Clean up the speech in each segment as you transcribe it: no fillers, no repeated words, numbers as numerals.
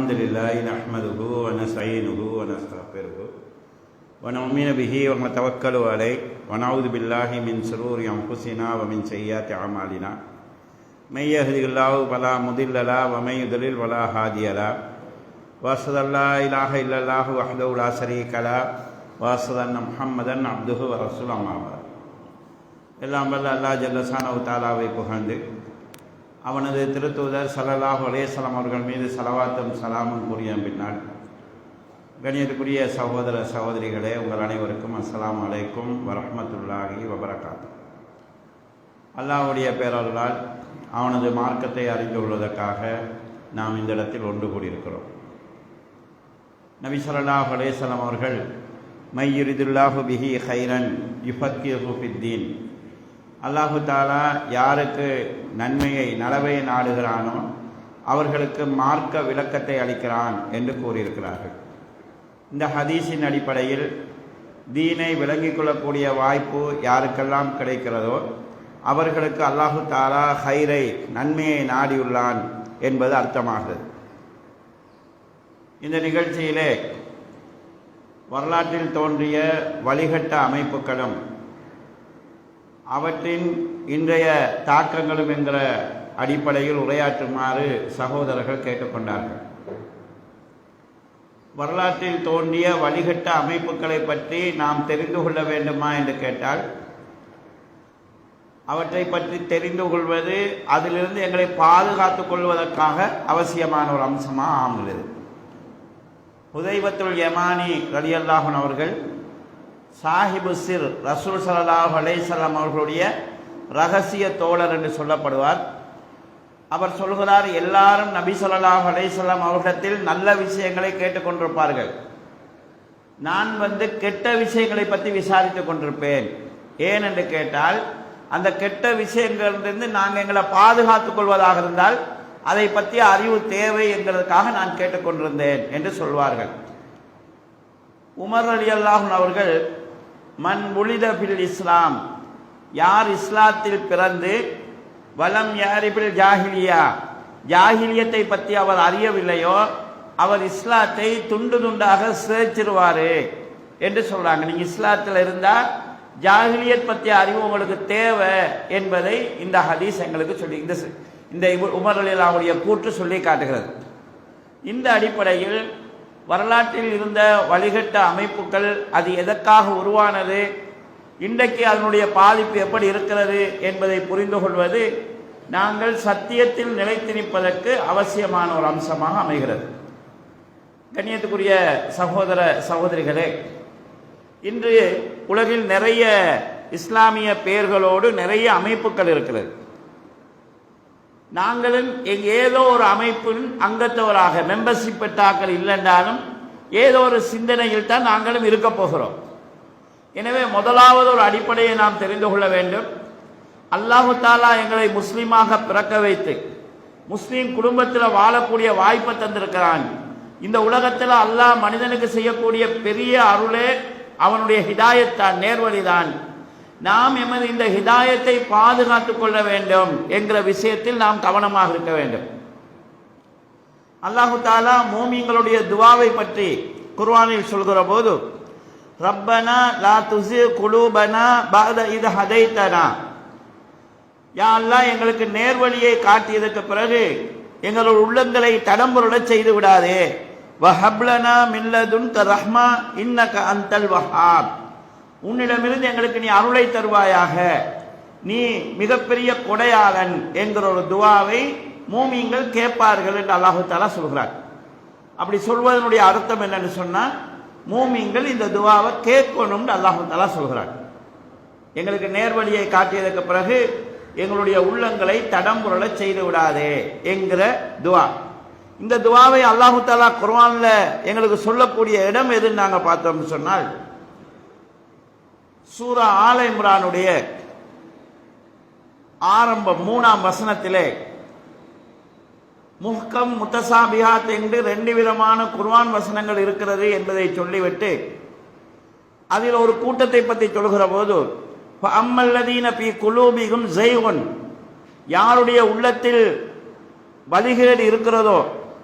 الحمد لله نحمده ونستعينه ونستغفره ونؤمن به ونتوكل عليه ونعوذ بالله من شرور أنفسنا ومن سيئات أعمالنا من يهده الله فلا مضل له ومن يضلل فلا هادي له وأشهد أن لا إله إلا الله وحده لا شريك له وأشهد أن محمدا عبده ورسوله أما بعد. எல்லாம் வல்ல அல்லாஹ் ஜல்ல ஷானஹு தஆலாவை புகழ்ந்து அவனது திருத்தூதர் ஸல்லல்லாஹு அலைஹி வஸல்லம் அவர்கள் மீது ஸலவாத்தும் ஸலாமும் கூறிய பின்னால், கண்ணியத்துக்குரிய சகோதர சகோதரிகளே, உங்கள் அனைவருக்கும் அஸ்ஸலாமு அலைக்கும் வரஹ்மத்துல்லாஹி வபரகாத்துஹு. அல்லாஹ்வுடைய பேரருளால் அவனது மார்க்கத்தை அறிந்து கொள்வதற்காக நாம் இந்த இடத்தில் ஒன்று கூடியிருக்கிறோம். நபி ஸல்லல்லாஹு அலைஹி வஸல்லம் அவர்கள் மை யுரிதுல்லாஹு பிஹி கைரன் யுஃபக்கிஹு ஃபித்தீன், அல்லாஹு தாலா யாருக்கு நன்மையை நலவை நாடுகிறானோ அவர்களுக்கு மார்க்க விளக்கத்தை அளிக்கிறான் என்று கூறியிருக்கிறார்கள். இந்த ஹதீஸின் அடிப்படையில் தீனை விளங்கிக் கொள்ளக்கூடிய வாய்ப்பு யாருக்கெல்லாம் கிடைக்கிறதோ அவர்களுக்கு அல்லாஹு தாலா ஹைரை நன்மையை நாடியுள்ளான் என்பது அர்த்தமாகிறது. இந்த நிகழ்ச்சியிலே வரலாற்றில் தோன்றிய வழிகட்ட அமைப்புகளும் அவற்றின் இன்றைய தாக்கங்களும் என்கிற அடிப்படையில் உரையாற்றுமாறு சகோதரர்கள் கேட்டுக்கொண்டார்கள். வரலாற்றில் தோன்றிய வழிகட்ட அமைப்புகளை பற்றி நாம் தெரிந்து கொள்ள வேண்டுமா என்று கேட்டால், அவற்றை பற்றி தெரிந்து கொள்வது அதிலிருந்து எங்களை பாதுகாத்துக் கொள்வதற்காக அவசியமான ஒரு அம்சமாக ஆகிறது. ஹுதைபத்துல் யமானி ரலியல்லாஹு அன்ஹு அவர்கள் சாஹிபு சிர் ரசூல் ஸல்லல்லாஹு அலைஹி வஸல்லம் அவர்களுடைய ரகசிய தோழர் என்று சொல்லப்படுவார். அவர் சொல்கிறார், எல்லாரும் நபி ஸல்லல்லாஹு அலைஹி வஸல்லம் அவர்களிடத்தில் நல்ல விஷயங்களை கேட்டுக்கொண்டிருப்பார்கள், நான் கெட்ட விஷயங்களை பற்றி விசாரித்து கொண்டிருப்பேன். ஏன் என்று கேட்டால், அந்த கெட்ட விஷயங்களிலிருந்து நாங்கள் எங்களை பாதுகாத்துக் கொள்வதாக இருந்தால் அதை பற்றிய அறிவு தேவை என்கிறதுக்காக நான் கேட்டுக்கொண்டிருந்தேன் என்று சொல்வார்கள். உமர் ரலியல்லாஹு அன்ஹு அவர்கள் மன் உலித பில் இஸ்லாம், யார் இஸ்லாத்தில் பிறந்து வலம் யாரிபில் ஜாஹிலியா, ஜாஹிலியத்தை பற்றி அவர் அறியவில்லையோ அவர் இஸ்லாத்தை துண்டு துண்டாக சிதைச்சிருவாரு என்று சொல்றாங்க. நீங்க இஸ்லாத்தில் இருந்தால் ஜாஹிலியத் பற்றிய அறிவு உங்களுக்கு தேவை என்பதை இந்த ஹதீஸ் எங்களுக்கு சொல்லி, இந்த உமர் ரலியல்லாஹு அன்ஹுடைய கூற்று சொல்லி காட்டுகிறது. இந்த அடிப்படையில் வரலாற்றில் இருந்த வழிகட்ட அமைப்புகள் அது எதற்காக உருவானது, இன்றைக்கு அதனுடைய பாதிப்பு எப்படி இருக்கிறது என்பதை புரிந்து கொள்வது நாங்கள் சத்தியத்தில் நிலைத்து நிற்பதற்கு அவசியமான ஒரு அம்சமாக அமைகிறது. கண்ணியத்துக்குரிய சகோதர சகோதரிகளே, இன்று உலகில் நிறைய இஸ்லாமிய பெயர்களோடு நிறைய அமைப்புகள் இருக்கிறது. நாங்களும் ஏதோ ஒரு அமைப்பின் அங்கத்தவராக மெம்பர்ஷிப் பெற்றாக்கள் இல்லைன்றாலும் ஏதோ ஒரு சிந்தனையில் தான் நாங்களும் இருக்க போகிறோம். எனவே முதலாவது ஒரு அடிப்படையை நாம் தெரிந்து கொள்ள வேண்டும். அல்லாஹு தாலா எங்களை முஸ்லீமாக பிறக்க வைத்து முஸ்லீம் குடும்பத்தில் வாழக்கூடிய வாய்ப்பை தந்திருக்கிறான். இந்த உலகத்தில் அல்லாஹ் மனிதனுக்கு செய்யக்கூடிய பெரிய அருளே அவனுடைய ஹிதாயத்தான், நேர்வழிதான். நாம் எமது இந்த ஹிதாயத்தை பாதுகாத்துக் கொள்ள வேண்டும் என்கிற விஷயத்தில் நாம் கவனமாக இருக்க வேண்டும். அல்லாஹு தாலா மூமின்களுடைய துவாவை பற்றி குர்ஆனில் சொல்கிற போது, ரப்பனா லா துஸி குலூபனா பஅத இத ஹதைதனா, யா அல்லாஹ் எங்களுக்கு நேர்வழியை காட்டியதற்கு பிறகு எங்களுடைய உள்ளங்களை தடம்புரடச் செய்து விடாதே. வஹப்லனா மின் லதுன்க ரஹ்மா இன்னக அன்தல் வஹ்ஹாப், உன்னிடமிருந்து எங்களுக்கு நீ அருளை தருவாயாக, நீ மிகப்பெரிய கொடையாளன் என்கிற ஒரு துவாவை மூமின்கள் கேட்பார்கள் என்று அல்லாஹு தஆலா சொல்கிறார். அப்படி சொல்வதனுடைய அர்த்தம் என்னன்னு சொன்னா, மூமின்கள் இந்த துவாவை கேட்கணும்னு அல்லாஹு தஆலா சொல்கிறார். எங்களுக்கு நேர்வழியை காட்டியதற்கு பிறகு எங்களுடைய உள்ளங்களை தடம்புரள செய்து விடாதே என்கிற துவா. இந்த துவாவை அல்லாஹு தஆலா குர்ஆன்ல எங்களுக்கு சொல்லக்கூடிய இடம் எதுன்னு நாங்கள் பார்த்தோம்னு சொன்னால், சூரா ஆல இம்ரானுடைய ஆரம்பம் 3ஆம் வசனத்திலே முஹ்கம் முத்தசாபிஹாத் என்று 2 விதமான குர்ஆன் வசனங்கள் இருக்கிறது என்பதை சொல்லிவிட்டு அதில் ஒரு கூட்டத்தை பற்றி சொல்கிற போது, ஃபஅம்மல்லதீன ஃபீ குலூபிஹிம் ஸைகுன், யாருடைய உள்ளத்தில் வழிகேடு இருக்கிறதோ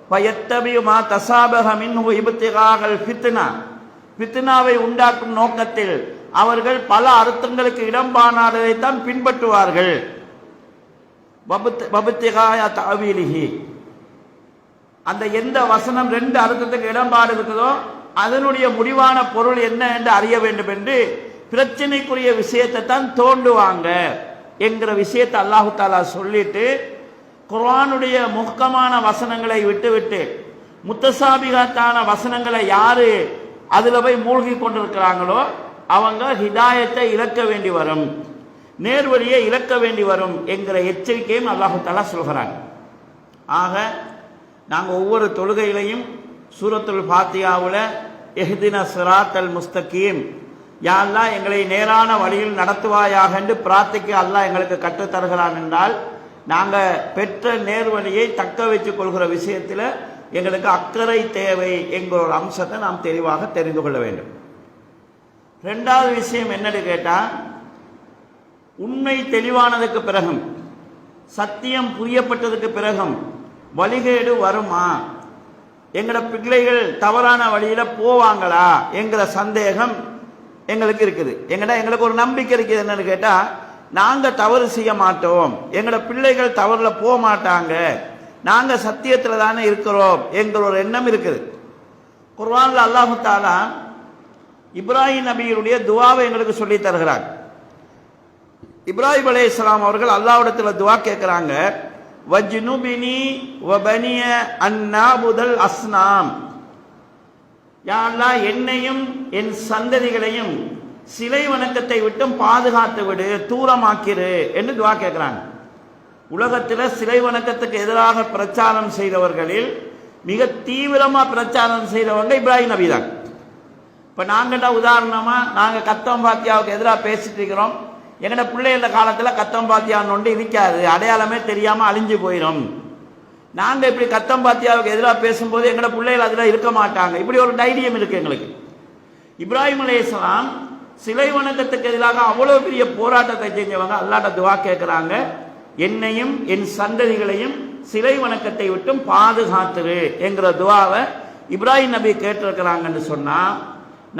ஃபயத்தபியு மா தஸாபஹ மின்ஹு இப்திகாஅல் ஃபித்னா, ஃபித்னாவை உண்டாக்கும் நோக்கத்தில் அவர்கள் பல அர்த்தங்களுக்கு இடம்பானாததைத்தான் பின்பற்றுவார்கள். வப்திகாய தஅவீலிஹி, அந்த எந்த வசனம் ரெண்டு அர்த்தத்துக்கு இடம்பாடு இருக்குதோ அதனுடைய முடிவான பொருள் என்ன என்று அறிய வேண்டும் என்று பிரச்சனைக்குரிய விஷயத்தை தான் தோண்டுவாங்க என்கிற விஷயத்தை அல்லாஹு தாலா சொல்லிட்டு, குர்ஆனுடைய முஹ்கமான வசனங்களை விட்டுவிட்டு முத்தசாபிகாத்தான வசனங்களை யாரு அதுல போய் மூழ்கி கொண்டிருக்கிறாங்களோ அவங்க ஹிதாயத்தை இழக்க வேண்டி வரும், நேர்வழியை இழக்க வேண்டி வரும் என்கிற எச்சரிக்கையும் அல்லாஹு தாலா சொல்கிறாங்க. ஆக நாங்கள் ஒவ்வொரு தொழுகையிலையும் சூரத்துல் ஃபாத்திஹாவுல இஹ்தின ஸிராத்தல் முஸ்தகீம், யா அல்லாஹ் எங்களை நேரான வழியில் நடத்துவாயாக என்று பிரார்த்திக்க அல்லாஹ் எங்களுக்கு கற்றுத் தருகிறான் என்றால், நாங்கள் பெற்ற நேர்வழியை தக்க வைத்துக் கொள்கிற விஷயத்தில் எங்களுக்கு அக்கறை தேவை என்கிற ஒரு அம்சத்தை நாம் தெளிவாக தெரிந்து கொள்ள வேண்டும். ரெண்டாவது விஷயம் என்னன்னு கேட்டால், உண்மை தெளிவானதுக்கு பிறகும் சத்தியம் புரியப்பட்டதுக்கு பிறகும் வழிகேடு வருமா, எங்களோட பிள்ளைகள் தவறான வழியில போவாங்களா என்கிற சந்தேகம் எங்களுக்கு இருக்குது. எங்களுக்கு ஒரு நம்பிக்கை இருக்குது. என்னன்னு கேட்டா, நாங்க தவறு செய்ய மாட்டோம், எங்களோட பிள்ளைகள் தவறுல போக மாட்டாங்க, நாங்க சத்தியத்துல தானே இருக்கிறோம் என்கிற ஒரு எண்ணம் இருக்குது. குர்ஆன்ல அல்லாஹு தாலா இப்ராஹிம் நபியுடைய துஆவை எங்களுக்கு சொல்லி தருகிறார். இப்ராஹிம் அலைஹிஸ்ஸலாம் அவர்கள் அல்லாஹ்விடத்தில் துஆ கேட்கிறாங்க, வஜ்னுபினி வபனிய அன்னாபுதல் அஸ்னாம், யா அல்லாஹ் என்னையும் என் சந்ததிகளையும் சிலை வணக்கத்தை விட்டும் பாதுகாத்து விடு, தூரமாக்கிரு என்று துஆ கேட்கிறாங்க. உலகத்தில் சிலை வணக்கத்துக்கு எதிராக பிரச்சாரம் செய்தவர்களில் மிக தீவிரமா பிரச்சாரம் செய்தவங்க இப்ராஹிம் நபி தான். இப்ப நாங்கள்ட உதாரணமா நாங்க கத்தம்பாத்தியாவுக்கு எதிராக பேசிட்டு இருக்கிறோம். எங்கட பிள்ளைகள காலத்தில் கத்தம்பாத்தியான்னு ஒன்று இருக்காது, அடையாளமே தெரியாம அழிஞ்சு போயிடும். நாங்க இப்படி கத்தம்பாத்தியாவுக்கு எதிராக பேசும்போது எங்கட பிள்ளைகள் அதில் இருக்க மாட்டாங்க. இப்படி ஒரு தைரியம் இருக்கு எங்களுக்கு. இப்ராஹிம் அலைஹிஸ்ஸலாம் சிலை வணக்கத்துக்கு எதிராக அவ்வளவு பெரிய போராட்டத்தை செஞ்சவங்க. அல்லாஹ்ட்ட துஆ கேட்கிறாங்க, என்னையும் என் சந்ததிகளையும் சிலை வணக்கத்தை விட்டும் பாதுகாத்துரு என்கிற துஆவை இப்ராஹிம் நபி கேட்டிருக்கிறாங்கன்னு சொன்னா,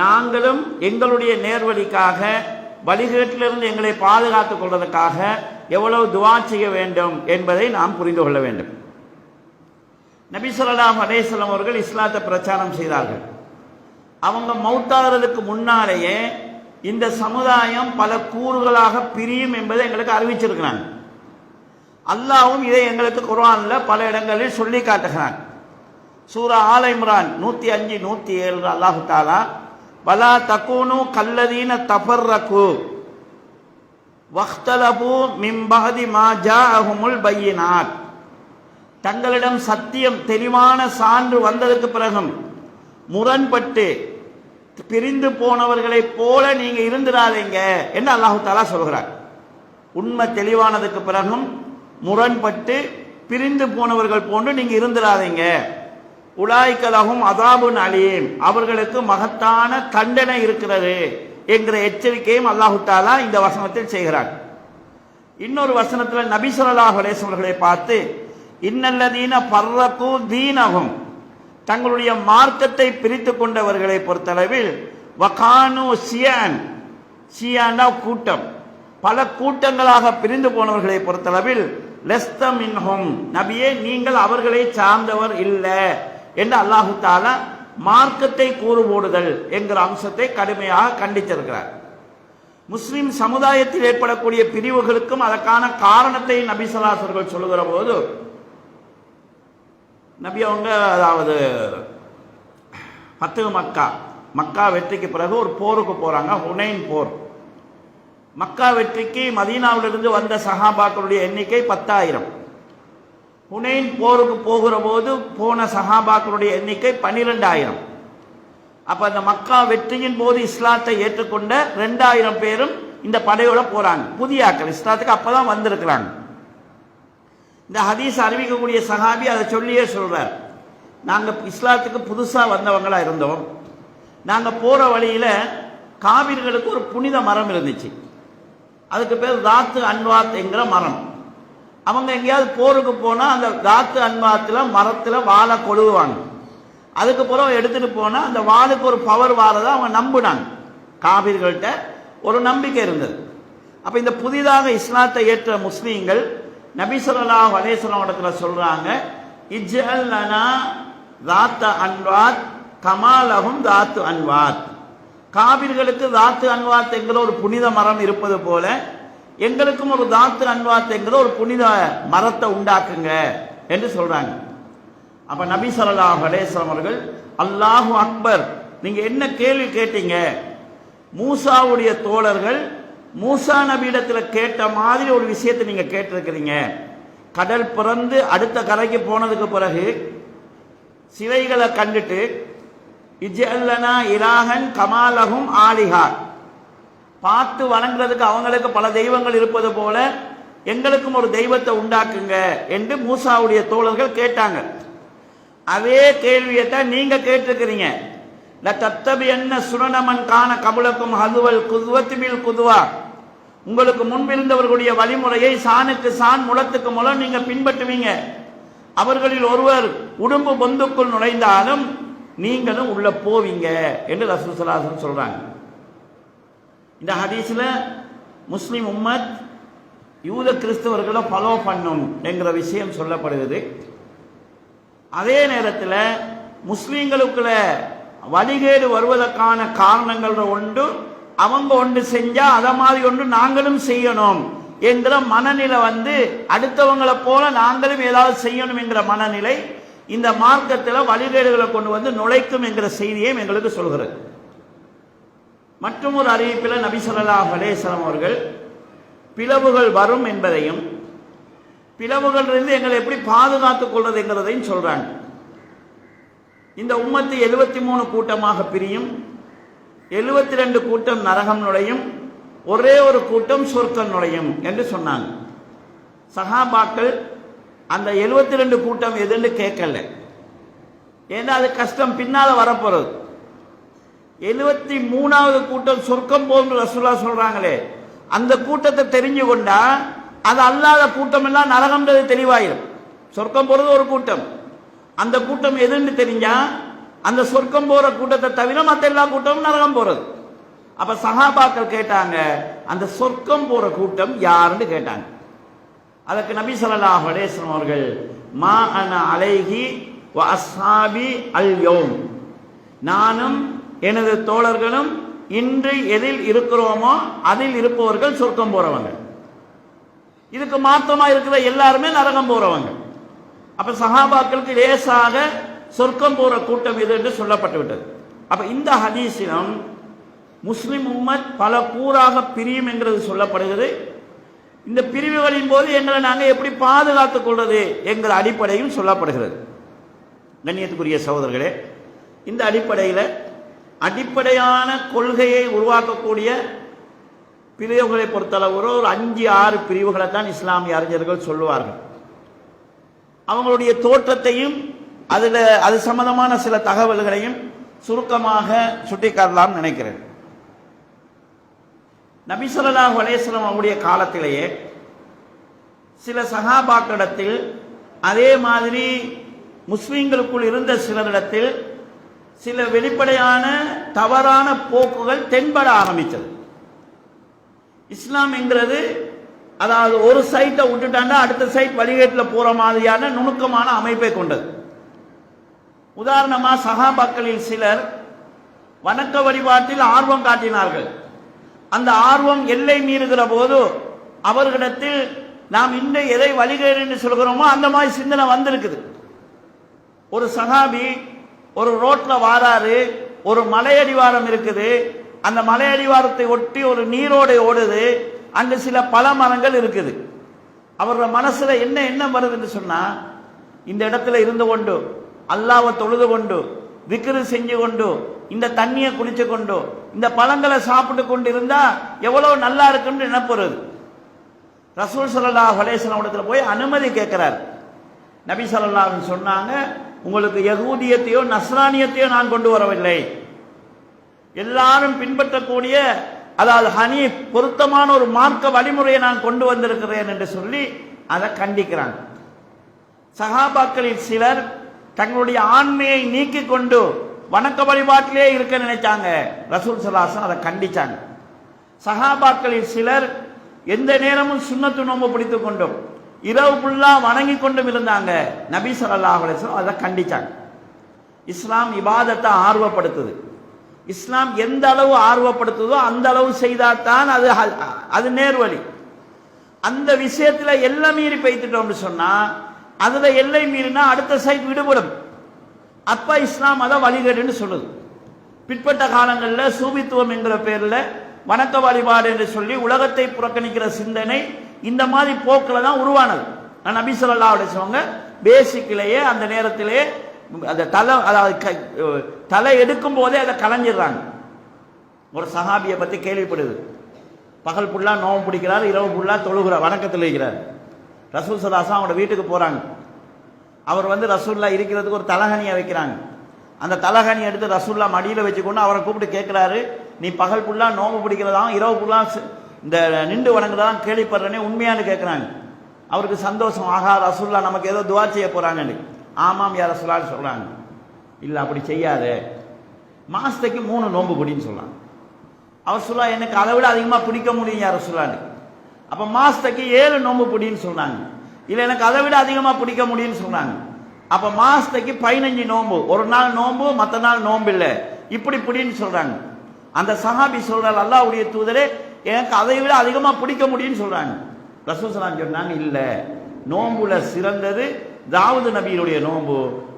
நாங்களும் எங்களுடைய நேர்வழிக்காக வழிகேட்டிலிருந்து எங்களை பாதுகாத்துக் கொள்வதற்காக எவ்வளவு துஆ செய்ய வேண்டும் என்பதை நாம் புரிந்து கொள்ள வேண்டும். நபி ஸல்லல்லாஹு அலைஹி வஸல்லம் அவர்கள் இஸ்லாத்தை பிரச்சாரம் செய்தார்கள். அவங்க மௌத்தாகிறதுக்கு முன்னாலேயே இந்த சமுதாயம் பல கூறுகளாக பிரியும் என்பதை எங்களுக்கு அறிவிச்சிருக்கிறாங்க. அல்லாஹ்வும் இதை எங்களுக்கு குர்ஆன்ல பல இடங்களில் சொல்லி காட்டுகிறான். சூரா ஆல் இம்ரான் 105, 107 அல்லாஹ் தஆலா, வலா தகூனு கல்லதீன தஃபர்ரகு வக்தலபு மின் பஅதி மா ஜாஅஹுமுல் பையினாத், தங்களிடம் சத்தியம் தெளிவான சான்று வந்ததற்கு பிறகும் முரண்பட்டு பிரிந்து போனவர்களைப் போல நீங்க இருந்திராதீங்க என்று அல்லாஹ் தஆலா சொல்கிறார். உண்மை தெளிவானதுக்கு பிறகும் முரண்பட்டு பிரிந்து போனவர்கள் போன்று நீங்க இருந்திராதீங்க. உலாய்க லஹும் அஸாபுன் அலீம், அவர்களுக்கு மகத்தான தண்டனை இருக்கிறது என்கிற எச்சரிக்கையும் அல்லாஹ் தஆலா இந்த வசனத்தில் செய்கிறார். இன்னொரு வசனத்தில் நபி ஸல்லல்லாஹு அலைஹி வஸல்லம் அவர்களை பார்த்து, இன்னல்லதீன ஃபர்ரகு தீனஹும், தங்களுடைய மார்க்கத்தை பிரித்து கொண்டவர்களை பொறுத்தளவில், வகானு ஷியான், ஷியானா கூட்டம், பல கூட்டங்களாக பிரிந்து போனவர்களை பொறுத்தளவில், லஸ்த மின்ஹும், நபியே நீங்கள் அவர்களை சார்ந்தவர் இல்லை என்று அல்லாஹு தஆலா மார்க்கத்தை கூறுபோடுதல் என்கிற அம்சத்தை கடுமையாக கண்டித்திருக்கிறார். முஸ்லிம் சமுதாயத்தில் ஏற்படக்கூடிய பிரிவுகளுக்கும் அதற்கான காரணத்தை நபி ஸல்லல்லாஹு அலைஹி வஸல்லம் சொல்லுகிற போது, நபி அவங்க அதாவது ஃபத்ஹு மக்கா வெற்றிக்கு பிறகு ஒரு போருக்கு போறாங்க, ஹுனைன் போர். மக்கா வெற்றிக்கு மதீனாவிலிருந்து வந்த சஹாபாக்களுடைய எண்ணிக்கை 10,000. ஹுனைன் போருக்கு போகிற போது போன சஹாபாக்களுடைய எண்ணிக்கை 12,000. அப்ப அந்த மக்கா வெற்றியின் போது இஸ்லாத்தை ஏற்றுக்கொண்ட 2,000 பேரும் இந்த படையோட போறாங்க. புதிய ஆட்கள் இஸ்லாத்துக்கு அப்பதான் வந்திருக்கிறாங்க. இந்த ஹதீஸ் அறிவிக்கக்கூடிய சஹாபி அதை சொல்லியே சொல்றார், நாங்க இஸ்லாத்துக்கு புதுசா வந்தவங்களா இருந்தோம். நாங்க போற வழியில காபிர்களுக்கு ஒரு புனித மரம் இருந்துச்சு, அதுக்கு பேர் தாத்து அன்வாத் என்கிற மரம். அவங்க எங்கேயாவது போருக்கு போனால் அந்த தாத்து அன்வாத்தில் மரத்தில் வாழை கொழுவாங்க. அதுக்கு பிறகு எடுத்துட்டு போனால் அந்த வாளுக்கு ஒரு பவர் வாரதை அவங்க நம்பினாங்க. காபிர்கள்ட்ட ஒரு நம்பிக்கை இருந்தது. அப்போ இந்த புதிதாக இஸ்லாத்தை ஏற்ற முஸ்லீம்கள் நபி ஸல்லல்லாஹு அலைஹி வஸல்லம் இடத்துல சொல்றாங்க, இஜ்அல் லனா தாத்த அன்வாத் கமாலஹும் தாத்து அன்வாத். காபிர்களுக்கு தாத்து அன்வாத் என்கிற ஒரு புனித மரம் இருப்பது போல எங்களுக்கும் ஒரு தாத்து அன்வாத் என்கிற ஒரு புனித மரத்தை உண்டாக்குங்க என்று சொல்றாங்க. அப்ப நபி ஸல்லல்லாஹு அலைஹி வஸல்லம் அவர்கள், அல்லாஹு அக்பர், நீங்க என்ன கேள்வி கேட்டீங்க? மூசாவுடைய தோழர்கள் மூசா நபியிடத்தில் கேட்ட மாதிரி ஒரு விஷயத்தை நீங்க கேட்டிருக்கிறீங்க. கடல் பிறந்து அடுத்த கரைக்கு போனதுக்கு பிறகு சிலைகளை கண்டுட்டு இஜ்அல்லனா இலாஹன் கமாலஹும் ஆலிஹா, பார்த்து வணங்குறதுக்கு அவங்களுக்கு பல தெய்வங்கள் இருப்பது போல எங்களுக்கும் ஒரு தெய்வத்தை உண்டாக்குங்க என்று மூசாவுடைய தோழர்கள் கேட்டாங்க. அதே கேள்வியை தான் நீங்க கேட்டிருக்கிறீங்க. லதத்தபியன்ன சுனனமன் கான கபலக்கும் ஹதுவல் குதுவத்தி பில் குதுவா, உங்களுக்கு முன்பிருந்தவர்களுடைய வழிமுறையை சாணுக்கு சான் முளத்துக்கு முளம் நீங்க பின்பற்றுவீங்க. அவர்களில் ஒருவர் உடும்பு பொந்துக்குள் நுழைந்தாலும் நீங்களும் உள்ள போவீங்க என்று ரசூல் ஸல்லல்லாஹு அலைஹி வஸல்லம் சொல்றாங்க. இந்த ஹதீஸ்ல முஸ்லிம் உம்மத் யூத கிறிஸ்தவர்களை ஃபாலோ பண்ணும் என்கிற விஷயம் சொல்லப்படுகிறது. அதே நேரத்தில் முஸ்லீம்களுக்குள்ள வழிகேடு வருவதற்கான காரணங்கள் ஒன்று, அவங்க ஒன்று செஞ்சா அதை மாதிரி ஒன்று நாங்களும் செய்யணும் என்கிற மனநிலை அடுத்தவங்களை போல நாங்களும் ஏதாவது செய்யணும் என்கிற மனநிலை இந்த மார்க்கத்தில் வழிகேடுகளை கொண்டு நுழைக்கும் என்கிற செய்தியை எங்களுக்கு சொல்கிறது. மற்றும் ஒரு அறிவிப்பில் நபி ஸல்லல்லாஹு அலைஹி வஸல்லம் அவர்கள் பிளவுகள் வரும் என்பதையும் பிளவுகள் இருந்து எங்களை எப்படி பாதுகாத்துக் கொள்வது என்கிறதையும் சொல்றாங்க. இந்த உம்மத்து 73 கூட்டமாக பிரியும், 72 கூட்டம் நரகம் நுழையும், ஒரே ஒரு கூட்டம் சொர்க்கம் நுழையும் என்று சொன்னாங்க. சஹாபாக்கள் அந்த 72 கூட்டம் எதுன்னு கேட்கல, ஏன்னா அது கஷ்டம், பின்னால வரப்போறது. 73வது கூட்டம் சொர்க்கம் போன்று ரசூலுல்லாஹ் சொல்றாங்களே, அந்த கூட்டத்தை தெரிஞ்சு கொண்டா அது அல்லாத கூட்டம் எல்லாம் நரகம்ன்றது தெளிவாயிரும். சொர்க்கம் போறது ஒரு கூட்டம், அந்த கூட்டம் எதுன்னு தெரிஞ்சா அந்த சொர்க்கம் போற கூட்டத்தை தவிர மற்ற எல்லா கூட்டமும் நரகம் போறது. அப்ப சஹாபாக்கள் கேட்டாங்க, அந்த சொர்க்கம் போற கூட்டம் யாருன்னு கேட்டாங்க. அதற்கு நபி ஸல்லல்லாஹு அலைஹி வஸல்லம் அவர்கள், மா அன அலைஹி வ அஸ்ஹாபி அல் யௌம், நானும் எனது தோழர்களும் இன்று எதில் இருக்கிறோமோ அதில் இருப்பவர்கள் சொர்க்கம் போறவங்க, இதுக்கு மாற்றமா இருக்கிற எல்லாருமே நரகம் போறவங்க. அப்ப சஹாபாக்களுக்கு லேசாக சொர்க்கம் போற கூட்டம் இது என்று சொல்லப்பட்டு விட்டது. அப்ப இந்த ஹதீஸிலும் முஸ்லிம் உம்மத் பல கூறாக பிரியும் என்கிறது சொல்லப்படுகிறது. இந்த பிரிவுகளின் போது எங்களை நாங்கள் எப்படி பாதுகாத்துக் கொள்வது என்கிற அடிப்படையும் சொல்லப்படுகிறது. கண்ணியத்துக்குரிய சகோதரர்களே, இந்த அடிப்படையில் அடிப்படையான கொள்கையை உருவாக்கக்கூடிய பிரிவுகளை பொறுத்தளவு ஒரு 5-6 பிரிவுகளை தான் இஸ்லாமிய அறிஞர்கள் சொல்லுவார்கள். அவங்களுடைய தோற்றத்தையும் அது சம்பந்தமான சில தகவல்களையும் சுருக்கமாக சுட்டிக்காட்டலாம் நினைக்கிறேன். நபி ஸல்லல்லாஹு அலைஹி வஸல்லம் அவருடைய காலத்திலேயே சில சஹாபாக்களிடத்தில், அதே மாதிரி முஸ்லிம்களுக்குள் இருந்த சிலரிடத்தில் சில வெளிப்படையான தவறான போக்குகள் தென்பட ஆரம்பித்தது. இஸ்லாம் என்கிறது அதாவது ஒரு சைட்டை விட்டுட்டாண்டா அடுத்த சைட் வழிகேட்டில் போற மாதிரியான நுணுக்கமான அமைப்பை கொண்டது. உதாரணமா, சஹாபாக்களில் சிலர் வணக்க வழிபாட்டில் ஆர்வம் காட்டினார்கள். அந்த ஆர்வம் எல்லை மீறுகிற போது அவர்களிடத்தில் நாம் இன்று எதை வழிகேடு என்று சொல்கிறோமோ அந்த மாதிரி சிந்தனை வந்திருக்குது. ஒரு சஹாபி ஒரு ரோட்ல வாராரு, ஒரு மலையடிவாரம் இருக்குது, அந்த மலையடிவாரத்தை ஒட்டி ஒரு நீரோடை ஓடுது, அங்கு சில பல மரங்கள் இருக்குது. அவரோட மனசுல என்ன எண்ணம் வருது என்று சொன்னா, இந்த இடத்துல இருந்து கொண்டு அல்லாஹ்வை தொழுது கொண்டு விக்ரு செஞ்சு கொண்டு இந்த தண்ணியை குடிச்சு கொண்டு இந்த பழங்களை சாப்பிட்டு கொண்டு இருந்தா எவ்வளவு நல்லா இருக்குன்னு நினைப்புறது. ரசூல் ஸல்லல்லாஹு அலைஹி வஸல்லம் இடத்துல போய் அனுமதி கேட்கிறார். நபி ஸல்லல்லாஹு அலைஹி வஸல்லம் சொன்னாங்க, உங்களுக்கு யகூதியத்தையோ நஸ்ரானியத்தையோ நான் கொண்டு வரவில்லை, எல்லாரும் பின்பற்றக்கூடிய அதாவது ஹனீஃப் பொருத்தமான ஒரு மார்க்க வழிமுறையை நான் கொண்டு வந்திருக்கிறேன் என்று சொல்லி அதை கண்டிக்கிறாங்க. சஹாபாக்களில் சிலர் தங்களுடைய ஆண்மையை நீக்கி கொண்டு வணக்க வழிபாட்டிலே இருக்க நினைச்சாங்க. ரசூல் ஸல்லல்லாஹு அலைஹி வஸல்லம் அதை கண்டிச்சாங்க. சஹாபாக்களில் சிலர் எந்த நேரமும் சுன்னத்து நோன்பு பிடித்துக் கொண்டும் இரவு ஃபுல்லா வணங்கி கொண்டும் இருந்தாங்க. நபி ஸல்லல்லாஹு அலைஹி வஸல்லம் அதை கண்டிச்சாங்க. இஸ்லாம் இபாதத்தை ஆர்வப்படுத்துது. இஸ்லாம் எந்த அளவு ஆர்வப்படுத்துதோ அந்த அளவு செய்தால்தான் அது நேர்வழி. அந்த விஷயத்துல எல்லை மீறி பெய்த்துட்டோம்னு சொன்னா, அதுல எல்லை மீறினா அடுத்த சைட் விடுபடும். அப்ப இஸ்லாம் அதை வழிகேடுன்னு சொல்லுது. பிற்பட்ட காலங்களில் சூபித்துவம் என்கிற பேர்ல வணக்க வழிபாடு என்று சொல்லி உலகத்தை புறக்கணிக்கிற சிந்தனை இந்த மாதிரி போக்கில் தான் உருவானது. நபி ஸல்லல்லாஹு அலைஹி வஸல்லம் பேசிக்கிலேயே அந்த நேரத்திலே அந்த தலை எடுக்கும் போதே அதை கலைஞ்சிடுறாங்க. ஒரு சஹாபியை பத்தி கேள்விப்படுது. பகல் ஃபுல்லா நோம்பு பிடிக்கிறார், இரவு ஃபுல்லா தொழுகிறார், வணக்கத்தில் இருக்கிறார். ரசூல் ஸல்லல்லாஹு அலைஹி வஸல்லம் அவங்களோட வீட்டுக்கு போறாங்க. அவர் ரசூல்லா இருக்கிறதுக்கு ஒரு தலகணியை வைக்கிறாங்க. அந்த தலகணி எடுத்து ரசூல்லா மடியில வச்சுக்கொண்டு அவரை கூப்பிட்டு கேட்கிறாரு, நீ பகல் ஃபுல்லா நோம்பு பிடிக்கிறதாம் இரவு ஃபுல்லா இந்த நின்று வணங்குறதான் கேள்விப்படுறேனே, உண்மையானு கேட்கிறாங்க. அவருக்கு சந்தோஷம், ஆகா ரசூல்லா நமக்கு ஏதோ துவா செய்ய போறாங்கன்னு. ஆமாம் யா ரசூலுல்லாஹ் சொல்றாங்க. இல்ல அப்படி செய்யாத, மாசத்துக்கு 3 நோம்பு பிடின்னு சொல்றாங்க. அவர் சொல்ல, எனக்கு அதை விட அதிகமா பிடிக்க முடியும் யா ரசூலுல்லாஹ். அப்ப மாசத்துக்கு 7 நோம்பு பிடின்னு சொன்னாங்க. இல்ல எனக்கு அதை விட அதிகமா பிடிக்க முடியும்னு சொன்னாங்க. அப்ப மாசத்துக்கு 15 நோம்பு, ஒரு நாள் நோம்பு மற்ற நாள் நோம்பு இல்லை, இப்படி பிடின்னு சொல்றாங்க. அந்த சஹாபி சொல்றாரு, அல்லாஹ்வுடைய தூதரே எனக்கு அதை விட அதிகமா பிடிக்க முடியும்னு சொல்றாங்க. ரசூல் ஸல்லல்லாஹு அலைஹி வஸல்லம் சொன்னாங்க, இல்ல நோம்புல சிறந்தது தாவூது நபியினுடைய நோம்பு.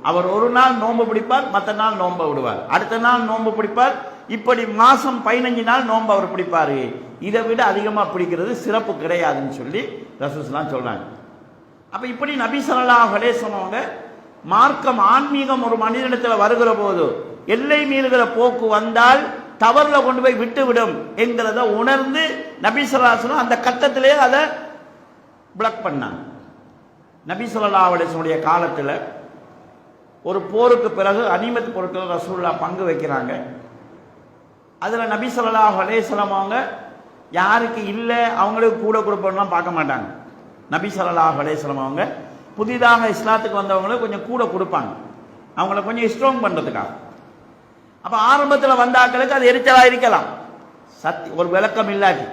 அவர் ஒரு நாள் நோம்பு பிடிப்பார், மற்ற நாள் நோம்பை விடுவார், அடுத்த நாள் நோம்பு பிடிப்பார், இப்படி மாசம் 15 நாள் நோம்பு அவர் பிடிப்பாரு. இதை விட அதிகமா பிடிக்கிறது சிறப்பு கிடையாதுன்னு சொல்லி ரசூல் ஸல்லல்லாஹு அலைஹி வஸல்லம் சொல்றாங்க. அப்ப இப்படி நபி ஸல்லல்லாஹு அலைஹி வஸல்லம் மார்க்கம் ஆன்மீகம் ஒரு மனிதனிடத்தில் வருகிற போது எல்லை மீறுகிற போக்கு வந்தால் தவறுல கொண்டு போய் விட்டு விடும் என்கிறத உணர்ந்து நபி ஸல்லல்லாஹு அலைஹி வஸல்லம் அந்த கட்டத்திலே அதை பிளாக் பண்ணாங்க. நபி ஸல்லல்லாஹு அலைஹி வஸல்லம் காலத்தில் ஒரு போருக்கு பிறகு அனிமத் பொருட்கள் ரசூலுல்லாஹ் பங்கு வைக்கிறாங்க. அதுல நபி ஸல்லல்லாஹு அலைஹி வஸல்லம் அவங்க யாருக்கு இல்லை அவங்களுக்கு கூட கொடுப்போம்லாம் பார்க்க மாட்டாங்க. நபி ஸல்லல்லாஹு அலைஹி வஸல்லம் அவங்க புதிதாக இஸ்லாத்துக்கு வந்தவங்களுக்கு கொஞ்சம் கூட கொடுப்பாங்க, அவங்கள கொஞ்சம் ஸ்ட்ராங் பண்றதுக்காக. அப்ப ஆரம்பத்தில் வந்தாக்களுக்கு அது எரிச்சலா இருக்கலாம், ஒரு விளக்கம் இல்லாட்டி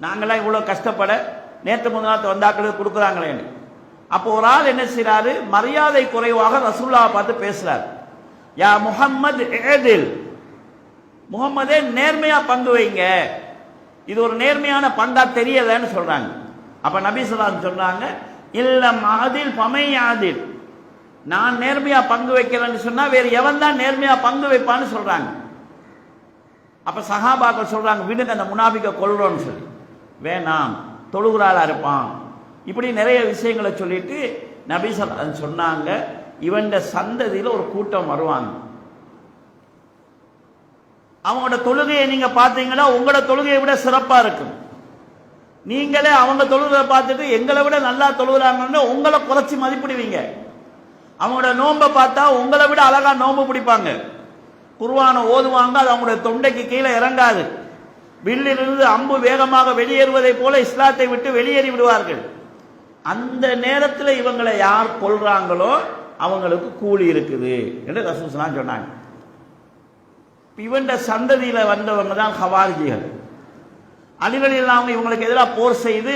நாங்களாம் இவ்வளவு கஷ்டப்பட நேற்று முன்னாத்து வந்தாக்களுக்கு கொடுக்குறாங்களேன்னு. அப்போ ஒரு ஆள் என்ன செய்யறாரு, மரியாதை குறைவாக ரசூலுல்லாஹ் பார்த்து பேசுறாரு, யா முஹம்மது ஏதில், முகம்மதே நேர்மையா பங்கு வைங்க, இது ஒரு நேர்மையான பங்கா தெரியலன்னு சொல்றாங்க. அப்ப நபி ஸல்லல்லாஹு அலைஹி வஸல்லம் சொன்னாங்க, இல்லம் ஆதில் பமை ஆதில், நான் நேர்மையா பங்கு வைக்கிறேன்னு சொன்னா வேற எவன் தான் நேர்மையா பங்கு வைப்பான்னு சொல்றாங்க. அப்ப சஹாபாக்கள் சொல்றாங்க, விடுங்க அந்த முனாபிக்க கொல்றோம்னு சொல்லி, வேணாம் தொழுகிறாளா இருப்பான், இப்படி நிறைய விஷயங்களை சொல்லிட்டு நபி ஸல்லல்லாஹு அலைஹி வஸல்லம் சொன்னாங்க, இவன் சந்ததியில ஒரு கூட்டம் வருவாங்க, அவங்களோட தொழுகையை நீங்க பார்த்தீங்கன்னா உங்களோட தொழுகையை விட சிறப்பா இருக்கும். நீங்களே அவங்க தொழுகை பார்த்துட்டு எங்களை விட நல்லா தொழுகிறாங்கன்னு உங்களை குறைச்சி மதிப்பிடுவீங்க. அவங்களோட நோன்பை பார்த்தா உங்களை விட அழகா நோன்பு பிடிப்பாங்க, குர்ஆனை ஓதுவாங்க, அது அவங்களுடைய தொண்டைக்கு கீழே இறங்காது, வில்லிலிருந்து அம்பு வேகமாக வெளியேறுவதை போல இஸ்லாத்தை விட்டு வெளியேறி விடுவார்கள். அந்த நேரத்தில் இவங்களை யார் கொல்றாங்களோ அவங்களுக்கு கூலி இருக்குது என்று ரசூல் ஸல்லல்லாஹு அலைஹி வஸல்லம் சொன்னாங்க. இவன் சந்ததியில வந்தவங்க தான் ஹவாரிஜிகள். அலி ரலியல்லாஹு அன்ஹு இவங்களுக்கு எதிராக போர் செய்து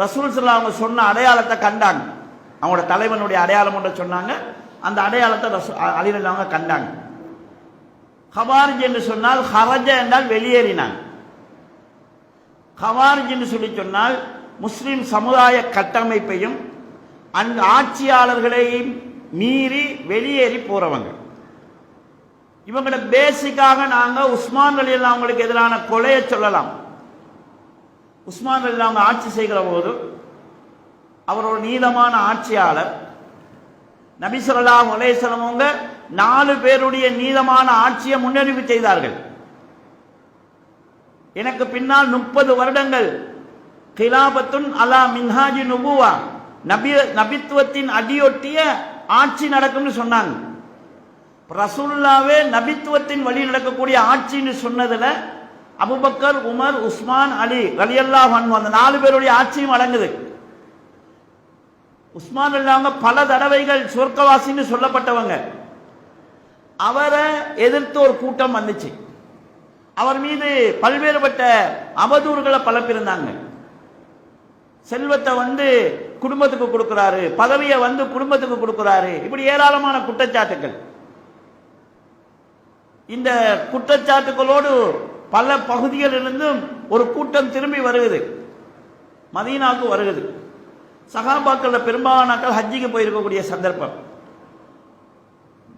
ரசூல் ஸல்லல்லாஹு அலைஹி வஸல்லம் சொன்ன அடையாளத்தை கண்டாங்க, அவங்களோட தலைவனுடைய அடையாளம் ஒன்று சொன்னாங்க, அந்த அடையாளத்தை அலி ரலியல்லாஹு அன்ஹு கண்டாங்க. ஹவாரிஜ் என்று சொன்னால் ஹரஜ என்றால் வெளியேறினாங்க. ஹவாரிஜ் என்று சொல்லி சொன்னால் முஸ்லிம் சமுதாய கட்டமைப்பையும் அந்த ஆட்சியாளர்களையும் மீறி வெளியேறி போறவங்க. இவங்களோட பேசிக்காக நாங்க உஸ்மான் ரலியல்லாஹு அவங்களுக்கு எதிரான கொலையை சொல்லலாம். உஸ்மான் ரலியல்லாஹு அவங்க ஆட்சி செய்கிற போது அவர் ஒரு நீதமான ஆட்சியாளர். நபி ஸல்லல்லாஹு அலைஹி வஸல்லம் அவங்க 4 பேருடைய நீதமான ஆட்சியை முன்னறிவு செய்தார்கள். எனக்கு பின்னால் 30 வருடங்கள் கிலாபத்துன் அலா மின்ஹாஜி நுபுவா, நபித்துவத்தின் அடியொட்டிய ஆட்சி நடக்கும்னு சொன்னாங்க. ரசூலுல்லாவே நபித்துவத்தின் வழி நடக்கக்கூடிய ஆட்சின்னு சொன்னதுல அபூபக்கர், உமர், உஸ்மான், அலி ரலியல்லாஹு அன்ஹு அந்த 4 பேருடைய ஆட்சியும் அடங்குது. உஸ்மான் இல்லாம பல தடவைகள் சொர்க்கவாசின்னு சொல்லப்பட்டவங்க. அவரை எதிர்த்து ஒரு கூட்டம் வந்துச்சு. அவர் மீது பல்வேறுபட்ட அவதூறுகளை பலப்பிருந்தாங்க. செல்வத்தை குடும்பத்துக்கு கொடுக்கிறாரு, பதவியை குடும்பத்துக்கு கொடுக்கிறாரு, இப்படி ஏராளமான குற்றச்சாட்டுகள். இந்த குற்றச்சாட்டுகளோடு பல பகுதிகளிலிருந்தும் ஒரு கூட்டம் திரும்பி வருகிறது, மதீனாவுக்கு வருகிறது. சஹாபாக்கள் பெரும்பாலான ஹஜ்ஜிக்கு போயிருக்கக்கூடிய சந்தர்ப்பம்.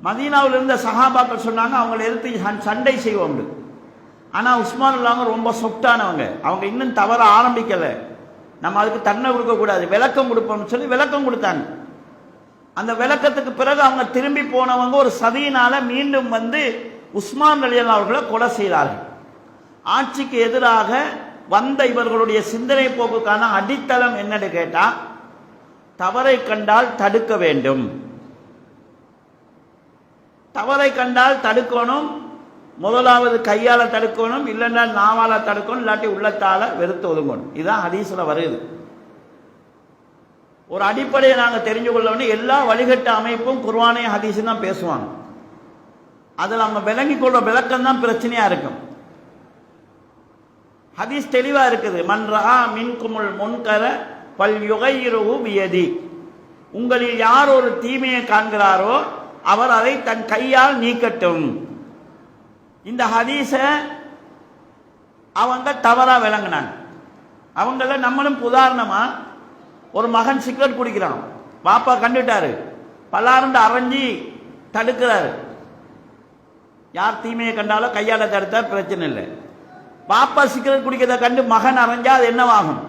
மதீனாவில் இருந்த சஹாபாக்கள் சொன்னாங்க, அவங்களை எதிர்த்து சண்டை செய்வோம். ஆனா உஸ்மான் இல்லாம ரொம்ப சொப்டானவங்க, அவங்க இன்னும் தவற ஆரம்பிக்கல, நம்ம அதுக்கு தன்னை கொடுக்க கூடாது, விளக்கம் கொடுப்போம்னு சொல்லி விளக்கம் கொடுத்தாங்க. அந்த விளக்கத்துக்கு பிறகு அவங்க திரும்பி போனவங்க ஒரு சதியினால மீண்டும் உஸ்மான் ரலியல்லாஹு அவர்களை கொலை செய்தார்கள். ஆட்சிக்கு எதிராக வந்த இவர்களுடைய சிந்தனை போக்குக்கான அடித்தளம் என்னன்னு கேட்டா, தவறை கண்டால் தடுக்க வேண்டும், தவறை கண்டால் தடுக்கணும். முதலாவது கையால தடுக்கணும், இல்லைன்னா நாவால தடுக்கணும், இல்லாட்டி உள்ளத்தால வெறுத்து ஒதுங்கணும். இதுதான் ஹதீஸ்ல வருது. ஒரு அடிப்படையை நாங்க தெரிஞ்சு கொள்ள வேண்டிய எல்லா வழிகட்ட அமைப்பும் குர்ஆனே ஹதீஸ் தான் பேசுவாங்க. அதில் அவங்க விளங்கி கொள்ற விளக்கம் தான் பிரச்சனையா இருக்கும். ஹதீஸ் தெளிவா இருக்குது. மன் ரஆ மின்குமுல் முன்கர ஃபல்யுகையிருஹு பியதி. உங்களில் யார் ஒரு தீமையை காண்கிறாரோ அவர் அதை தன் கையால் நீக்கட்டும். இந்த ஹதீஸ அவங்க தவறா விளங்கினாங்க. அவங்கள நம்மளும் உதாரணமா, ஒரு மகன் சிகரெட் குடிக்கிறான், பாப்பா கண்டுட்டாரு, பல்லாரண்டு அரைஞ்சி தடுக்கிறாரு. யார் தீமையை கண்டாலும் கையால தடுத்தா பிரச்சனை இல்லை. பாப்பா சிகரெட் குடிக்கிறத கண்டு மகன் அரைஞ்சா அது என்னவாகும்?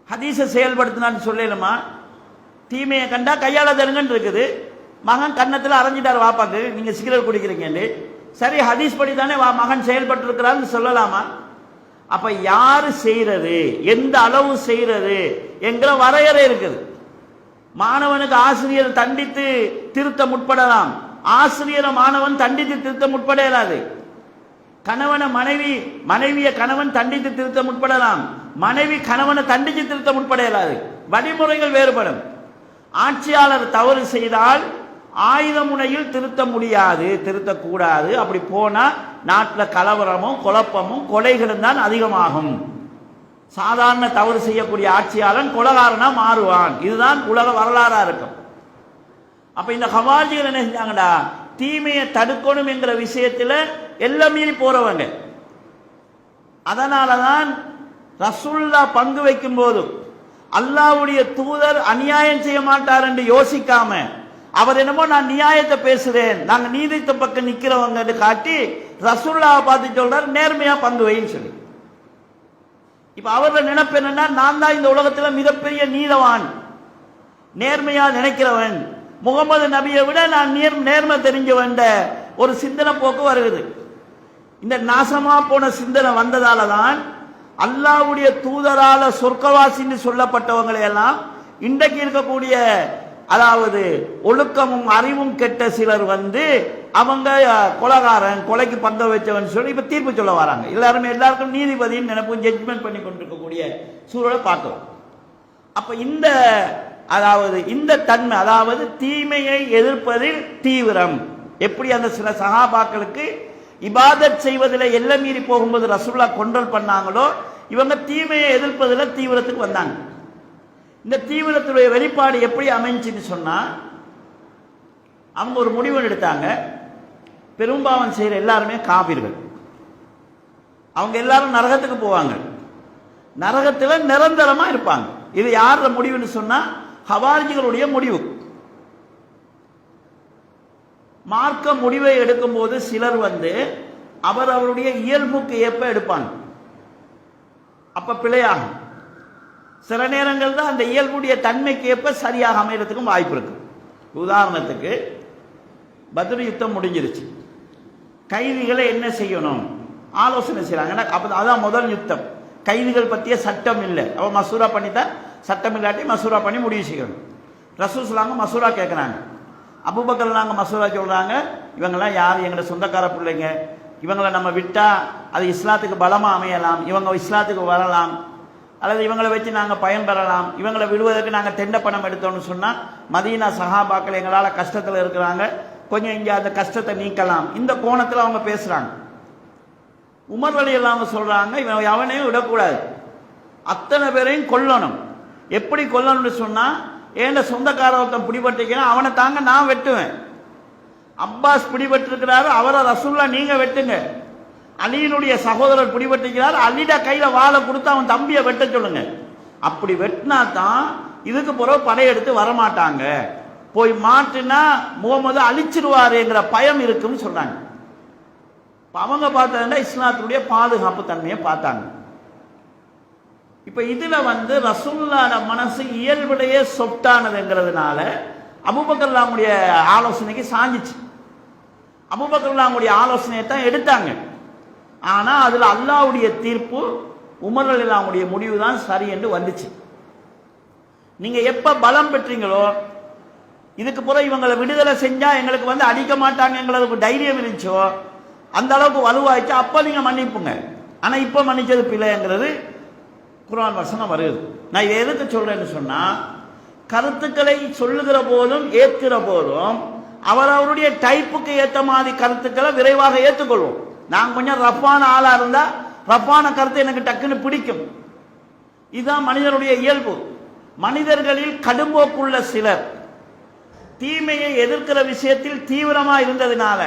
ஹதீஸை செயல்படுத்தினான்னு சொல்லலுமா? தீமையை கண்டா கையால தடுங்கன்னு இருக்குது, மகன் கன்னத்தில் அரைஞ்சிட்டார் வாப்பாக்கு, நீங்க சிகரெட் குடிக்கிறீங்க, சரி ஹதீஸ் படி தானே மகன் செயல்பட்டு இருக்கிறான்னு சொல்லலாமா? அப்ப யாரு செய்யறது, எந்த அளவு செய்யறது என்கிற வரையறை இருக்குது. மாணவனுக்கு ஆசிரியர் தண்டித்து திருத்த முற்படலாம், ஆசிரியரை மாணவன் தண்டித்து திருத்த முற்பட இயலாது. கணவனை மனைவிய கணவன் தண்டித்து திருத்த முற்படலாம், மனைவி கணவனை தண்டித்து திருத்த முற்பட இயலாது. வழிமுறைகள் வேறுபடும். ஆட்சியாளர் தவறு செய்தால் ஆயுத முனையில் திருத்த முடியாது, திருத்தக்கூடாது. அப்படி போனா நாட்டில் கலவரமும் குழப்பமும் கொலைகளும் தான் அதிகமாகும். சாதாரண தவறு செய்யக்கூடிய ஆட்சியாளன் கொலகாரனா மாறுவான். இதுதான் உலக வரலாறா இருக்கும். அப்ப இந்த ஹவாரிஜிகள் என்ன செஞ்சாங்கடா, தீமையை தடுக்கணும் என்கிற விஷயத்துல எல்லாம் மீறி போறவங்க. அதனாலதான் ரசூலுல்லா பங்கு வைக்கும் போது அல்லாஹ்வுடைய தூதர் அநியாயம் செய்ய மாட்டார் என்று யோசிக்காம, அவர் என்னமோ நான் நியாயத்தை பேசுறேன், நாங்க நீதித்த பக்கம் நிக்கிறவங்க காட்டி ரசூலுல்லாவை பார்த்து சொல்றாரு நேர்மையா பங்கு வைன்னு சொல்லி. இப்ப அவரோட நினைப்பு என்னன்னா, நான் தான் இந்த உலகத்துல மிகப்பெரிய நீதவான், நேர்மையா நினைக்கிறவன், முகமது நபியை விட நான் நேர்மை தெரிஞ்சவன் ஒரு சிந்தனை போக்கு வருகிறது. இந்த நாசமா போன சிந்தனை வந்ததால தான் அல்லாஹ்வுடைய தூதரால சொர்க்கவாசின்னு சொல்லப்பட்டவங்களை எல்லாம் இன்றைக்கு இருக்கக்கூடிய, அதாவது ஒழுக்கமும் அறிவும் கெட்ட சிலர் அவங்க கொலைகாரன், கொலைக்கு பங்க வச்சவன் சொல்லி இப்ப தீர்ப்பு சொல்ல வராங்க. எல்லாருக்கும் நீதிபதியின் நினைப்பு ஜட்ஜ்மெண்ட் பண்ணி கொண்டிருக்கக்கூடிய சூழலை பார்க்கிறோம். அப்ப இந்த தன்மை, அதாவது தீமையை எதிர்ப்பதில் தீவிரம். எப்படி அந்த சில சஹாபாக்களுக்கு இபாதத் செய்வதில் எல்லை மீறி போகும்போது ரசூலுல்லாஹ் கண்ட்ரோல் பண்ணாங்களோ, இவங்க தீமையை எதிர்ப்பதில் தீவிரத்துக்கு வந்தாங்க. இந்த தீவிரத்துடைய வெளிப்பாடு எப்படி அமைஞ்சுன்னு சொன்னா, அவங்க ஒரு முடிவு எடுத்தாங்க, பெரும்பாவம் செய்யற எல்லாருமே காபிர்கள், அவங்க எல்லாரும் நரகத்துக்கு போவாங்க, நரகத்தில் நிரந்தரமா இருப்பாங்க. இது யாரோட முடிவுன்னு சொன்னா, ஹவாரிஜிகளுடைய முடிவு. மார்க்க முடிவை எடுக்கும் போது சிலர் அவருடைய இயல்புக்கு ஏற்ப எடுப்பாங்க, அப்ப பிழையாகும். சில நேரங்கள் தான் அந்த இயல்புடைய தன்மைக்கு ஏற்ப சரியாக அமைகிறதுக்கும் வாய்ப்பு இருக்கு. உதாரணத்துக்கு பத்ர் யுத்தம் முடிஞ்சிருச்சு, கைதிகளை என்ன செய்யணும் ஆலோசனை செய்யறாங்க. அதான் முதல் யுத்தம், கைதிகள் பற்றிய சட்டம் இல்லை, அவ மசூரா பண்ணித்தான், சட்டம் இல்லாட்டி மசூரா பண்ணி முடிவு செய்யணும். ரசூல் சொல்லாங்க மசூரா கேட்குறாங்க, அபூபக்கர் நாங்கள் மசூரா சொல்றாங்க, இவங்கெல்லாம் யார், எங்களோட சொந்தக்கார பிள்ளைங்க, இவங்களை நம்ம விட்டா அது இஸ்லாத்துக்கு பலமா அமையலாம், இவங்க இஸ்லாத்துக்கு வரலாம், அல்லது இவங்களை வச்சு நாங்கள் பயன்பெறலாம், இவங்களை விடுவதற்கு நாங்கள் தெண்ட பணம் எடுத்தோம்னு சொன்னால் மதீனா சஹாபாக்கள் எங்களால் கஷ்டத்தில் இருக்கிறாங்க, கொஞ்சம் இங்கே அந்த கஷ்டத்தை நீக்கலாம், இந்த கோணத்தில் அவங்க பேசுகிறாங்க. உமர் ரலியல்லாஹு அன்ஹு சொல்கிறாங்க, இவன் எவனையும் விடக்கூடாது, அத்தனை பேரையும் கொல்லணும். எப்படி கொல்லணும்னு சொன்னால், ஏண்ட சொந்தக்கார ஒருத்தன் பிடிபட்டிருக்கிறான், அவனை தாங்க நான் வெட்டுவேன். அப்பாஸ் பிடிபட்டிருக்கிறாரு, அவரை ரசூலுல்லாஹ் நீங்க வெட்டுங்க. அலியினுடைய சகோதரர் பிடிபட்டிருக்கிறார், அலிட கையில வாழை கொடுத்து அவன் தம்பியை வெட்ட சொல்லுங்க. அப்படி வெட்டினா தான் இதுக்கு பிறகு படையெடுத்து வரமாட்டாங்க. போய் மாட்டுனா முகமது அழிச்சிருவாருங்கிற பயம் இருக்குன்னு சொல்றாங்க. அவங்க பார்த்தா இஸ்லாத்துடைய பாதுகாப்பு தன்மையை பார்த்தாங்க. இப்ப இதுல ரசூலுல்லாஹ்வோட மனசு இயல்புடைய சொட்டானதுங்கிறதுனால அபூபக்கர்லாவுடைய ஆலோசனைக்கு சாஞ்சிச்சு. அபூபக்கர்லாவுடைய ஆலோசனையை தான் எடுத்தாங்க. ஆனா அதுல அல்லாஹ்வுடைய தீர்ப்பு, உமர் ரலியல்லாஹுடைய முடிவு தான் சரி என்று வந்துச்சு. நீங்க எப்ப பலம் பெற்றீங்களோ, இதுக்கு பிறகு இவங்களை விடுதலை செஞ்சா எங்களுக்கு அடிக்க மாட்டாங்க எங்களுக்கு தைரியம் இருந்துச்சோ, அந்த அளவுக்கு வலுவாயிடுச்சு, அப்ப நீங்க மன்னிப்புங்க. ஆனா இப்ப மன்னிச்சது பிள்ளைங்கிறது குர்ஆன் வசனம் வருது. நான் இதை எதுக்கு சொல்றேன்னு சொன்னா, கருத்துக்களை சொல்லுகிற போதும் ஏற்கிற போதும் அவருடைய டைப்புக்கு ஏற்ற மாதிரி கருத்துக்களை விரைவாக ஏற்றுக்கொள்வோம். நான் கொஞ்சம் ரஃபான ஆளா இருந்தா ரஃபான கருத்து எனக்கு டக்குன்னு பிடிக்கும். இதுதான் மனிதனுடைய இயல்பு. மனிதர்களில் கடும்போக்குள்ள சிலர் தீமையை எதிர்க்கிற விஷயத்தில் தீவிரமா இருந்ததுனால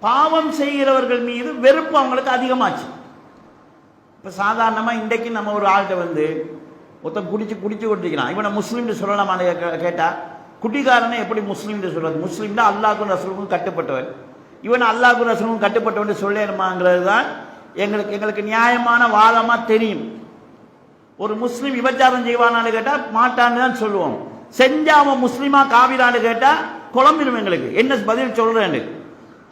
பாவம் செய்கிறவர்கள் மீது வெறுப்பு அவங்களுக்கு அதிகமாச்சு. இப்ப சாதாரணமா இன்றைக்கு நம்ம ஒரு ஆள்கிட்ட ஒருத்தன் குடிச்சு கொண்டிருக்கிறான், இவனை முஸ்லீம்னு சொல்லலாமான்னு கேட்டா, குடிகாரனை எப்படி முஸ்லீம்னு சொல்றது? முஸ்லீம்னா அல்லாஹ்வுக்கும் ரசூலுக்கும் கட்டுப்பட்டவன், இவன் அல்லாஹ்வுக்கும் ரசூலுக்கும் கட்டுப்பட்டவன் சொல்லணுமாங்கிறது தான் எங்களுக்கு நியாயமான வாதமா தெரியும். ஒரு முஸ்லீம் விபச்சாரம் செய்வானான்னு கேட்டா மாட்டான்னு தான் சொல்லுவோம். செஞ்சா அவன் முஸ்லீமா காவிரான்னு கேட்டா குழம்பிடும். எங்களுக்கு என்ன பதில் சொல்றேன்னு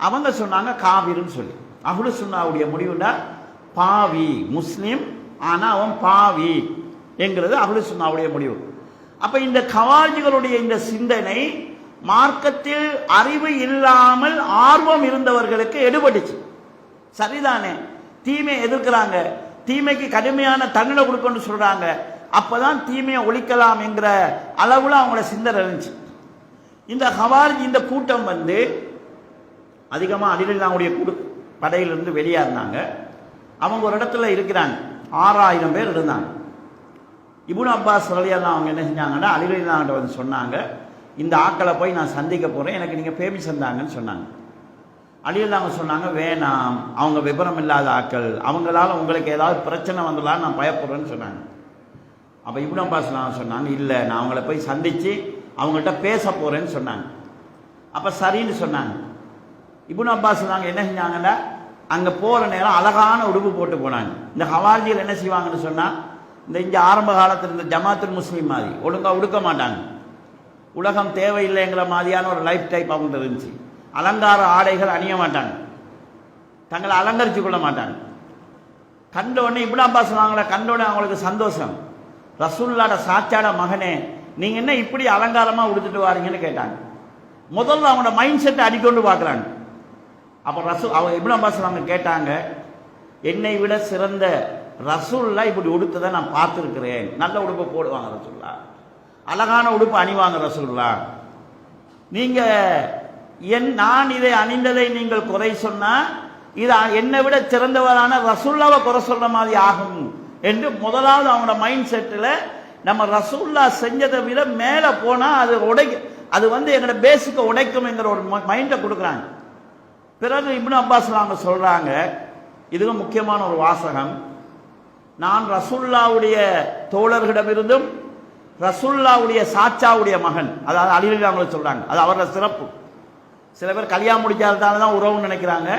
அவங்க சொன்னாங்க காவிருன்னு சொல்லி. அஹ்லு சுன்னாவுடைய முடிவுனா பாவி, முஸ்லீம் ஆனா அவன் பாவி என்கிறது அஹ்லு சுன்னாவுடைய முடிவு. அப்ப இந்த கவாஜிகளுடைய இந்த சிந்தனை மார்க்கத்தில் அறிவு இல்லாமல் ஆர்வம் இருந்தவர்களுக்கு எடுபட்டுச்சு. சரிதானே, தீமையை எதிர்க்கிறாங்க, தீமைக்கு கடுமையான தண்டனை கொடுக்கணும்னு சொல்றாங்க, அப்பதான் தீமையை ஒழிக்கலாம் என்கிற அளவுல அவங்களோட சிந்தனை இருந்துச்சு. இந்த ஹவாரிஜ் இந்த கூட்டம் அதிகமா அலிரலில்லாஹுடைய படையிலிருந்து வெளியாஇருந்தாங்க. அவங்க ஒரு இடத்துல இருக்கிறாங்க, 6000 பேர் இருந்தாங்க. இப்னு அப்பாஸ் ரலியல்லாஹு அவங்க என்ன செஞ்சாங்கன்னா அலிரலில்லாஹு சொன்னாங்க, இந்த ஆக்களை போய் நான் சந்திக்க போறேன், எனக்கு நீங்க பெர்மிஷன் தாங்கன்னு சொன்னாங்க. அலிரலில்லாஹு சொன்னாங்க, வேணாம், அவங்க விபரம் இல்லாத ஆக்கள், அவங்களால உங்களுக்கு ஏதாவது பிரச்சனை வந்துடலாம், நான் பயப்படுறேன்னு சொன்னாங்க. அப்ப இப்னு அப்பாஸ் சொன்னாங்க, இல்லை, நான் அவங்கள போய் சந்திச்சு அவங்கள்ட்ட பேச போறேன்னு சொன்னாங்க. அப்ப சரின்னு சொன்னாங்க. இப்னு அப்பாஸ் என்ன செஞ்சாங்கன்னா, அங்க போற நேரம் அழகான உடுப்பு போட்டு போனாங்க. இந்த ஹவாரிஜிகள் என்ன செய்வாங்கன்னு சொன்னா, இங்க ஆரம்ப காலத்தில் இருந்த ஜமாத்துல் முஸ்லிம் மாதிரி ஒழுங்கா உடுக்க மாட்டாங்க. உலகம் தேவையில்லைங்கிற மாதிரியான ஒரு லைஃப் டைப் அவங்க இருந்துச்சு. அலங்கார ஆடைகள் அணிய மாட்டாங்க, தங்களை அலங்கரிச்சு கொள்ள மாட்டாங்க. கண்ட உடனே இப்னு அப்பாஸ் கண்ட உடனே அவங்களுக்கு சந்தோஷம். ரசூலுல்லாஹ்வோட சாச்சாட மகனே, நீங்க என்ன இப்படி அலங்காரமா உடுத்துட்டு வாரீங்கன்னு கேட்டாங்க. முதல்ல அவனோட மைண்ட் செட்டை அடிக்கொண்டு பார்க்குறாங்க. அப்போ அவங்க இப்னு அப்பாஸ் கேட்டாங்க, என்னை விட சிறந்த ரசூலுல்லாஹ் இப்படி உடுத்ததை நான் பார்த்துருக்கிறேன். நல்ல உடுப்பு போடுவாங்க ரசூலுல்லாஹ், அழகான உடுப்பு அணிவாங்க ரசூலுல்லாஹ். நீங்க நான் இதை அணிந்ததை நீங்கள் குறை சொன்னா இது என்னை விட சிறந்தவரான ரசூலுல்லாஹ்வை குறை சொல்ற மாதிரி ஆகும் என்று முதலாவது அவங்களோட மைண்ட் செட்டில் நம்ம ரசூலுல்லாஹ் செஞ்சதை விட மேலே போனால் அது எங்களோட பேசிக்கை உடைக்கும் என்கிற ஒரு மைண்டை கொடுக்குறாங்க. பிறகு இப்னு அப்பாஸ் அவங்க சொல்றாங்க, இதுவும் முக்கியமான ஒரு வாசகம், நான் ரசூலுல்லாஹ்வுடைய தோழர்களிடமிருந்தும் ரசூலுல்லாஹ்வுடைய சாச்சாவுடைய மகன், அதாவது அலிரலில்லாஹு அவங்களை சொல்றாங்க, அது அவரோட சிறப்பு. சில பேர் கல்யாணம் முடிக்காததால தான் உறவுன்னு நினைக்கிறாங்க.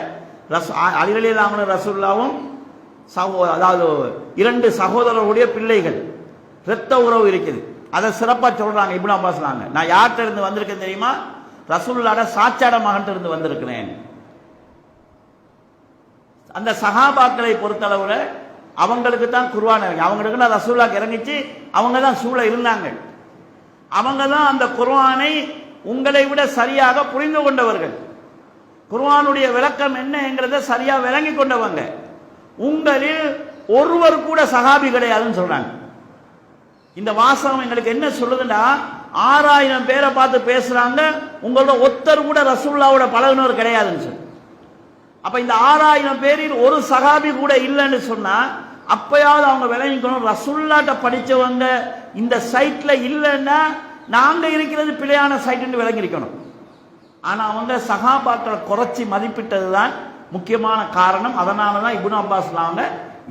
அலிரலில்லாஹு ரசூலுல்லாஹ்வும் அதாவது 2 சகோதரர்களுடைய பிள்ளைகள், இரத்த உறவு இருக்குது. அதை சிறப்பா சொல்றாங்க இப்னு அப்பாஸ். நான் யார்கிட்ட இருந்து வந்திருக்கேன் தெரியுமா? ரசூலுல்லாஹ்வோட சாச்சாட மகன் இருந்து வந்திருக்கிறேன். அந்த சஹாபாக்களை பொறுத்தளவுல அவங்களுக்கு தான் குர்ஆன் இறங்கி, அவங்களுக்கு தான் ரசூலுல்லாஹ் இறங்கிச்சு, அவங்க தான் சூழ இருந்தாங்க. அவங்க தான் அந்த குர்ஆனை உங்களை விட சரியாக புரிந்து கொண்டவர்கள், குர்ஆனுடைய விளக்கம் என்னங்கிறத சரியா விளங்கி கொண்டவங்க. உங்களில் ஒருவர் கூட சஹாபி கிடையாதுன்னு சொல்றாங்க. இந்த வாசகம் எங்களுக்கு என்ன சொல்லுதுன்னா, 6000 பேரை பார்த்து பேசுறாங்க, உங்களோட ஒருத்தர் கூட ரசூலுல்லாவோட பழகுனவர் கிடையாதுன்னு சொல்லு. அப்ப இந்த 6000 பேரில் ஒரு சஹாபி கூட இல்லைன்னு சொன்னா, அப்பயாவது அவங்க விளங்கிக்கணும், ரசூலுல்லாட்ட படிச்சவங்க இந்த சைட்ல இல்லைன்னா நாங்க இருக்கிறது பிழையான சைட்னு விளங்கிருக்கணும். ஆனா அவங்க சஹாபாக்களை குறைச்சி மதிப்பிட்டது தான் முக்கியமான காரணம். அதனாலதான் இப்னு அப்பாஸ் அவங்க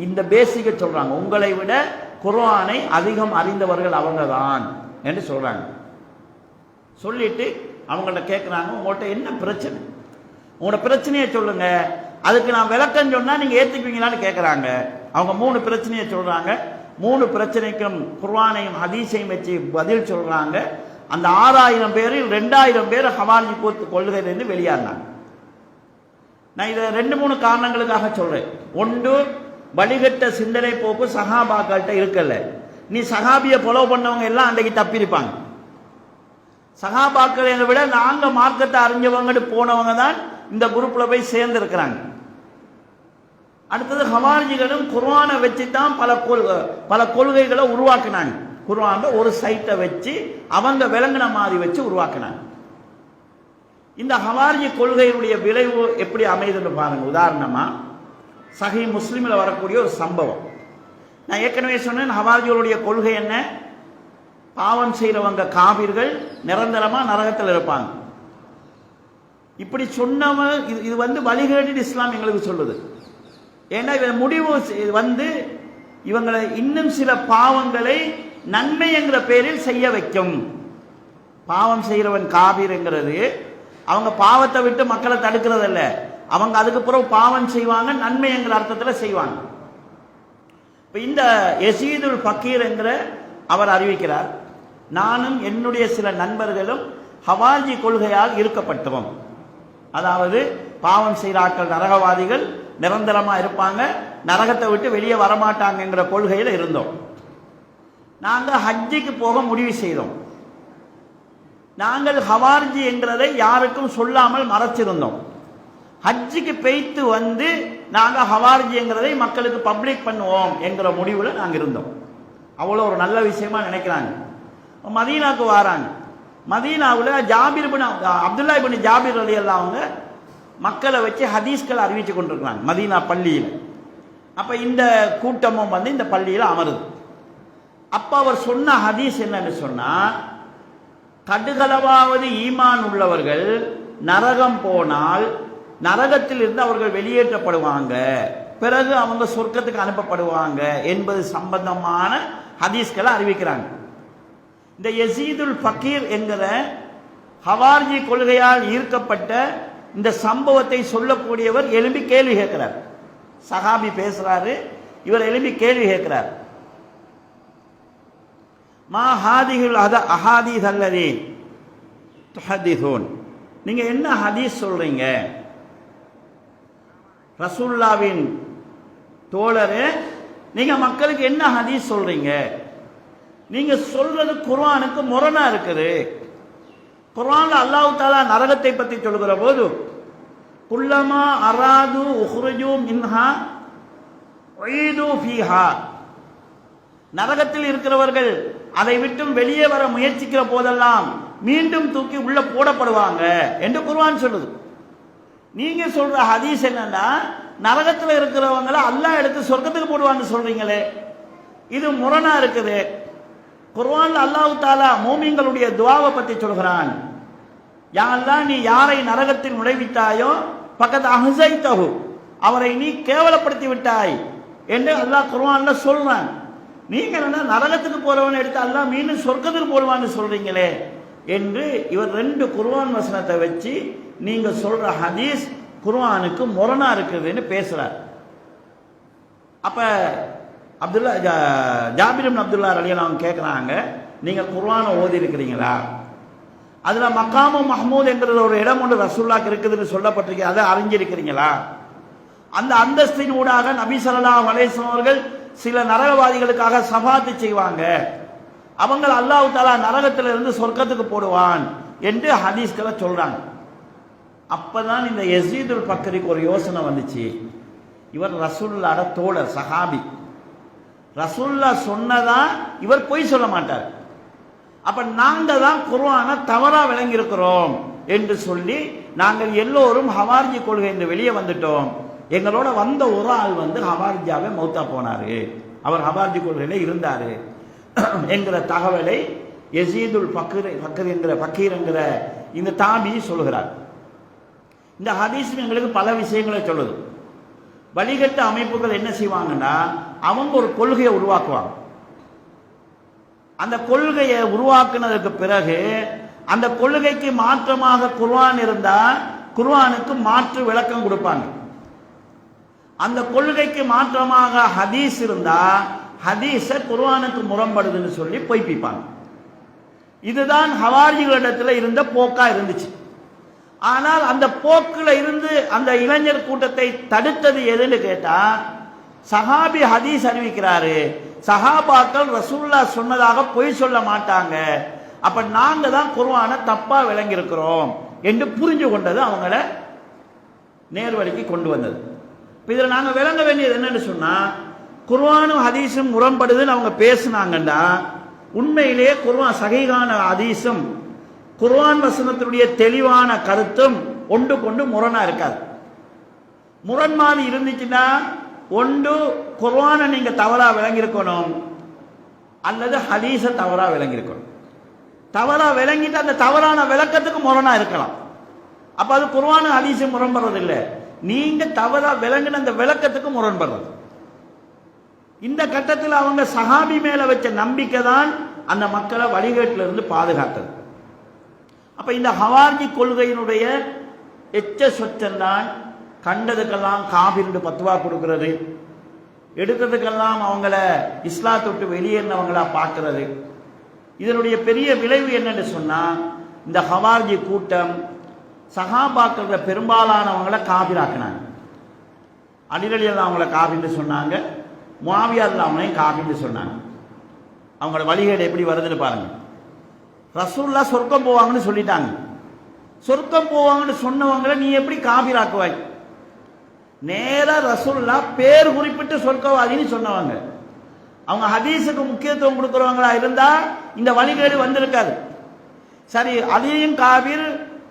இந்த பேசிக்க சொல்றாங்க, உங்களை விட குர்ஆனை அதிகம் அறிந்தவர்கள் அவங்க தான் என்று சொல்றாங்க. சொல்லிட்டு அவங்கள்ட்ட கேட்கிறாங்க, உங்கள்கிட்ட என்ன பிரச்சனை, உங்களோட பிரச்சனையை சொல்லுங்க, அதுக்கு நான் விளக்கம் சொன்னா நீங்க ஏத்துக்குவீங்களான்னு கேட்கிறாங்க. அவங்க 3 பிரச்சனையை சொல்றாங்க. 3 பிரச்சனைக்கும் குர்ஆனையும் ஹதீஸையும் வச்சு பதில் சொல்றாங்க. அந்த 6000 பேரில் 2000 பேர் ஹவாரிஜி கொள்கையிலிருந்து வெளியாறினாங்க. நான் இதை 2-3 காரணங்களுக்காக சொல்றேன். ஒன்று, வழிகட்ட சிந்தனை போக்கு சஹாபாக்கள்கிட்ட இருக்கல. நீ சஹாபியை ஃபாலோ பண்ணவங்க எல்லாம் அன்றைக்கு தப்பிருப்பாங்க. சஹாபாக்களை விட நாங்க மார்க்கத்தை அறிஞ்சவங்கன்னு போனவங்க தான் இந்த குரூப்ல போய் சேர்ந்து இருக்கிறாங்க. அடுத்தது, ஹவாரிஜிகளும் குர்ஆனை வச்சு தான் பல கொள்கைகளை உருவாக்குனாங்க. குர்ஆன்ல ஒரு சைட்டை வச்சு அவங்க விளங்கின மாதிரி வச்சு உருவாக்குனாங்க. இந்த ஹவாரிஜி கொள்கையுடைய விளைவு எப்படி அமைதுன்னு பாருங்க. உதாரணமா சஹீஹ் முஸ்லிமில் வரக்கூடிய ஒரு சம்பவம். நான் ஏற்கனவே சொன்னேன், ஹவாரிஜிகளுடைய கொள்கை என்ன, பாவம் செய்யறவங்க காபிர்கள் நிரந்தரமா நரகத்தில் இருப்பாங்க. இப்படி சொன்னவன் இது வழிகேடு இஸ்லாம் எங்களுக்கு சொல்லுது. ஏன்னா இவன் முடிவு இவங்களை இன்னும் சில பாவங்களை நன்மை என்கிற பேரில் செய்ய வைக்கும். பாவம் செய்கிறவன் காபீர்ங்கிறது அவங்க பாவத்தை விட்டு மக்களை தடுக்கிறதல்ல, அவங்க அதுக்கு பிறகு பாவம் செய்வாங்க, நன்மை என்கிற அர்த்தத்தில் செய்வாங்க. இந்த யசீதுல் ஃபக்கீர் என்கிற அவர் அறிவிக்கிறார், நானும் என்னுடைய சில நண்பர்களும் ஹவாரிஜி கொள்கையால் இருக்கப்பட்டோம். அதாவது பாவம் செய்கிறார்கள் நரகவாதிகள் நிரந்தரமா இருப்பாங்க, நரகத்தை விட்டு வெளியே வரமாட்டாங்கிற கொள்கையில இருந்தோம். நாங்க ஹஜ்ஜிக்கு போக முடிவு செய்தோம். நாங்கள் ஹவாரிஜி என்கிறதை யாருக்கும் சொல்லாமல் மறைச்சிருந்தோம். ஹஜ்ஜிக்கு பெய்த்து நாங்க ஹவாரிஜி என்கிறதை மக்களுக்கு பப்ளிக் பண்ணுவோம் என்கிற முடிவுல நாங்க இருந்தோம். அவ்வளோ ஒரு நல்ல விஷயமா நினைக்கிறாங்க. மதீனாவுக்கு வராங்க. மதீனாவில் அப்துல்லா இப்னு ஜாபிர் ரலியல்லாஹு அவங்க மக்களை வச்சு ஹதீஸ்கள் அறிவிச்சு கொண்டிருக்கிறாங்க மதீனா பள்ளியில். அப்ப இந்த கூட்டமும் இந்த பள்ளியில் அமருது. அப்ப அவர் சொன்ன ஹதீஸ் என்னன்னு சொன்னா, கடுகளவாவது ஈமான் உள்ளவர்கள் நரகம் போனால் நரகத்தில் இருந்து அவர்கள் வெளியேற்றப்படுவாங்க, பிறகு அவங்க சொர்க்கத்துக்கு அனுப்பப்படுவாங்க என்பது சம்பந்தமான ஹதீஸ்களை அறிவிக்கிறாங்க. இந்த யசீதுல் ஃபக்கீர் என்கிற ஹவாரிஜி கொள்கையால் ஈர்க்கப்பட்ட இந்த சம்பவத்தை சொல்லக்கூடியவர் எழும்பி கேள்வி கேட்கிறார். சஹாபி பேசுறாரு, இவர் எழும்பி கேள்வி கேட்கிறார், மா ஹாதிஹுல் அஹாதீஸ் அல்லதி துஹதிஸூன், நீங்க என்ன ஹதீஸ் சொல்றீங்க, ரசூலுல்லாவின் தோழரே நீங்க மக்களுக்கு என்ன ஹதீஸ் சொல்றீங்க, நீங்க சொல்றது குர்ஆனுக்கு முரணா இருக்குது. குர்ஆன்ல அல்லாஹ் தஆலா நரகத்தை பற்றி சொல்கிற போது, குல்லமா அராது உஹ்ருஜு மின்ஹா உஈது ஃபீஹா, நரகத்தில் இருக்கிறவர்கள் அதை விட்டு வெளியே வர முயற்சிக்கிற போதெல்லாம் மீண்டும் தூக்கி உள்ள போடப்படுவாங்க என்று குர்ஆன் சொல்லுது. நீங்க சொல்ற ஹதீஸ் என்னன்னா, நரகத்தில் இருக்கிறவங்களை அல்லாஹ் எடுத்து சொர்க்கத்துக்கு போடுவான்னு சொல்றீங்களே, இது முரணா இருக்குது. குர்ஆன்ல அல்லாஹ் தஆலா மூமின்களுடைய துஆவை பற்றி சொல்கிறான். யா அல்லாஹ், நீ யாரை நரகத்தில் நுழைவித்தாயோ பக்கத்து அஹ்ஸைதஹு, அவரை நீ கேவலப்படுத்தி விட்டாய் என்று அல்லாஹ் குர்ஆன்ல சொல்றான். நீங்க என்ன நரகத்துக்கு போறவனை எடுத்து அல்லாஹ் மீண்டும் சொர்க்கத்துக்கு போடுவான்னு சொல்றீங்களே என்று இவர் 2 குர்ஆன் வசனத்தை வச்சு நீங்க சொல்ற ஹதீஸ் குர்ஆனுக்கு முரணா இருக்குதுன்னு பேசுறார். அப்ப ஜாபிர் இப்னு அப்துல்லா ரலியல்லாஹு அன்ஹு கேட்குறாங்க, நீங்கள் குர்ஆனை ஓதி இருக்கிறீங்களா, அதில் மக்காமு மஹ்மூத் என்கிற ஒரு இடம் ஒன்று ரசூலுல்லாஹ்க்கு இருக்குதுன்னு சொல்லப்பட்டிருக்கு, அதை அறிஞ்சிருக்கிறீங்களா, அந்த அந்தஸ்தின் ஊடாக நபி ஸல்லல்லாஹு அலைஹி வஸல்லம் அவர்கள் சில நரகவாதிகளுக்காக ஷஃபாத் செய்வாங்க, அவங்க அல்லாஹ் தஆலா நரகத்திலிருந்து சொர்க்கத்துக்கு போடுவான் என்று ஹதீஸ்களை சொல்றாங்க. அப்பதான் இந்த யசீதுல் ஃபக்கருக்கு ஒரு யோசனை வந்துச்சு, இவர் ரசூலுல்லாஹ்வோட தோழர், சஹாபி, ரசூலுல்லாஹ் சொன்னதா இவர் பொய் சொல்ல மாட்டார். அப்ப நாங்க தான் குர்ஆனை தவறா விளங்கி இருக்கிறோம் என்று சொல்லி நாங்கள் எல்லோரும் ஹவார்ஜி கொள்கை என்று வெளியே வந்துட்டோம். எங்களோட வந்த ஒரு ஆள் ஹவார்ஜியாவே மௌத்தா போனாரு, அவர் ஹவார்ஜி கொள்கையில இருந்தாரு என்கிற தகவலை யசீதுல் ஃபக்கீர் என்கிற இந்த தாபி சொல்கிறார். இந்த ஹதீஸ் எங்களுக்கு பல விஷயங்களை சொல்லுது. வழிகட்ட அமைப்புகள் என்ன செய்வாங்கன்னா, அவங்க ஒரு கொள்கையை உருவாக்குவாங்க. அந்த கொள்கையை உருவாக்குனதுக்கு பிறகு அந்த கொள்கைக்கு மாற்றமாக குர்ஆன் இருந்தா குர்ஆனுக்கு மாற்று விளக்கம் கொடுப்பாங்க. அந்த கொள்கைக்கு மாற்றமாக ஹதீஸ் இருந்தா ஹதீஸ குர்ஆனுக்கு முரண்படுதுன்னு சொல்லி பொய்ப்பிப்பாங்க. இதுதான் ஹவாரிஜிகளிடத்தில் இருந்த போக்கா இருந்துச்சு. ஆனால் அந்த போக்கில் இருந்து அந்த இளைஞர் கூட்டத்தை தடுத்தது எதுன்னு கேட்டா, சஹாபி ஹதீஸ் அறிவிக்கிறாரு, சஹாபாக்கள் ரசூலுல்லாஹ் சொன்னதாக பொய் சொல்ல மாட்டாங்க, அப்ப நாங்க தான் குர்ஆனை தப்பா விளங்கி இருக்கிறோம் என்று புரிஞ்சு கொண்டது அவங்கள நேர்வழிக்கு கொண்டு வந்தது. இதுல நாங்க விளங்க வேண்டியது என்னன்னு சொன்னா, குர்ஆனும் ஹதீஸும் முரண்படுதுன்னு அவங்க பேசினாங்கன்னா உண்மையிலேயே குர்ஆன் சஹீஹான ஹதீஸும் குர்ஆன் வசனத்தினுடைய தெளிவான கருத்தும் ஒன்று கொண்டு முரணா இருக்காது. முரண்மாறி இருந்துச்சுன்னா ஒன்று குர்ஆனை நீங்க தவறா விளங்கியிருக்கணும், அல்லது ஹதீஸை தவறா விளங்கியிருக்கணும். தவறா விளங்கிட்டு அந்த தவறான விளக்கத்துக்கு முரணா இருக்கலாம். அப்ப அது குர்ஆன் ஹதீஸும் முரண்படுறது இல்லை, நீங்க தவறா விளங்கின அந்த விளக்கத்துக்கு முரண்படுறது. இந்த கட்டத்தில் அவங்க சஹாபி மேல வச்ச நம்பிக்கை தான் அந்த மக்களை வழிகேட்டில இருந்து பாதுகாத்தது. அப்ப இந்த ஹவார்ஜி கொள்கையினுடைய எச்ச சொச்சந்தான் கண்டதுக்கெல்லாம் காபிர்னு பத்துவா கொடுக்கிறது, எடுத்ததுக்கெல்லாம் அவங்கள இஸ்லாத்தை விட்டு வெளியேறினவங்களா பார்க்கிறது. இதனுடைய பெரிய விளைவு என்னன்னு சொன்னா, இந்த ஹவார்ஜி கூட்டம் சஹாபாக்கள் பெரும்பாலானவங்களை காபிராக்குனாங்க. அலிரலி அல்லாஹ் அவங்கள காபின்னு சொன்னாங்க, முஆவியா அவங்களையும் காபின்னு சொன்னாங்க. அவங்களோட வழிகேடு எப்படி வருதுன்னு பாருங்க. ரசூலுல்லாஹ் சொர்க்கம் போவாங்கன்னு சொல்லிட்டாங்க. சொர்க்கம் போவாங்கன்னு சொன்னவங்களை நீ எப்படி காபிராக்குவாய்? நேரா ரசூலுல்லாஹ் பேர் குறிப்பிட்டு சொர்க்கவாதின்னு சொன்னவங்க. அவங்க ஹதீஸுக்கு முக்கியத்துவம் கொடுக்குறவங்களா இருந்தா இந்த வழிகேடு வந்திருக்காது. சரி, அலியும் காபிர்,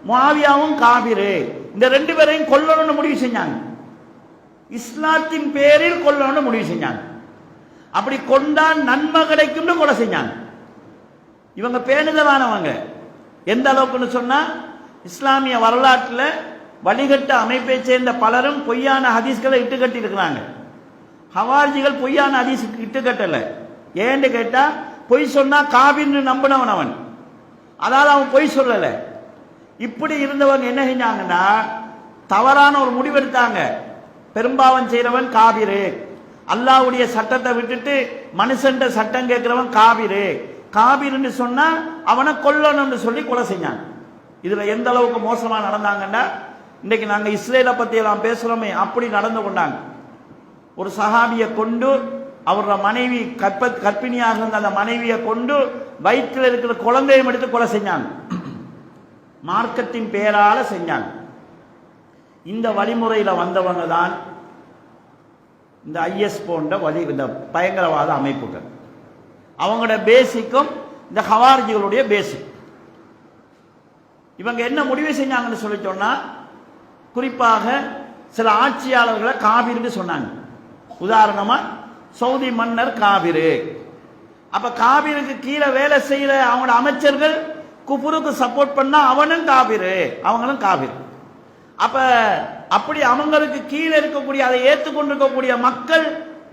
முஆவியாவும் காபிரு, இந்த ரெண்டு பேரையும் கொல்லணும்னு முடிவு செஞ்சாங்க. இஸ்லாத்தின் பேரில் கொல்லணும்னு முடிவு செஞ்சாங்க. அப்படி கொண்டா நன்மை கிடைக்கும்னு கொலை செஞ்சாங்க. இவங்க பேணுதலானவங்க. எந்த அளவுக்குன்னு சொன்னா, இஸ்லாமிய வரலாற்றில் வழிகட்ட அமைப்பை சேர்ந்த பலரும் பொய்யான ஹதீஸ்களை இட்டுக்கட்டி இருக்கிறாங்க. ஹவார்ஜிகள் பொய்யான ஹதீஸுக்கு இட்டுக்கட்டல. ஏன்னு கேட்டா, பொய் சொன்னா காபின்னு நம்பினவன் அவன், அதாவது அவன் பொய் சொல்லல. இப்படி இருந்தவங்க என்ன செஞ்சாங்கன்னா, தவறான ஒரு முடிவெடுத்தாங்க. பெரும்பாவம் செய்யறவன் காபிரு, அல்லாஹ்வுடைய சட்டத்தை விட்டுட்டு மனுஷன் சட்டம் கேட்கிறவன் காபிரு, காபிர்னு சொன்னா அவனை கொல்லணும்னு சொல்லி கொலை செஞ்சாங்க. இதுல எந்த அளவுக்கு மோசமா நடந்தாங்கன்னா, இன்னைக்கு நாங்க இஸ்ரேலை பத்தி எல்லாம் பேசுறோமே, அப்படி நடந்து கொண்டாங்க. ஒரு சஹாபியை கொண்டு அவரோட மனைவி கர்ப்பிணியாக இருந்த அந்த மனைவியை கொண்டு வயிற்றில் இருக்கிற குழந்தையும் எடுத்து கொலை செஞ்சாங்க. மார்க்கத்தின் பேரால செஞ்சாங்க. இந்த வழிமுறையில வந்தவங்க தான் இந்த ஐஎஸ் போன்ற இந்த பயங்கரவாத அமைப்புகள். அவங்களோட பேசிக்கும் இந்த ஹவார்ஜிகளுடைய பேசிக். இவங்க என்ன முடிவு செஞ்சாங்கன்னு சொல்லி சொன்னா, குறிப்பாக சில ஆட்சியாளர்களை காபிர்னு சொன்னாங்க. உதாரணமா சவுதி மன்னர் காபிரு. அப்ப காபிருக்கு கீழே வேலை செய்யற அவங்களோட அமைச்சர்கள் குஃபுருக்கு சப்போர்ட் பண்ணா அவனும் காபிரு, அவங்களும் காபிர். அப்ப அப்படி அவங்களுக்கு கீழே இருக்கக்கூடிய, அதை ஏற்றுக்கொண்டிருக்கக்கூடிய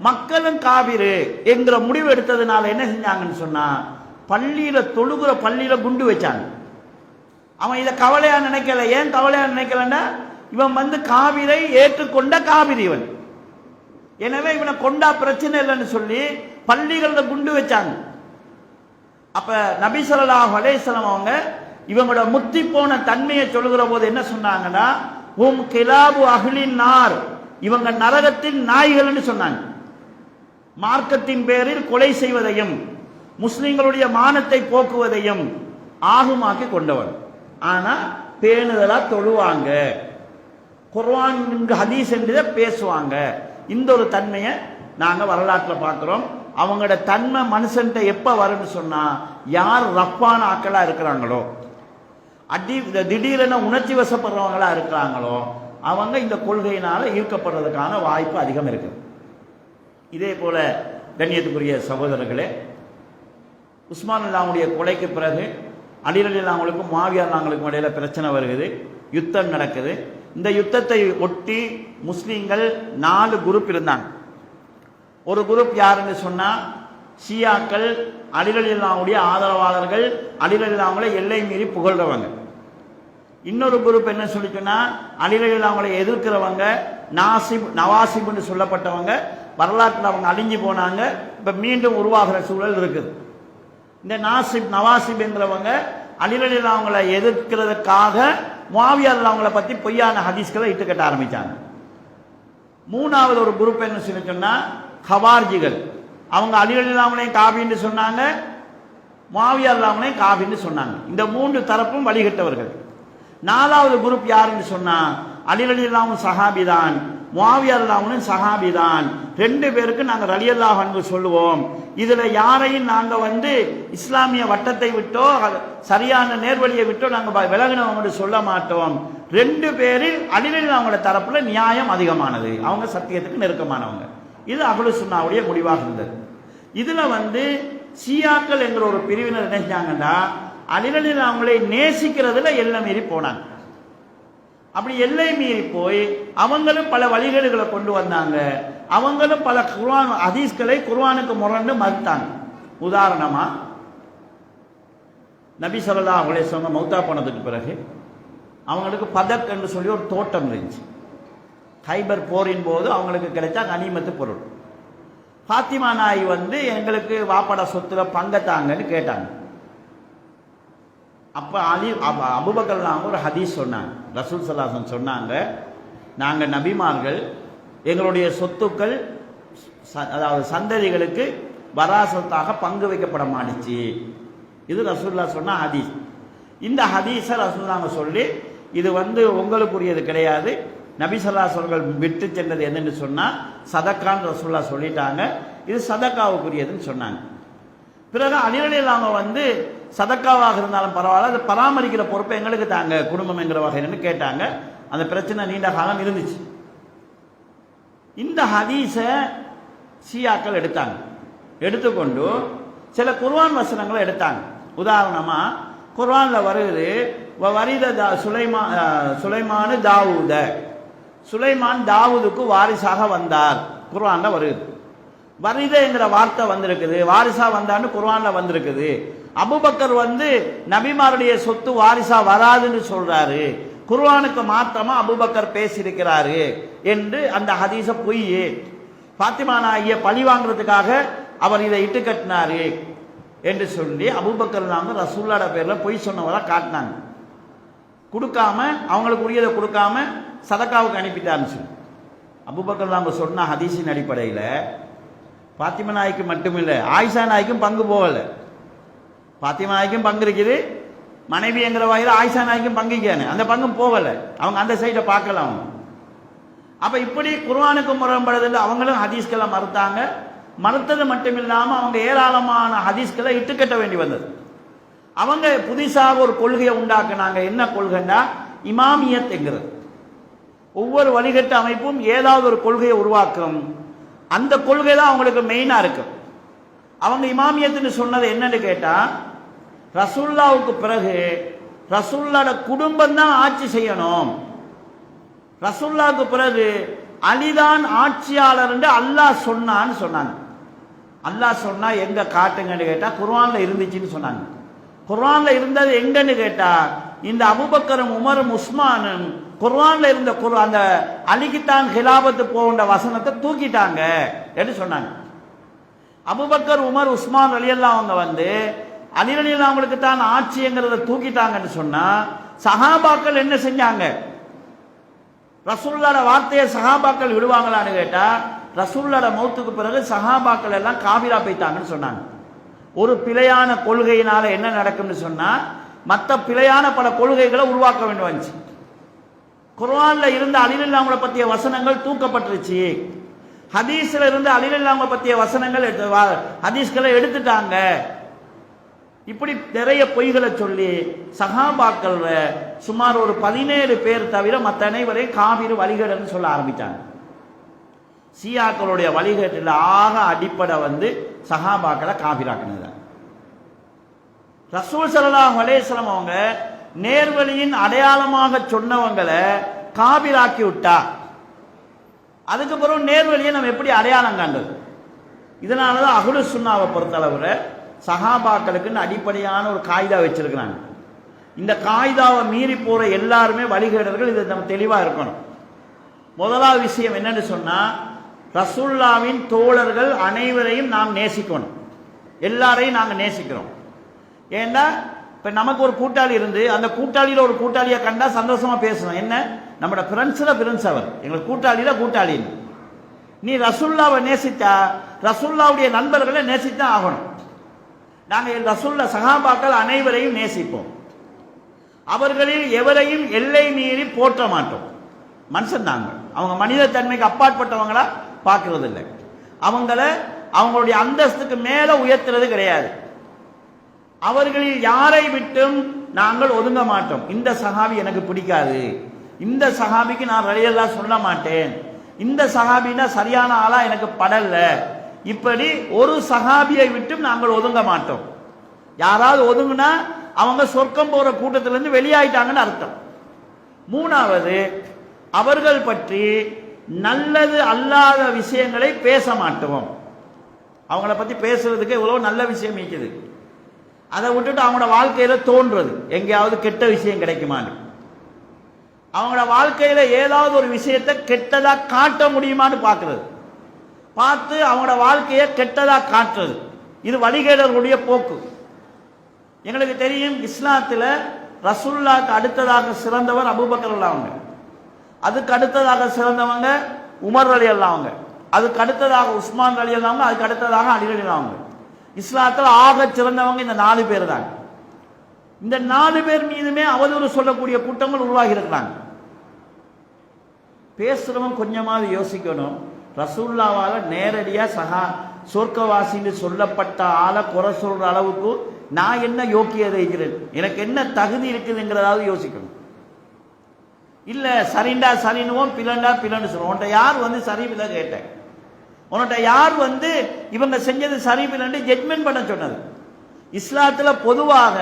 மக்களும் காபிரு என்கிற முடிவு எடுத்ததுனால என்ன செஞ்சாங்கன்னு சொன்னா, பள்ளியில தொழுகிற பள்ளியில குண்டு வச்சாங்க. அவன் இதை கவலையா நினைக்கல. ஏன் கவலையா நினைக்கலன்னா, இவன் காபிரை ஏற்றுக்கொண்ட காபிர் இவன், எனவே இவனை கொண்டா பிரச்சனை இல்லைன்னு சொல்லி பள்ளிகள குண்டு வச்சாங்க. அப்ப நபி ஸல்லல்லாஹு அலைஹி வஸல்லம் அவங்க இவங்களோட முத்தி போன தன்மையை சொல்லுகிற போது என்ன சொன்னாங்கன்னா, ஹும் கிலாபு அஹ்லின் நார், இவங்க நரகத்தின் நாய்கள்னு சொன்னாங்க. மார்க்கத்தின் பேரில் கொலை செய்வதையும் முஸ்லிம்களுடைய மானத்தை போக்குவதையும் ஆகுமாக்கி கொண்டவன். ஆனா பேணுதலா தொழுவாங்க, குர்ஆன் ஹதீஸ் என்று பேசுவாங்க. இந்த ஒரு தன்மையை நாங்க வரலாற்றில் பார்க்கிறோம். அவங்களோட தன்மை மனுஷன்ட்ட எப்ப வரும்னு சொன்னா, யார் ரப்பான ஆக்களா இருக்கிறாங்களோ, திடீரென உணர்ச்சி வசப்படுறவங்களா இருக்கிறாங்களோ, அவங்க இந்த கொள்கையினால ஈர்க்கப்படுறதுக்கான வாய்ப்பு அதிகம் இருக்கு. இதே போல கண்ணியத்துக்குரிய சகோதரர்களே, உஸ்மான் அல்லாவுடைய கொலைக்கு பிறகு அலி ரலியல்லாஹுவுக்கும் முஆவியா ரலியல்லாஹுவுக்கும் இடையில பிரச்சனை வருகிறது, யுத்தம் நடக்குது. இந்த யுத்தத்தை ஒட்டி முஸ்லீம்கள் 4 குரூப் இருந்தாங்க. ஒரு குரூப் யாருன்னு சொன்னா, ஷியாக்கள், அலி ரலியல்லாஹுவுடைய ஆதரவாளர்கள், அலி ரலியல்லாஹுவை எல்லை மீறி புகழ்றவங்க. இன்னொரு குரூப் என்ன சொல்லி சொன்னா, அலி ரலியல்லாஹுவை எதிர்க்கிறவங்க, நவாசிப்னு சொல்லப்பட்டவங்க, வரலாற்றில் அவங்க அழிஞ்சு போனாங்க, இப்ப மீண்டும் உருவாகிற சூழல் இருக்குது. இந்த நவாசிப் என்கிறவங்க அலி ரலியல்லாஹுவை எதிர்க்கிறதுக்காக முஆவியா ரலியல்லாஹுவை பத்தி பொய்யான ஹதீஸ்களை இட்டுக்கட்ட ஆரம்பிச்சாங்க. மூணாவது ஒரு குரூப் என்ன சொல்லி சொன்னா, ஹவார்ஜிகள். அவங்க அலி ரலியல்லாஹுவையும் காபின்னு சொன்னாங்க, முஆவியா ரலியல்லாஹுவையும் காபின்னு சொன்னாங்க. இந்த 3 தரப்பும் வழிகட்டவர்கள். 4வது குரூப் யாருன்னு சொன்னா, அலி ரலியல்லாஹு சஹாபி தான், முஆவியா ரலியல்லாஹு சஹாபி தான், 2 பேருக்கு நாங்க ரலியல்லாஹு அன்ஹு சொல்லுவோம். இதுல யாரையும் நாங்க இஸ்லாமிய வட்டத்தை விட்டோ சரியான நேர்வழியை விட்டோ நாங்க விலகினவங்க சொல்ல மாட்டோம். 2 பேரில் அலி ரலியல்லாஹு தரப்புல நியாயம் அதிகமானது, அவங்க சத்தியத்துக்கு நெருக்கமானவங்க. இது அஹ்லு சுன்னாவுடைய முடிவாக இருந்தது. இதுல ஷியாக்கள் என்கிற ஒரு பிரிவினர் என்ன செஞ்சாங்கன்னா, அலி ரலியல்லாஹுவை நேசிக்கிறதுல எல்லை மீறி போனாங்க. அப்படி எல்லை மீறி போய் அவங்களும் பல வழிகேடுகளை கொண்டு வந்தாங்க. அவங்களும் பல குர்ஆன் ஹதீஸ்களை குர்ஆனுக்கு முரண்டு மறுத்தாங்க. உதாரணமா, நபி ஸல்லல்லாஹு அலைஹி வஸல்லம் மௌத்தா போனதுக்கு பிறகு அவங்களுக்கு பதக் என்று சொல்லி ஒரு தோட்டம் இருந்துச்சு. கைபர் போரின் போது அவங்களுக்கு கிடைச்ச கனிமத்து பொருள். ஃபாத்திமா நாய் எங்களுக்கு வாப்பட சொத்துல பங்கத்தாங்கன்னு கேட்டாங்க. அப்ப அபூபக்கர் ஒரு ஹதீஸ் சொன்னாங்க. ரசூல் ஸல்லல்லாஹு அலைஹி வஸல்லம் சொன்னாங்க, நாங்க நபிமார்கள் எங்களுடைய சொத்துக்கள் அதாவது சந்ததிகளுக்கு வராசத்தாக பங்கு வைக்கப்பட மாட்டுச்சு. இது ரசூலுல்லாஹ் சொன்ன ஹதீஸ். இந்த ஹதீஸை ரசூலுல்லாஹ் சொல்லி இது உங்களுக்குரியது கிடையாது, நபி ஸல்லல்லாஹு அலைஹி வஸல்லம் விட்டு சென்றது என்னன்னு சொன்னா சதக்கான்னு ரசூலுல்லாஹ் சொல்லிட்டாங்க, இது சதக்காவுக்குரியதுன்னு சொன்னாங்க. பிறகு அலி ரலியல்லாஹு சதக்காவாக இருந்தாலும் பரவாயில்ல, அதை பராமரிக்கிற பொறுப்பை எங்களுக்கு தாங்க குடும்பம் என்கிற வகைன்னு கேட்டாங்க. அந்த பிரச்சனை நீண்ட காலம் இருந்துச்சு. இந்த ஹதீஸை ஷியாக்கள் எடுத்தாங்க. எடுத்துக்கொண்டு சில குர்ஆன் வசனங்களை எடுத்தாங்க. உதாரணமா குர்ஆன்ல வருது, சுலைமான் தாவூத, சுலைமான் தாவூதுக்கு வாரிசாக வந்தார் குர்ஆன்ல வருது. வரித என்கிற வார்த்தை வந்திருக்குது, வாரிசா வந்தான்னு குர்ஆன்ல வந்திருக்குது. அபூபக்கர் நபிமாருடைய சொத்து வாரிசா வராதுன்னு சொல்றாரு, குர்ஆனுக்கு மாத்தமா அபூபக்கர் பேசியிருக்கிறாரு என்று அந்த ஹதீஸ பொய். ஃபாத்திமா நாயிய பழி வாங்குறதுக்காக அவர் இதை இட்டு கட்டினாரு என்று சொல்லி அபூபக்கர் ரசூலுல்லாஹ் பேர்ல பொய் சொன்னவரா காட்டினாங்க. கொடுக்காம அவங்களுக்கு உரியதை கொடுக்காம சதக்காவுக்கு அனுப்பிட்டாருன்னு சொல்லி அபூபக்கர் சொன்ன ஹதீஸின் அடிப்படையில் பாத்திமா நாய்க்கு மட்டுமில்லை, ஆயிஷா நாய்க்கும் பங்கு போகல. பாத்திமா நாய்க்கும் பங்கு இருக்குது, மனைவி என்கிற வகையில் ஆயிஷா நாய்க்கும் பங்குக்கானே, அந்த பங்கும் போகல. அவங்க அந்த சைடை பார்க்கல. அவங்க அப்ப இப்படி குர்ஆனுக்கு முரண்படுறது அவங்களும் ஹதீஸ்களை மறுத்தாங்க. மறுத்தது மட்டுமில்லாம அவங்க ஏராளமான ஹதீஸ்களை இட்டுக்கட்ட வேண்டி வந்தது. அவங்க புதிசாக ஒரு கொள்கையை உண்டாக்குனாங்க. என்ன கொள்கைன்னா இமாமியத் என்கிறது. ஒவ்வொரு வழிகட்ட அமைப்பும் ஏதாவது ஒரு கொள்கையை உருவாக்கும், அந்த கொள்கை தான் அவங்களுக்கு மெயினா இருக்கு. அவங்க இமாமியத்துன்னு சொன்னது என்னன்னு கேட்டா, ரசூலுல்லாஹ்வுக்கு பிறகு ரசூலுல்லாஹ்வோட குடும்பம் தான் ஆட்சி செய்யணும், ரசூலுல்லாஹ்வுக்கு பிறகு அலிதான் ஆட்சியாளர் என்று அல்லாஹ் சொன்னான்னு சொன்னாங்க. அல்லாஹ் சொன்னா எங்க காட்டுங்கன்னு கேட்டா குர்ஆன்ல இருந்துச்சுன்னு சொன்னாங்க. குர்ஆன்ல இருந்தது எங்கன்னு கேட்டா இந்த அபூபக்கரும் உமரும் உஸ்மானும் குர்ஆன்ல இருந்த அந்த அலிக்குத்தான் ஹிலாபத்து போன்ற வசனத்தை தூக்கிட்டாங்க என்று சொன்னாங்க. அபூபக்கர் உமர் உஸ்மான் ரலியல்லாஹு அவங்க அலி ரலியல்லாஹு அவங்களுக்கு தான் ஆட்சிங்கிறத தூக்கிட்டாங்கன்னு சொன்னா சஹாபாக்கள் என்ன செஞ்சாங்க? ரசூலுல்லாஹ்வோட வார்த்தையை சஹாபாக்கள் விடுவாங்களான்னு கேட்டா ரசூலுல்லாஹ்வோட மௌத்துக்கு பிறகு சஹாபாக்கள் எல்லாம் காபிரா போய்த்தாங்கன்னு சொன்னாங்க. ஒரு பிழையான கொள்கையினால என்ன நடக்கும்னு சொன்னா மற்ற பிழையான பல கொள்கைகளை உருவாக்க வேண்டும் வந்துச்சு. குர்ஆன்ல இருந்த அலி ரலியல்லாஹு அவங்களை பற்றிய வசனங்கள் தூக்கப்பட்டுருச்சு. ஹதீஸ்ல இருந்து அலி ரலியல்லாஹு அன்ஹு பற்றிய வசனங்கள் ஹதீஸ்களை எடுத்துட்டாங்க. இப்படி நிறைய பொய்களை சொல்லி சஹாபாக்கள் சுமார் ஒரு 17 பேர் தவிர மற்ற அனைவரையும் காபிர் வழிகேடுன்னு சொல்ல ஆரம்பித்தாங்க. ஷியாக்களுடைய வழிகேட்டில் ஆக அடிப்படை சஹாபாக்களை காபிராக்குனது. ரசூல் ஸல்லல்லாஹு அலைஹி வஸல்லம் அவங்க நேர்வழியின் அடையாளமாக சொன்னவங்களை காபிராக்கி விட்டா அதுக்கு பிறகு நேர்வழியை நம்ம எப்படி அடையாளம் காண்டது? இதனாலதான் அஹ்லு சுன்னாவை பொறுத்தளவுல சஹாபாக்களுக்குன்னு அடிப்படையான ஒரு காய்தா வச்சிருக்கிறாங்க. இந்த காய்தாவை மீறி போற எல்லாருமே வழிகேடர்கள். இது நம்ம தெளிவா இருக்கணும். முதலாவது விஷயம் என்னன்னு சொன்னா, ரசூலுல்லாவின் தோழர்கள் அனைவரையும் நாம் நேசிக்கணும். எல்லாரையும் நாங்க நேசிக்கிறோம். ஏன்னா இப்ப நமக்கு ஒரு கூட்டாளி இருந்து அந்த கூட்டாளியில ஒரு கூட்டாளியை கண்டா சந்தோஷமா பேசணும். என்ன, நம்மளோட ஃப்ரெண்ட்ஸ்ல ஃப்ரெண்ட்ஸ் அவர், எங்களுக்கு கூட்டாளியில கூட்டாளி. நீ ரசூலுல்லாவை நேசித்தா ரசூலுல்லாவுடைய நண்பர்களை நேசித்தான் ஆகணும். நாங்கள் ரசூலுல்லா சஹாபாக்கள் அனைவரையும் நேசிப்போம். அவர்களில் எவரையும் எல்லை மீறி போற்ற மாட்டோம். மனுஷன் நாங்கள் அவங்க மனித தன்மைக்கு அப்பாற்பட்டவங்களா பார்க்கறது இல்லை. அவங்களுடைய அந்தஸ்துக்கு மேல உயர்த்துறது கிடையாது. அவர்களில் யாரை விட்டும் நாங்கள் ஒதுங்க மாட்டோம். இந்த சஹாபி எனக்கு பிடிக்காது, இந்த சஹாபிக்கு நான் ரலியல்லாஹு சொல்ல மாட்டேன், இந்த சஹாபினா சரியான ஆளா எனக்கு படல, இப்படி ஒரு சஹாபியை விட்டும் நாங்கள் ஒதுங்க மாட்டோம். யாராவது ஒதுங்குனா அவங்க சொர்க்கம் போற கூட்டத்திலிருந்து வெளியாயிட்டாங்கன்னு அர்த்தம். மூணாவது, அவர்கள் பற்றி நல்லது அல்லாத விஷயங்களை பேச மாட்டோம். அவங்கள பத்தி பேசுறதுக்கு எவ்வளவு நல்ல விஷயம் இருக்குது, அதை விட்டுட்டு அவங்களோட வாழ்க்கையில தோன்றது எங்கேயாவது கெட்ட விஷயம் கிடைக்குமான்னு, அவங்களோட வாழ்க்கையில ஏதாவது ஒரு விஷயத்தை கெட்டதா காட்ட முடியுமான்னு பார்க்கறது, பார்த்து அவங்களோட வாழ்க்கையை கெட்டதா காட்டுறது, இது வழிகேடர்களுடைய போக்கு. எங்களுக்கு தெரியும், இஸ்லாத்துல ரசூலுல்லாஹ்க்கு அடுத்ததாக சிறந்தவர் அபூபக்கர் அவங்க, அதுக்கு அடுத்ததாக சிறந்தவங்க உமர் ரலியல்லாஹு அவங்க, அதுக்கு அடுத்ததாக உஸ்மான் ரலியல்லாஹு அவங்க, அதுக்கு அடுத்ததாக அலி ரலியல்லாஹு அவங்க. இஸ்லாத்துல ஆக சிறந்தவங்க இந்த 4 பேர் தான். இந்த 4 பேர் மீதுமே அவதூறு சொல்லக்கூடிய கூட்டங்கள் உருவாகி இருக்கிறாங்க. பேசுறவன் கொஞ்சமாவது யோசிக்கணும். ரசூலுல்லாவால நேரடியா சொர்க்கவாசின்னு சொல்லப்பட்ட ஆளை குறை சொல்ற அளவுக்கு நான் என்ன யோக்கியதை இருக்கிறேன், எனக்கு என்ன தகுதி இருக்குதுங்கிறதாவது யோசிக்கணும். இல்ல சரிண்டா சரின்னுவோம், பிளண்டா பிளன்னு சொல்லுவோம். உன்ட்ட யார் சரி பிள்ளை கேட்டேன், உன்கிட்ட யார் இவங்க செஞ்சது சரி பிள்ளைன்னு ஜட்மெண்ட் பண்ண சொன்னது? இஸ்லாத்துல பொதுவாக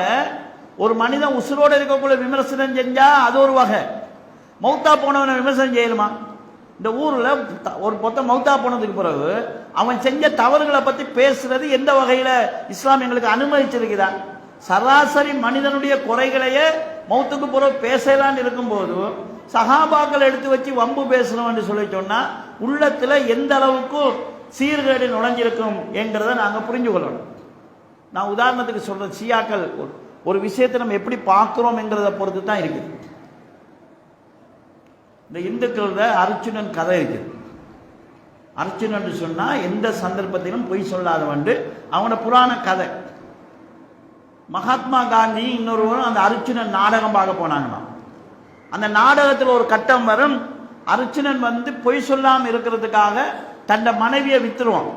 ஒரு மனிதன் உசுரோடு இருக்கக்குள்ள விமர்சனம் செஞ்சா அது ஒரு வகை, மௌத்தா போனவனை விமர்சனம் செய்யணுமா? இந்த ஊர்ல ஒரு பொத்த மௌத்தா போனதுக்கு பிறகு அவன் செஞ்ச தவறுகளை பத்தி பேசுறது எந்த வகையில இஸ்லாம் எங்களுக்கு அனுமதிச்சிருக்குதா? சராசரி மனிதனுடைய குறைகளையே மௌத்துக்கு பிறகு பேசலான்னு இருக்கும்போது சஹாபாக்கள் எடுத்து வச்சு வம்பு பேசணும்னு சொல்லி சொன்னா உள்ளத்துல எந்த அளவுக்கு சீர்கேடு நுழைஞ்சிருக்கும் என்கிறத நாங்க புரிஞ்சு கொள்ளணும். நான் உதாரணத்துக்கு சொல்றேன், ஷியாக்கள் ஒரு விஷயத்தை நம்ம எப்படி பார்க்கிறோம் என்கிறத பொறுத்து தான் இருக்குது. இந்த இந்துக்கள அர்ஜுனன் கதை இருக்குது. அர்ஜுனன் சொன்னா எந்த சந்தர்ப்பத்திலும் பொய் சொல்லாதவன் அவனோட புராண கதை. மகாத்மா காந்தி இன்னொருவரும் அந்த அர்ஜுனன் நாடகம் பார்க்க போனாங்களாம். அந்த நாடகத்தில் ஒரு கட்டம் வரும், அர்ஜுனன் பொய் சொல்லாம இருக்கிறதுக்காக தன்னை மனைவியை வித்துருவான்.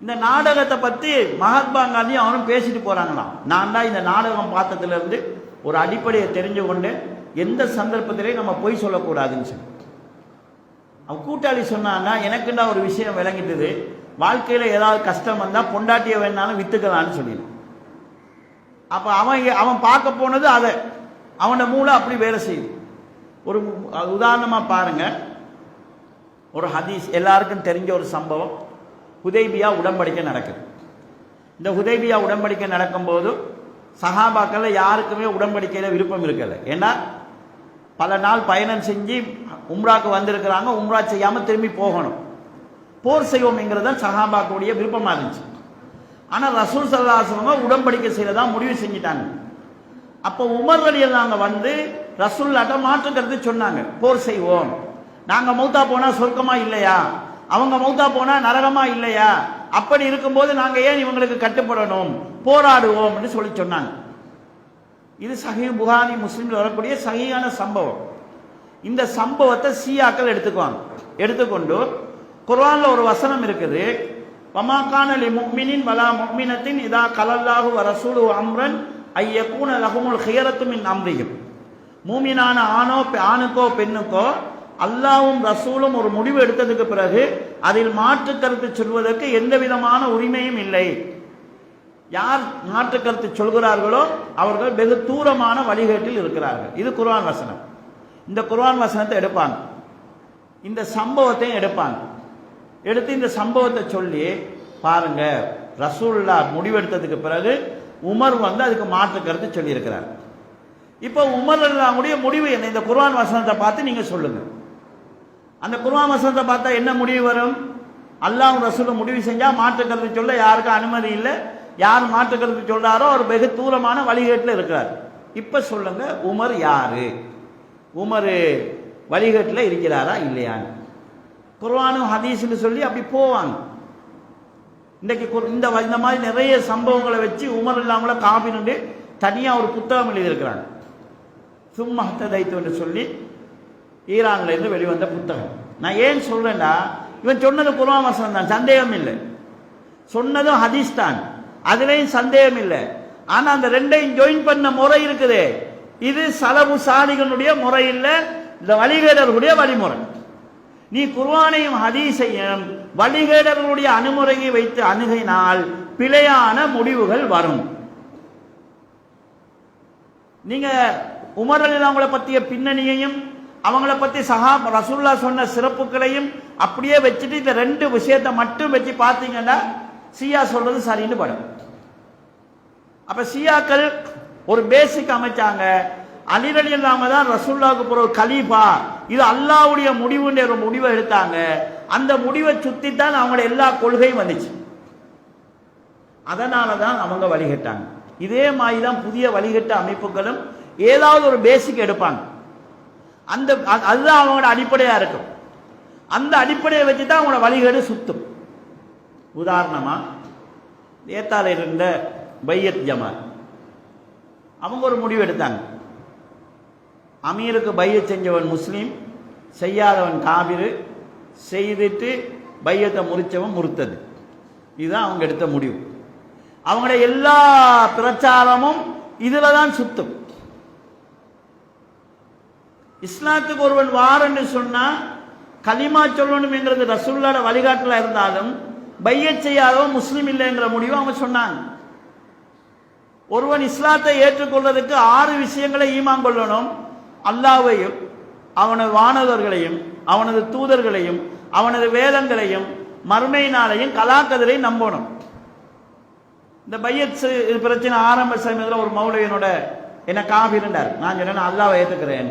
இந்த நாடகத்தை பத்தி மகாத்மா காந்தி அவனும் பேசிட்டு போறாங்களாம். நான் தான் இந்த நாடகம் பார்த்ததுல இருந்து ஒரு அடிப்படையை தெரிஞ்சு கொண்டு எந்த சந்தர்ப்பத்திலையும் நம்ம பொய் சொல்லக்கூடாதுன்னு சொல்லி அவன் கூட்டாளி சொன்னாங்க, எனக்குண்டா ஒரு விஷயம் விளங்கிட்டது, வாழ்க்கையில ஏதாவது கஷ்டம் வந்தா பொண்டாட்டிய வேணாலும் வித்துக்கலான்னு சொல்லிடு. அப்ப அவன் பார்க்க போனது அதை, அவனோட மூளை அப்படி வேலை செய்யுது. ஒரு உதாரணமா பாருங்க, ஒரு ஹதீஸ் எல்லாருக்கும் தெரிஞ்ச ஒரு சம்பவம். ஹுதைபியா உடன்படிக்கை நடக்குது. இந்த ஹுதைபியா உடன்படிக்கை நடக்கும்போது சஹாபாக்கள் யாருக்குமே உடன்படிக்கையில விருப்பம் இருக்கல. ஏன்னா பல நாள் பயணம் செஞ்சு உம்ராக்கு வந்திருக்கிறாங்க, உம்ரா செய்யாம திரும்பி போகணும், போர் செய்வோம் என்கிறது சஹாபாக்களுடைய விருப்பமா இருந்துச்சு. ஆனா ரசூல் ஸல்லல்லாஹு அலைஹி வஸல்லம் உடன்படிக்கை செய்யறதா முடிவு செஞ்சிட்டாங்க. அப்போ உமர் ரலியல்லாஹு ரசூலுல்லாஹ்ட்ட மாற்று கருத்து சொன்னாங்க, போர் செய்வோம், நாங்க மௌத்தா போனா சொர்க்கமா இல்லையா, அவங்க மௌத்தா போனா நரகமா இல்லையா, அப்படி இருக்கும்போது நாங்க ஏன் இவங்களுக்கு கட்டுப்படணும், போராடுவோம் சொல்லி சொன்னாங்க. இது சஹீஹ் புகாரி முஸ்லிம்ல வரக்கூடிய சஹீஹான சம்பவம். இந்த சம்பவத்தை ஷியாக்கள் எடுத்துக்குவாங்க. எடுத்துக்கொண்டு குர்ஆன்ல ஒரு வசனம் இருக்குது, வமா கான லிமுஃமினின் வலா முஃமினத்தின் இதா கலல்லாஹு வ ரசூலுஹு அம்ரன் ஐயகூன லஹுமுல் ஹியரத்து மின் அம்ரிஹிம். மூமினான ஆணுக்கோ பெண்ணுக்கோ அல்லாஹ்வும் ரசூலும் ஒரு முடிவு எடுத்ததுக்கு பிறகு அதில் மாற்று கருத்து சொல்வதற்கு எந்த விதமான உரிமையும் இல்லை. யார் மாற்று கருத்து சொல்கிறார்களோ அவர்கள் வெகு தூரமான வழிகேட்டில் இருக்கிறார்கள். இது குர்ஆன் வசனம். இந்த குர்ஆன் வசனத்தை எடுப்பாங்க, இந்த சம்பவத்தையும் எடுப்பாங்க. எடுத்து இந்த சம்பவத்தை சொல்லி பாருங்க, ரசூலுல்லாஹ் முடிவெடுத்ததுக்கு பிறகு உமர் வந்து அதுக்கு மாற்று கருத்து சொல்லியிருக்கிறார். இப்போ உமர் ரலியல்லாஹுடைய முடிவு என்ன? இந்த குர்ஆன் வசனத்தை பார்த்து நீங்க சொல்லுங்க. அந்த குர்ஆன் வசனத்தை பார்த்தா என்ன முடிவு வரும்? அல்லாஹ் ரசூலும் முடிவு செஞ்சா மாற்று கருத்து சொல்ல யாருக்கும் அனுமதி இல்லை. யார் மாற்று கருத்து சொல்றாரோ அவர் வெகு தூரமான வழிகேட்டில் இருக்கிறார். இப்ப சொல்லுங்க, உமர் யாரு? உமர் வழிகேட்டில் இருக்கிறாரா இல்லையான்னு குர்ஆனும் ஹதீஸ்னு சொல்லி அப்படி போவாங்க. இன்றைக்கு இந்த மாதிரி நிறைய சம்பவங்களை வச்சு உமர் இல்லாமல காபின்னு தனியா ஒரு புத்தகம் எழுதியிருக்கிறாங்க. சும்மா ஹத்ததைத்து என்று சொல்லி ஈரான்ல இருந்து வெளிவந்த புத்தகம். நான் ஏன் சொல்றேன்னா, இவன் சொன்னது குர்ஆன் வசனம் தான், சந்தேகம் இல்லை. சொன்னதும் ஹதீஸ் தான், அதுலேயும் சந்தேகம் இல்லை. ஆனா அந்த ரெண்டையும் ஜாயின் பண்ண முறை இருக்குது. இது சலபு சாலிகளுடைய முறை இல்லை, இந்த வழிகேடர்களுடைய வழிமுறை. நீ குர்ஆனையும் ஹதீஸையும் வழிகேடர்களுடைய அணுமுறையை வைத்து அணுகினால் பிழையான முடிவுகள் வரும். நீங்க உமர் ரலியல்லாஹு பற்றிய பின்னணியையும் அவங்கள பத்தி ரசூலுல்லாஹ் சொன்ன சிறப்புகளையும் அப்படியே வச்சுட்டு இந்த ரெண்டு விஷயத்தை மட்டும் வச்சு பார்த்தீங்கன்னா ஷியா சொல்றது சரின்னு படும். அப்ப ஷியாக்கள் ஒரு பேசிக் அமைச்சாங்க, அலி ரலியல்லாஹு தான் ரசூலுல்லாஹ்வுக்கு பிறகு கலீஃபா, இது அல்லாஹ்வுடைய முடிவுன்ற ஒரு முடிவை எடுத்தாங்க. அந்த முடிவை சுத்தி தான் அவங்களோட எல்லா கொள்கையும் வந்துச்சு. அதனால தான் அவங்க வழிகட்டாங்க. இதே மாதிரி தான் புதிய வழிகட்ட அமைப்புகளும் ஏதாவது ஒரு பேசிக் எடுப்பாங்க. அதுதான் அவங்களோட அடிப்படையா இருக்கும். அந்த அடிப்படையை வச்சு தான் அவங்களோட வழிகேடு சுத்தும். உதாரணமா ஏத்தால இருந்த பையத் ஜமாத் அவங்க ஒரு முடிவு எடுத்தாங்க, அமீருக்கு பையத் செஞ்சவன் முஸ்லீம், செய்யாதவன் காபிரு, செய்துட்டு பையத்தை முறிச்சவன் முறுத்தது. இதுதான் அவங்க எடுத்த முடிவு. அவங்களுடைய எல்லா பிரச்சாரமும் இதுல தான் சுத்தும். இஸ்லாத்துக்கு ஒருவன் வாரன்னு சொன்னா கலிமா சொல்லணும்ங்கிறது ரசூலுல்லாஹ் வழிகாட்டுல இருந்தாலும் பையத் செய்யாதவன் முஸ்லீம் இல்லைங்கிற முடிவு அவங்க சொன்னாங்க. ஒருவன் இஸ்லாத்தை ஏற்றுக்கொள்வதற்கு 6 விஷயங்களை ஈமான் கொள்ளணும். அல்லாஹ்வையும் அவனது வானவர்களையும் அவனது தூதர்களையும் அவனது வேதங்களையும் மறுமை நாளையும் கலாக்கதிரையும் நம்பணும். இந்த பையத் பிரச்சனை ஆரம்ப சமயத்தில் ஒரு மௌலவியனோட என்ன காபிருண்டார். நான் சொன்னேன், அல்லாஹ்வை ஏற்றுக்கிறேன்,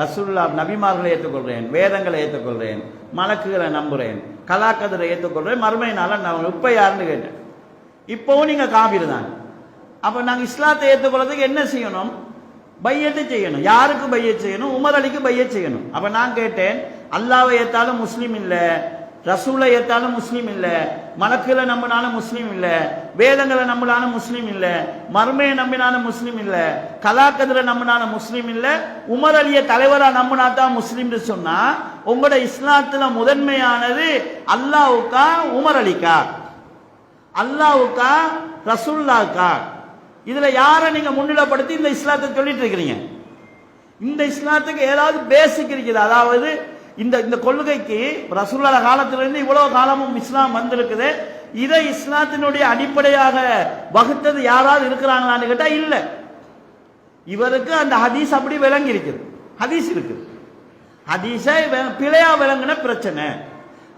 ரசூலுல்லாஹ் நபிமார்களை ஏற்றுக்கொள்றேன், வேதங்களை ஏற்றுக்கொள்றேன், மலக்குகளை நம்புறேன், கலாக்கதிரை ஏற்றுக்கொள்றேன், மறுமை நாள நான் இப்ப யாருன்னு கேட்டேன். இப்பவும் நீங்க காபிர் தான். அப்ப நாங்க இஸ்லாத்தை ஏற்றுக்கொள்றதுக்கு என்ன செய்யணும்? பையத்து செய்யணும். யாருக்கு பையத் செய்யணும்? உமர் அலிக்கு பையத் செய்யணும். அப்ப நான் கேட்டேன், அல்லாஹ்வை ஏத்தாலும் முஸ்லீம் இல்ல, ரசூலை ஏத்தாலும் முஸ்லீம் இல்ல, மலக்குகளை நம்பினாலும் முஸ்லீம் இல்ல, வேதங்களை நம்பினாலும் முஸ்லீம் இல்ல, மர்மையை நம்பினாலும் முஸ்லீம் இல்ல, கலாக்கதிரை நம்பினாலும் முஸ்லீம் இல்ல, உமர் அலிய தலைவரா நம்பினா தான் முஸ்லீம் சொன்னா உங்களோட இஸ்லாத்துல முதன்மையானது அல்லாஹ்வுக்கா உமர் அலிக்கா? அல்லாஹ்வுக்கா ரசூலுல்லாஹ்க்கா? இதுல யாரை நீங்க முன்னிலைப்படுத்தி இந்த இஸ்லாத்தை சொல்லிட்டு இருக்கிறீங்க? இந்த இஸ்லாத்துக்கு ஏதாவது பேசிக் இருக்குது. அதாவது இந்த கொள்கைக்கு ரசூலுல்லாஹ் காலத்திலிருந்து இவ்வளவு காலமும் இஸ்லாம் வந்திருக்குது. இதை இஸ்லாத்தினுடைய அடிப்படையாக வகுத்தது யாராவது இருக்கிறாங்களான்னு கேட்டா இல்ல. இவருக்கு அந்த ஹதீஸ் அப்படி விளங்கி இருக்குது, ஹதீஸ் இருக்குது, ஹதீஸை பிழையா விளங்கின பிரச்சனை.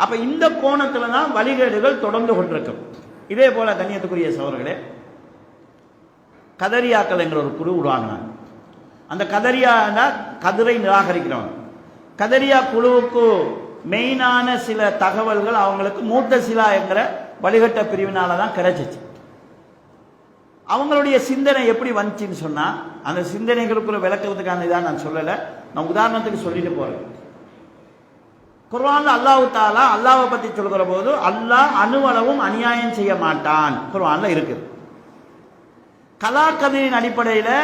அப்ப இந்த கோணத்துல தான் வழிகேடுகள் தொடர்ந்து கொண்டிருக்கும். இதே போல கண்ணியத்துக்குரிய சகோதரர்களே, கதரியாக்கள் என்கிற ஒரு குழு உருவாங்கினாங்க. அந்த கதரியா கதிரை நிராகரிக்கிறவங்க. கதரியா குழுவுக்கு மெயினான சில தகவல்கள் அவங்களுக்கு மூத்தசிலா என்கிற வழிகட்ட பிரிவினால தான் கிடைச்சிச்சு. அவங்களுடைய சிந்தனை எப்படி வந்துச்சுன்னு சொன்னா, அந்த சிந்தனைகளுக்குள்ள விளக்குறதுக்கான இதான் நான் சொல்லலை. நான் உதாரணத்துக்கு சொல்லிட்டு போறேன். குர்ஆன்ல அல்லாஹ் தஆலா அல்லாஹ்வை பத்தி சொல்கிற போது அல்லாஹ் அணுவளவும் அநியாயம் செய்ய மாட்டான் குர்ஆன்ல இருக்குது. கலாக்கதிரின் அடிப்படையில்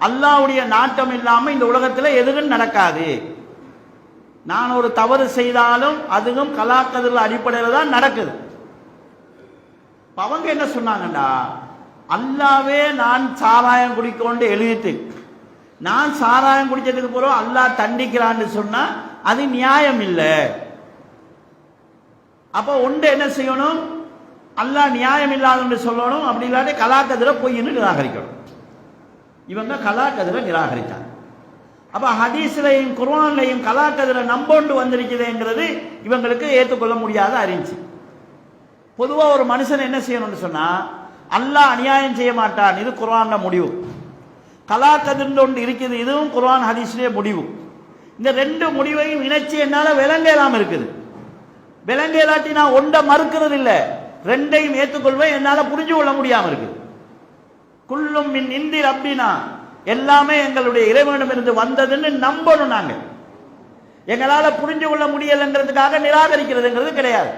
அல்லாஹ்வுடைய நாட்டம் இல்லாம இந்த உலகத்தில் எதுவும் நடக்காது. நான் ஒரு தவறு செய்தாலும் அதுவும் கலாக்கதிர் அடிப்படையில் தான் நடக்குது. அவங்க என்ன சொன்னாங்கடா, அல்லாவே நான் சாராயம் குடிக்கொண்டு எழுதிட்டு நான் சாராயம் குடிச்சதுக்கு பிறகு அல்லாஹ் தண்டிக்கிறான்னு சொன்னா அது நியாயம் இல்லை. அப்ப ஒன்று என்ன செய்யணும், அல்லாஹ் நியாயம் இல்லாதன்னு சொல்லணும், அப்படி இல்லாட்டி கலாக்கதிரை பொய்ன்னு நிராகரிக்கணும். இவங்க கலாக்கதிரை நிராகரித்தாங்க. அப்ப ஹதீஸ்லையும் குர்ஆன்லையும் கலாக்கதிரை நம்பொண்டு வந்திருக்குதுங்கிறது இவங்களுக்கு ஏற்றுக்கொள்ள முடியாத அறிஞ்சு. பொதுவா ஒரு மனுஷன் என்ன செய்யணும்னு சொன்னா, அல்லாஹ் அநியாயம் செய்ய மாட்டான், இது குர்ஆன்ல முடிவு. கலாக்கதிர் ஒன்று இருக்குது, இதுவும் குர்ஆன் ஹதீஸ்லயே முடிவு. இந்த ரெண்டு முடிவையும் இணைச்சு என்னால விளங்கலாம் இருக்குது. விளங்கலாட்டி நான் ஒன்றை மறுக்கிறது இல்லை, ரெண்டையும் ஏற்றுக்கொள்வேன், என்னால புரிஞ்சு கொள்ள முடியாம இருக்குது. குல்லும் மின் இந்தி ரப்பினா, எல்லாமே எங்களுடைய இறைவனிடமிருந்து வந்ததுன்னு நம்பணும். நாங்க எங்களால புரிஞ்சு கொள்ள முடியலைங்கிறதுக்காக நிராகரிக்கிறதுங்கிறது கிடையாது.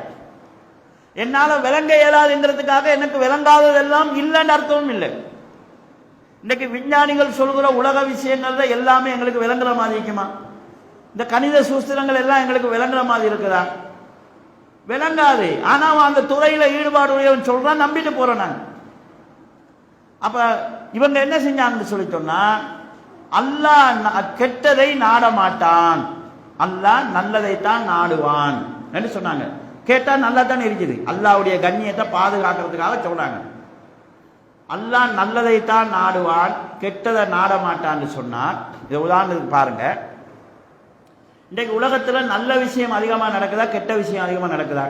என்னால விளங்க இயலாதுங்கிறதுக்காக எனக்கு விளங்காததெல்லாம் இல்லைன்னு அர்த்தமும் இல்லை. இன்னைக்கு விஞ்ஞானிகள் சொல்கிற உலக விஷயங்கள்ல எல்லாமே எங்களுக்கு விளங்குற மாதிரி இருக்குமா? இந்த கணித சூஸ்திரங்கள் எல்லாம் எங்களுக்கு விளங்குற மாதிரி இருக்குதா? விளங்காது. ஆனா அந்த துறையில ஈடுபாடு உடையவன் சொல்றான், நம்பிட்டு போறோம் நாங்க. அப்ப இவங்க என்ன செஞ்சாங்கன்னு சொல்லி சொன்னா, அல்லாஹ் கெட்டதை நாட மாட்டான், அல்லாஹ் நல்லதைத்தான் நாடுவான் என்று சொன்னாங்க. கேட்டா நல்லா தான் இருக்குது. அல்லாஹ்வுடைய கண்ணியத்தை பாதுகாக்கிறதுக்காக சொல்றாங்க. அல்லாஹ் நல்லதைத்தான் நாடுவான், கெட்டதை நாட மாட்டான்னு சொன்னார். இதை உதாரணத்துக்கு பாருங்க. இன்றைக்கு உலகத்துல நல்ல விஷயம் அதிகமா நடக்குதா, கெட்ட விஷயம் அதிகமா நடக்குதா?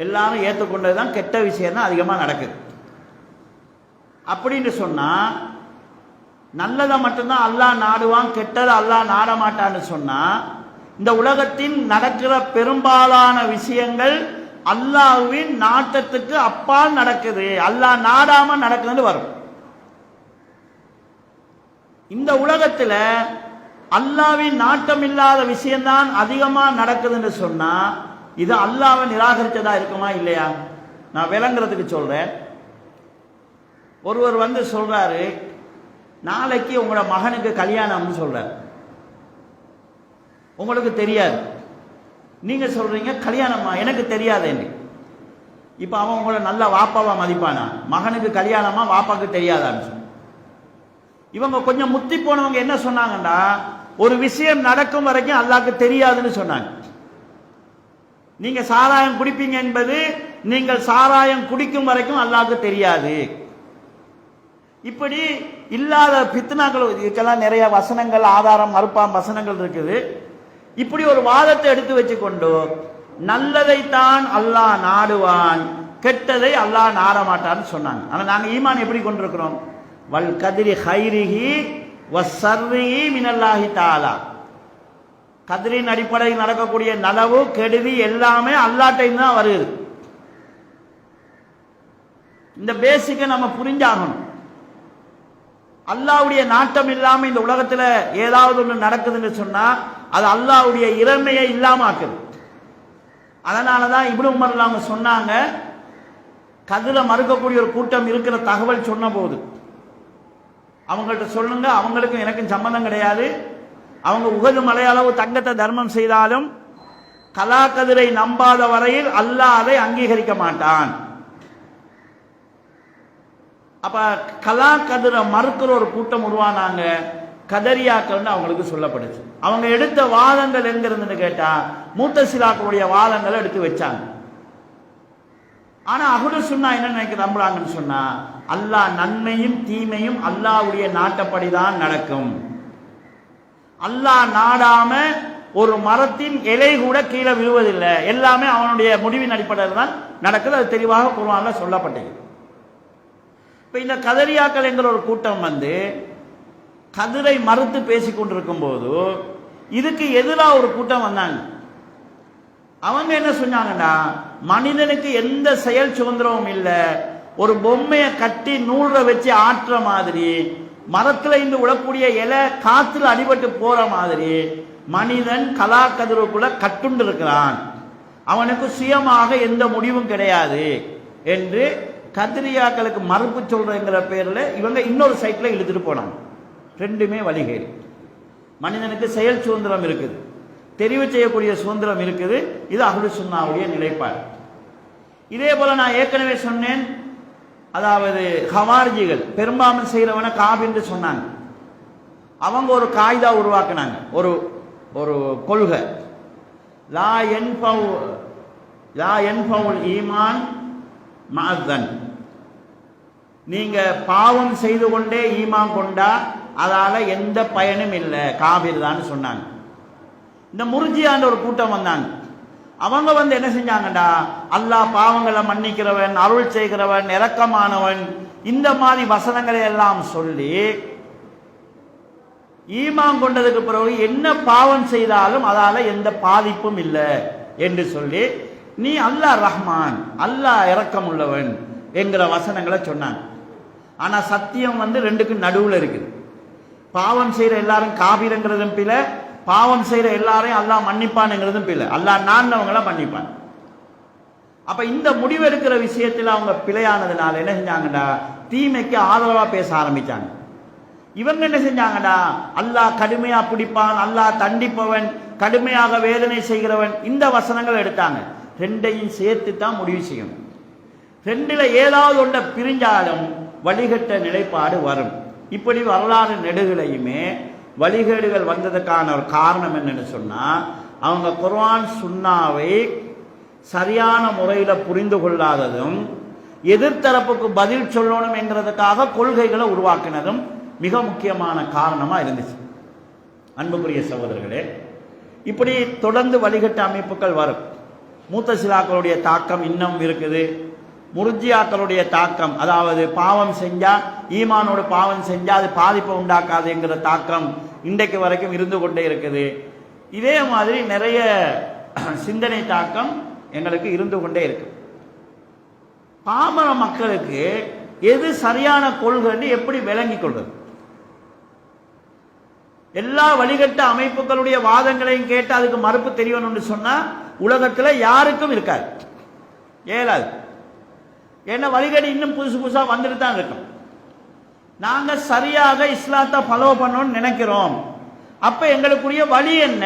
எல்லாரும் ஏற்றுக்கொண்டதுதான் கெட்ட விஷயம் தான் அதிகமா நடக்குது. அப்படின்னு சொன்னா நல்லதை மட்டும்தான் அல்லாஹ் நாடுவான், கெட்டதை அல்லாஹ் நாட மாட்டான்னு சொன்னா இந்த உலகத்தின் நடக்கிற பெரும்பாலான விஷயங்கள் அல்லாஹ்வின் நாட்டத்துக்கு அப்பால் நடக்குது, அல்லாஹ் நாடாம நடக்குதுன்னு வரும். இந்த உலகத்துல அல்லாஹ்வின் நாட்டம் இல்லாத விஷயம்தான் அதிகமா நடக்குதுன்னு சொன்னா இது அல்லாஹ்வை நிராகரிச்சதா இருக்குமா இல்லையா? நான் விளங்குறதுக்கு சொல்றேன். ஒருவர் வந்து சொல்றாரு, நாளைக்கு உங்களோட மகனுக்கு கல்யாணம்னு சொல்றாரு. உங்களுக்கு தெரியாது, நீங்க சொல்றீங்க கல்யாணமா, எனக்கு தெரியாதுன்னு. இப்ப அவன் உங்களை நல்ல வாப்பாவா மதிப்பானா? மகனுக்கு கல்யாணமா வாப்பாக்கு தெரியாதான்னு சொன்ன. இவங்க கொஞ்சம் முத்தி போனவங்க என்ன சொன்னாங்கண்டா, ஒரு விஷயம் நடக்கும் வரைக்கும் அல்லாஹ்க்கு தெரியாதுன்னு சொன்னாங்க. நீங்க சாராயம் குடிப்பீங்க என்பது நீங்கள் சாராயம் குடிக்கும் வரைக்கும் அல்லாஹ்க்கு தெரியாது. இப்படி இல்லாத பித்னாக்கள், இதுக்கெல்லாம் நிறைய வசனங்கள் ஆதாரம் மறுப்பாம் வசனங்கள் இருக்குது. இப்படி ஒரு வாதத்தை எடுத்து வச்சுக்கொண்டு நல்லதைத்தான் அல்லாஹ் நாடுவான், கெட்டதை அல்லாஹ் நாட மாட்டான்னு சொன்னாங்க. ஆனா நாங்க ஈமான் எப்படி கொண்டிருக்கிறோம்? வல் கதிரி ஹைரிஹி வஸ்ஸர்ரிஹி மினல்லாஹி தஆலா. கதிரின் அடிப்படையில் நடக்கக்கூடிய நலவு கெடுதி எல்லாமே அல்லாஹ்ட்ட தான் வருது. இந்த பேசிக்கை நம்ம புரிஞ்சாகணும். அல்லாஹ்வுடைய நாட்டம் இல்லாம இந்த உலகத்துல ஏதாவது ஒன்று நடக்குதுன்னு சொன்னா அது அல்லாஹ்வுடைய இறைமையை இல்லாம ஆக்குது. அதனாலதான் இப்னு உமர் அவங்க சொன்னாங்க, கதிரை மறுக்கக்கூடிய ஒரு கூட்டம் இருக்கிற தகவல் சொன்ன போது அவங்கள்ட்ட சொல்லுங்க, அவங்களுக்கும் எனக்கும் சம்பந்தம் கிடையாது, அவங்க உகது மலையளவு தங்கத்தை தர்மம் செய்தாலும் கலாக்கதிரை நம்பாத வரையில் அல்லாஹ் அதை அங்கீகரிக்க மாட்டான். அப்ப கலாக்கதிரை மறுக்கிற ஒரு கூட்டம் உருவானாங்க, கதரியாக்கள்னு அவங்களுக்கு சொல்லப்படுச்சு. அவங்க எடுத்த வாதங்கள் எங்க இருந்துன்னு கேட்டா முத்தசிலாக்களுடைய வாதங்களை எடுத்து வச்சாங்க. ஆனா அஹ்லு சுன்னா என்ன நம்புறாங்கன்னு சொன்னா, அல்லாஹ் நன்மையும் தீமையும் அல்லாஹ்வுடைய நாட்டப்படிதான் நடக்கும். அல்லாஹ் நாடாம ஒரு மரத்தின் இலை கூட கீழே விழுவதில்லை, எல்லாமே அவனுடைய முடிவின் அடிப்படையில் தான் நடக்குது. அது தெளிவாக குர்ஆன்ல சொல்லப்பட்டது. இப்ப இந்த கதரியாக்கள் என்கிற ஒரு கூட்டம் வந்து கதிரை மறுத்து பேசிக் கொண்டிருக்கும் போது இதுக்கு எதிராக ஒரு கூட்டம் வந்தாங்க. அவங்க என்ன சொன்னாங்கன்னா, மனிதனுக்கு எந்த செயல் சுதந்திரமும் இல்லை, ஒரு பொம்மையை கட்டி நூல்ற வச்சு ஆட்டுற மாதிரி, மரத்துல இருந்து விழக்கூடிய இலை காத்துல அடிபட்டு போற மாதிரி மனிதன் கலாக்கதிருக்குள்ள கட்டுண்டு இருக்கிறான், அவனுக்கு சுயமாக எந்த முடிவும் கிடையாது என்று கதிரியாக்களுக்கு மறுப்பு சொல்றங்கிற பேர்ல இவங்க இன்னொரு சைட்ல இழுத்துட்டு போனாங்க. ரெண்டுமே வழிகேடு. மனிதனுக்கு செயல் சுதந்திரம் இருக்குது, தெரிவு செய்யக்கூடிய சுதந்திரம் இருக்குது. இது அஹ்லு சுன்னாவுடைய நிலைப்பாடு. இதே போல நான் ஏற்கனவே சொன்னேன், அதாவது ஹவாரிஜிகள் பெரும்பான்மை செய்கிறவன காபிர் என்று சொன்னாங்க. அவங்க ஒரு காய்தா உருவாக்குனாங்க, ஒரு ஒரு கொள்கை, லா யன்ஃபவுல் ஈமான் மஅதன். நீங்க பாவம் செய்து கொண்டே ஈமான் கொண்டா அதால எந்த பயனும் இல்லை, காபிர் தான் சொன்னாங்க. இந்த முர்ஜியான்ற ஒரு கூட்டம் வந்தாங்க. அவங்க என்ன செஞ்சாங்கடா, அல்லாஹ் பாவங்களை மன்னிக்கிறவன், அருள் செய்கிறவன், இரக்கமானவன், இந்த மாதிரி வசனங்களை எல்லாம் சொல்லி ஈமான் கொண்டதுக்கு பிறகு என்ன பாவம் செய்தாலும் அதால எந்த பாதிப்பும் இல்லை என்று சொல்லி நீ அல்லாஹ் ரஹ்மான், அல்லாஹ் இரக்கம் உள்ளவன் என்கிற வசனங்களை சொன்னாங்க. ஆனா சத்தியம் ரெண்டுக்கும் நடுவுல இருக்குது. பாவம் செய்யற எல்லாரும் காபீரங்கிறதும் பிள்ளை, பாவம் செய்யற எல்லாரையும் அல்லாஹ் மன்னிப்பான்ங்கிறதும் பிள்ளை. அல்லாஹ் நான்னவங்கள மன்னிப்பான். அப்ப இந்த முடிவெடுக்கிற விஷயத்தில் அவங்க பிழையானதுனால என்ன செஞ்சாங்கடா, தீமைக்கு ஆதரவா பேச ஆரம்பிச்சாங்க. இவங்க என்ன செஞ்சாங்கடா, அல்லாஹ் கடுமையா பிடிப்பான், அல்லாஹ் தண்டிப்பவன், கடுமையாக வேதனை செய்கிறவன், இந்த வசனங்கள் எடுத்தாங்க. ரெண்டையும் சேர்த்து தான் முடிவு செய்யணும். ரெண்டுல ஏதாவது ஒன்றை பிரிஞ்சாலும் வழிகட்ட நிலைப்பாடு வரும். இப்படி வரலாறு நெடுகளையுமே வழிகேடுகள் வந்ததுக்கான ஒரு காரணம் என்னன்னு சொன்னா, அவங்க குர்ஆன் சுன்னாவை சரியான முறையில புரிந்து கொள்ளாததும், எதிர்த்தரப்புக்கு பதில் சொல்லணும் என்கிறதுக்காக கொள்கைகளை உருவாக்கினதும் மிக முக்கியமான காரணமா இருந்துச்சு. அன்புக்குரிய சகோதரர்களே, இப்படி தொடர்ந்து வழிகட்ட அமைப்புகள் வரும். மூத்தசிலாக்களுடைய தாக்கம் இன்னும் இருக்குது. முர்ஜியாக்களுடைய தாக்கம், அதாவது பாவம் செஞ்சா, ஈமானோட பாவம் செஞ்சா அது பாதிப்பை உண்டாக்காது என்கிற தாக்கம் இன்றைக்கு வரைக்கும் இருந்து கொண்டே இருக்குது. இதே மாதிரி நிறைய சிந்தனை தாக்கம் எங்களுக்கு இருந்து கொண்டே இருக்கு. பாமர மக்களுக்கு எது சரியான கொள்கைன்னு எப்படி விளங்கிக் கொள்வது? எல்லா வழிகட்ட அமைப்புகளுடைய வாதங்களையும் கேட்டு அதுக்கு மறுப்பு தெரியணும்னு சொன்னா உலகத்துல யாருக்கும் இருக்காது, ஏலாது. ஏன்னா வழிகேடு இன்னும் புதுசு புதுசா வந்துட்டு தான் இருக்கும். நாங்க சரியாக இஸ்லாத்தை ஃபாலோ பண்ணணும்னு நினைக்கிறோம். அப்ப எங்களுக்குரிய வழி என்ன?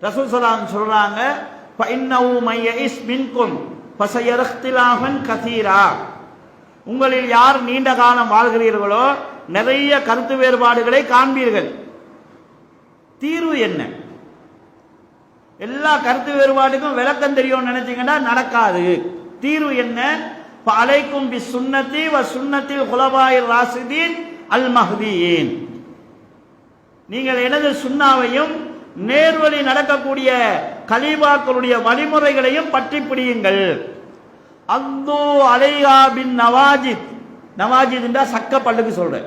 ரசூல் ஸல்லல்லாஹு அலைஹி வஸல்லம் சொல்றாங்க, ஃபஇன்னஹு மய்யஇஸ் மின்கும் ஃபஸயர இக்திலாஃபன் கஸீரா. உங்களில் யார் நீண்ட காலம் வாழ்கிறீர்களோ நிறைய கருத்து வேறுபாடுகளை காண்பீர்கள். தீர்வு என்ன? எல்லா கருத்து வேறுபாடுக்கும் விளக்கம் தெரியும் நினைச்சீங்கன்னா நடக்காது. தீர்வு என்ன? அலைக்கும் பி சுன்னதி வ சுன்னத்தில் குலபாயிர் ராசிதீன் அல் மஹ்தியின். நீங்கள் எனது சுன்னாவையும் நேர்வழி நடக்கக்கூடிய கலீபாக்களுடைய வழிமுறைகளையும் பற்றி பிடியுங்கள். அந்தோ அலைஹா பின் நவாஜித். நவாஜித் என்றா சக்க பல்லுக்கு சொல்றேன்.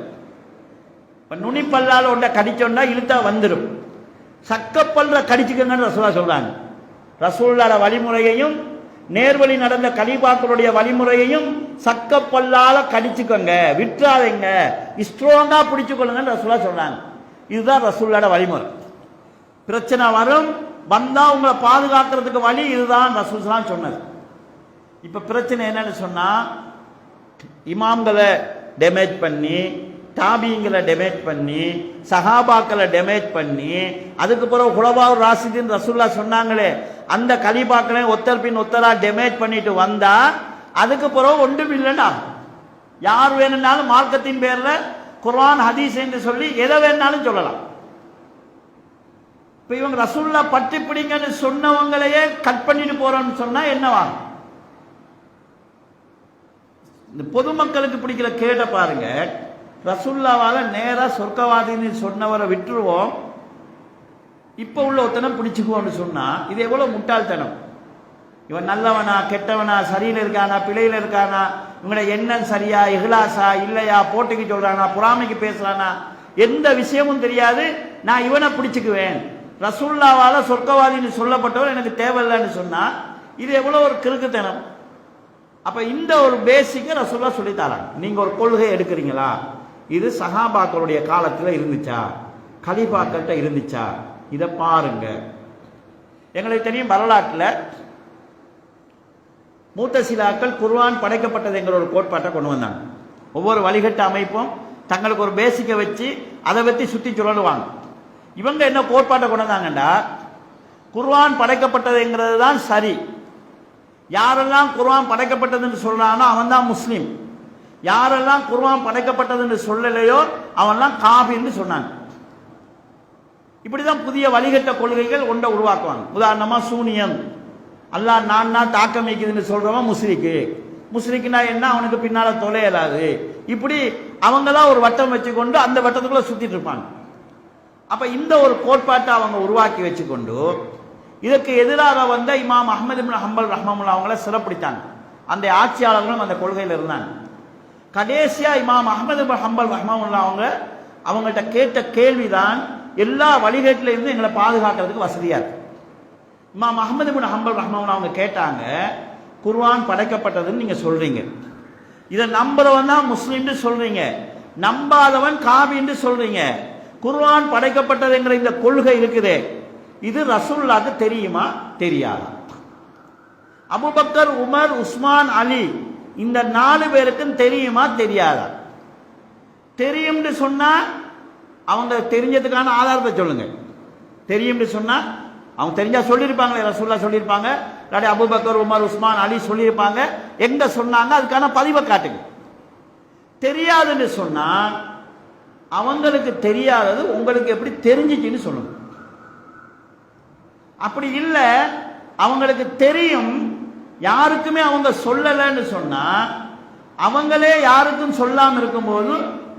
நுனிப்பல்லால ஒன்றை கடிச்சோன்னா இழுத்தா வந்துடும். சக்கப்பல்ல கடிச்சுக்கங்கன்னு ரசூலா சொல்றாங்க. ரசூலுல்லாஹ் வழிமுறையையும் நேர்வழி நடந்த கலீபாக்களுடைய வழிமுறையையும் சக்கப்பல்லால கடிச்சுக்கோங்க, விட்டுறாதீங்க, ஸ்ட்ராங்கா பிடிச்சுக்கொள்ளுங்கன்னு ரசூலா சொல்றாங்க. இதுதான் ரசூலுல்லாஹ் வழிமுறை. பிரச்சனை வரும், வந்தா உங்களை பாதுகாக்கிறதுக்கு வழி இதுதான் ரசூலுல்லாஹ் சொன்னது. இப்ப பிரச்சனை என்னன்னு சொன்னா, இமாம்களை டேமேஜ் பண்ணி, தாபிங்களை டேமேஜ் பண்ணி, சஹாபாக்களை டேமேஜ் பண்ணி, அதுக்கு பிறகு குலபாவுர் ராசிதீன் ரசூலுல்லாஹ் சொன்னாங்களே அந்த கலீபாக்களை ஒத்தர் பின் ஒத்தரா டேமேஜ் பண்ணிட்டு வந்தா அதுக்கு பிறகு ஒன்றும் இல்லைன்னா யார் வேணும்னாலும் மார்க்கத்தின் பேர்ல குர்ஆன் ஹதீஸ் என்று சொல்லி எதை வேணாலும் சொல்லலாம். இப்ப இவங்க ரசூலுல்லாஹ் பற்றி பிடிங்கன்னு சொன்னவங்களையே கட் பண்ணிட்டு போறோம்னு சொன்னா என்னவா? இந்த பொதுமக்களுக்கு பிடிக்கிற கேட்ட பாருங்க. ரசூலுல்லாஹ்வால நேரா சொர்க்கவாதின்னு சொன்னவரை விட்டுருவோம், இப்ப உள்ள ஒருத்தனை பிடிச்சுக்குவோம்னு சொன்னா இது எவ்வளவு முட்டாள்தனம். இவன் நல்லவனா கெட்டவனா, சரியில இருக்கானா பிழையில இருக்கானா, இவங்கள எண்ணம் சரியா இஹ்லாஸா இல்லையா, போட்டிக்கு சொல்றானா பொறாமைக்கு பேசுறானா, எந்த விஷயமும் தெரியாது, நான் இவனை பிடிச்சுக்குவேன், ரசூலுல்லாஹ்வால சொர்க்கவாதின்னு சொல்லப்பட்டவர் எனக்கு தேவையில்லைன்னு சொன்னா இது எவ்வளவு ஒரு கிறுக்குத்தனம். அப்ப இந்த ஒரு பேசிக்க ரசூலுல்லாஹ் சொல்லி தராங்க. நீங்க ஒரு கொள்கை எடுக்கிறீங்களா, இது சஹாபாக்களுடைய காலத்துல இருந்துச்சா, கலீஃபாக்கள்கிட்ட இருந்துச்சா, இதை பாருங்க. எங்களுக்கு தெரியும் வரலாற்றுல மூத்தசிலாக்கள் குர்ஆன் படைக்கப்பட்டது என்கிற ஒரு கோட்பாட்டை கொண்டு வந்தாங்க. ஒவ்வொரு வழிகட்ட அமைப்பும் தங்களுக்கு ஒரு பேசிக்கை வச்சு அதை பற்றி சுற்றி சொல்லுவாங்க. இவங்க என்ன கோட்பாட்டை கொண்டாங்கண்டா, குர்ஆன் படைக்கப்பட்டதுங்கிறது தான் சரி. யாரெல்லாம் குர்ஆன் படைக்கப்பட்டதுன்னு சொல்றானோ அவன் தான் முஸ்லீம். யாரெல்லாம் குர்ஆன் படைக்கப்பட்டதுன்னு சொல்லலையோ அவன்லாம் காபிர்னு சொன்னாங்க. இப்படிதான் புதிய வழிகட்ட கொள்கைகள் ஒன்றை உருவாக்குவாங்க. உதாரணமா சூனியம், அல்லாஹ் நான் தாக்கம் வைக்குதுன்னு சொல்றவன் முஸ்லிக்கு. முஸ்லிக்குனா என்ன, அவனுக்கு பின்னால தொலையலாது. இப்படி அவங்களாம் ஒரு வட்டம் வச்சுக்கொண்டு அந்த வட்டத்துக்குள்ள சுத்திட்டு இருப்பாங்க. அப்ப இந்த ஒரு கோட்பாட்டை அவங்க உருவாக்கி வச்சுக்கொண்டு இதற்கு எதிராக வந்த இமாம் அஹ்மது இப்னு ஹம்பல் ரஹ்மத்துல்லாஹி அவங்கள சிறப்பிடித்தாங்க. அந்த ஆட்சியாளர்களும் அந்த கொள்கையில் இருந்தாங்க. கடைசியா இமாம் அஹ்மது இப்னு ஹம்பல் ரஹ்மத்துல்லாஹி அவங்கள்ட்ட கேட்ட கேள்விதான் எல்லா வழிகேட்டில இருந்து எங்களை பாதுகாக்கிறதுக்கு வசதியா இருக்கு. இமாம் அஹ்மது இப்னு ஹம்பல் ரஹ்மத்துல்லாஹி அவங்க கேட்டாங்க, குர்ஆன் படைக்கப்பட்டதுன்னு நீங்க சொல்றீங்க, இதை நம்புறவன் தான் முஸ்லீம்னு சொல்றீங்க, நம்பாதவன் காபின்னு சொல்றீங்க. குர்ஆன் படைக்கப்பட்டதுங்கிற இந்த கொள்கை இருக்குதே, இது ரசூலுல்லாஹ்க்கு தெரியுமா தெரியாதா? அபூபக்கர், உமர், உஸ்மான், அலி இந்த 4 பேருக்கும் தெரியுமா தெரியாதா? தெரியும்னு சொன்னா அவங்க தெரிஞ்சதுக்கான ஆதாரத்தை சொல்லுங்க. தெரியும்னு சொன்னா அவங்க தெரிஞ்சா சொல்லியிருப்பாங்களே, ரசூலுல்லாஹ் சொல்லியிருப்பாங்க, இல்லாட்டி அபூபக்கர், உமர், உஸ்மான், அலி சொல்லியிருப்பாங்க. எங்க சொன்னாங்க அதுக்கான பதிவை காட்டுங்க. தெரியாதுன்னு சொன்னா அவங்களுக்கு தெரியாதது உங்களுக்கு எப்படி தெரிஞ்சிச்சுன்னு சொல்லுங்க. அப்படி இல்லை, அவங்களுக்கு தெரியும் யாருக்குமே அவங்க சொல்லலைன்னு சொன்னா அவங்களே யாருக்கும் சொல்லாம இருக்கும்போது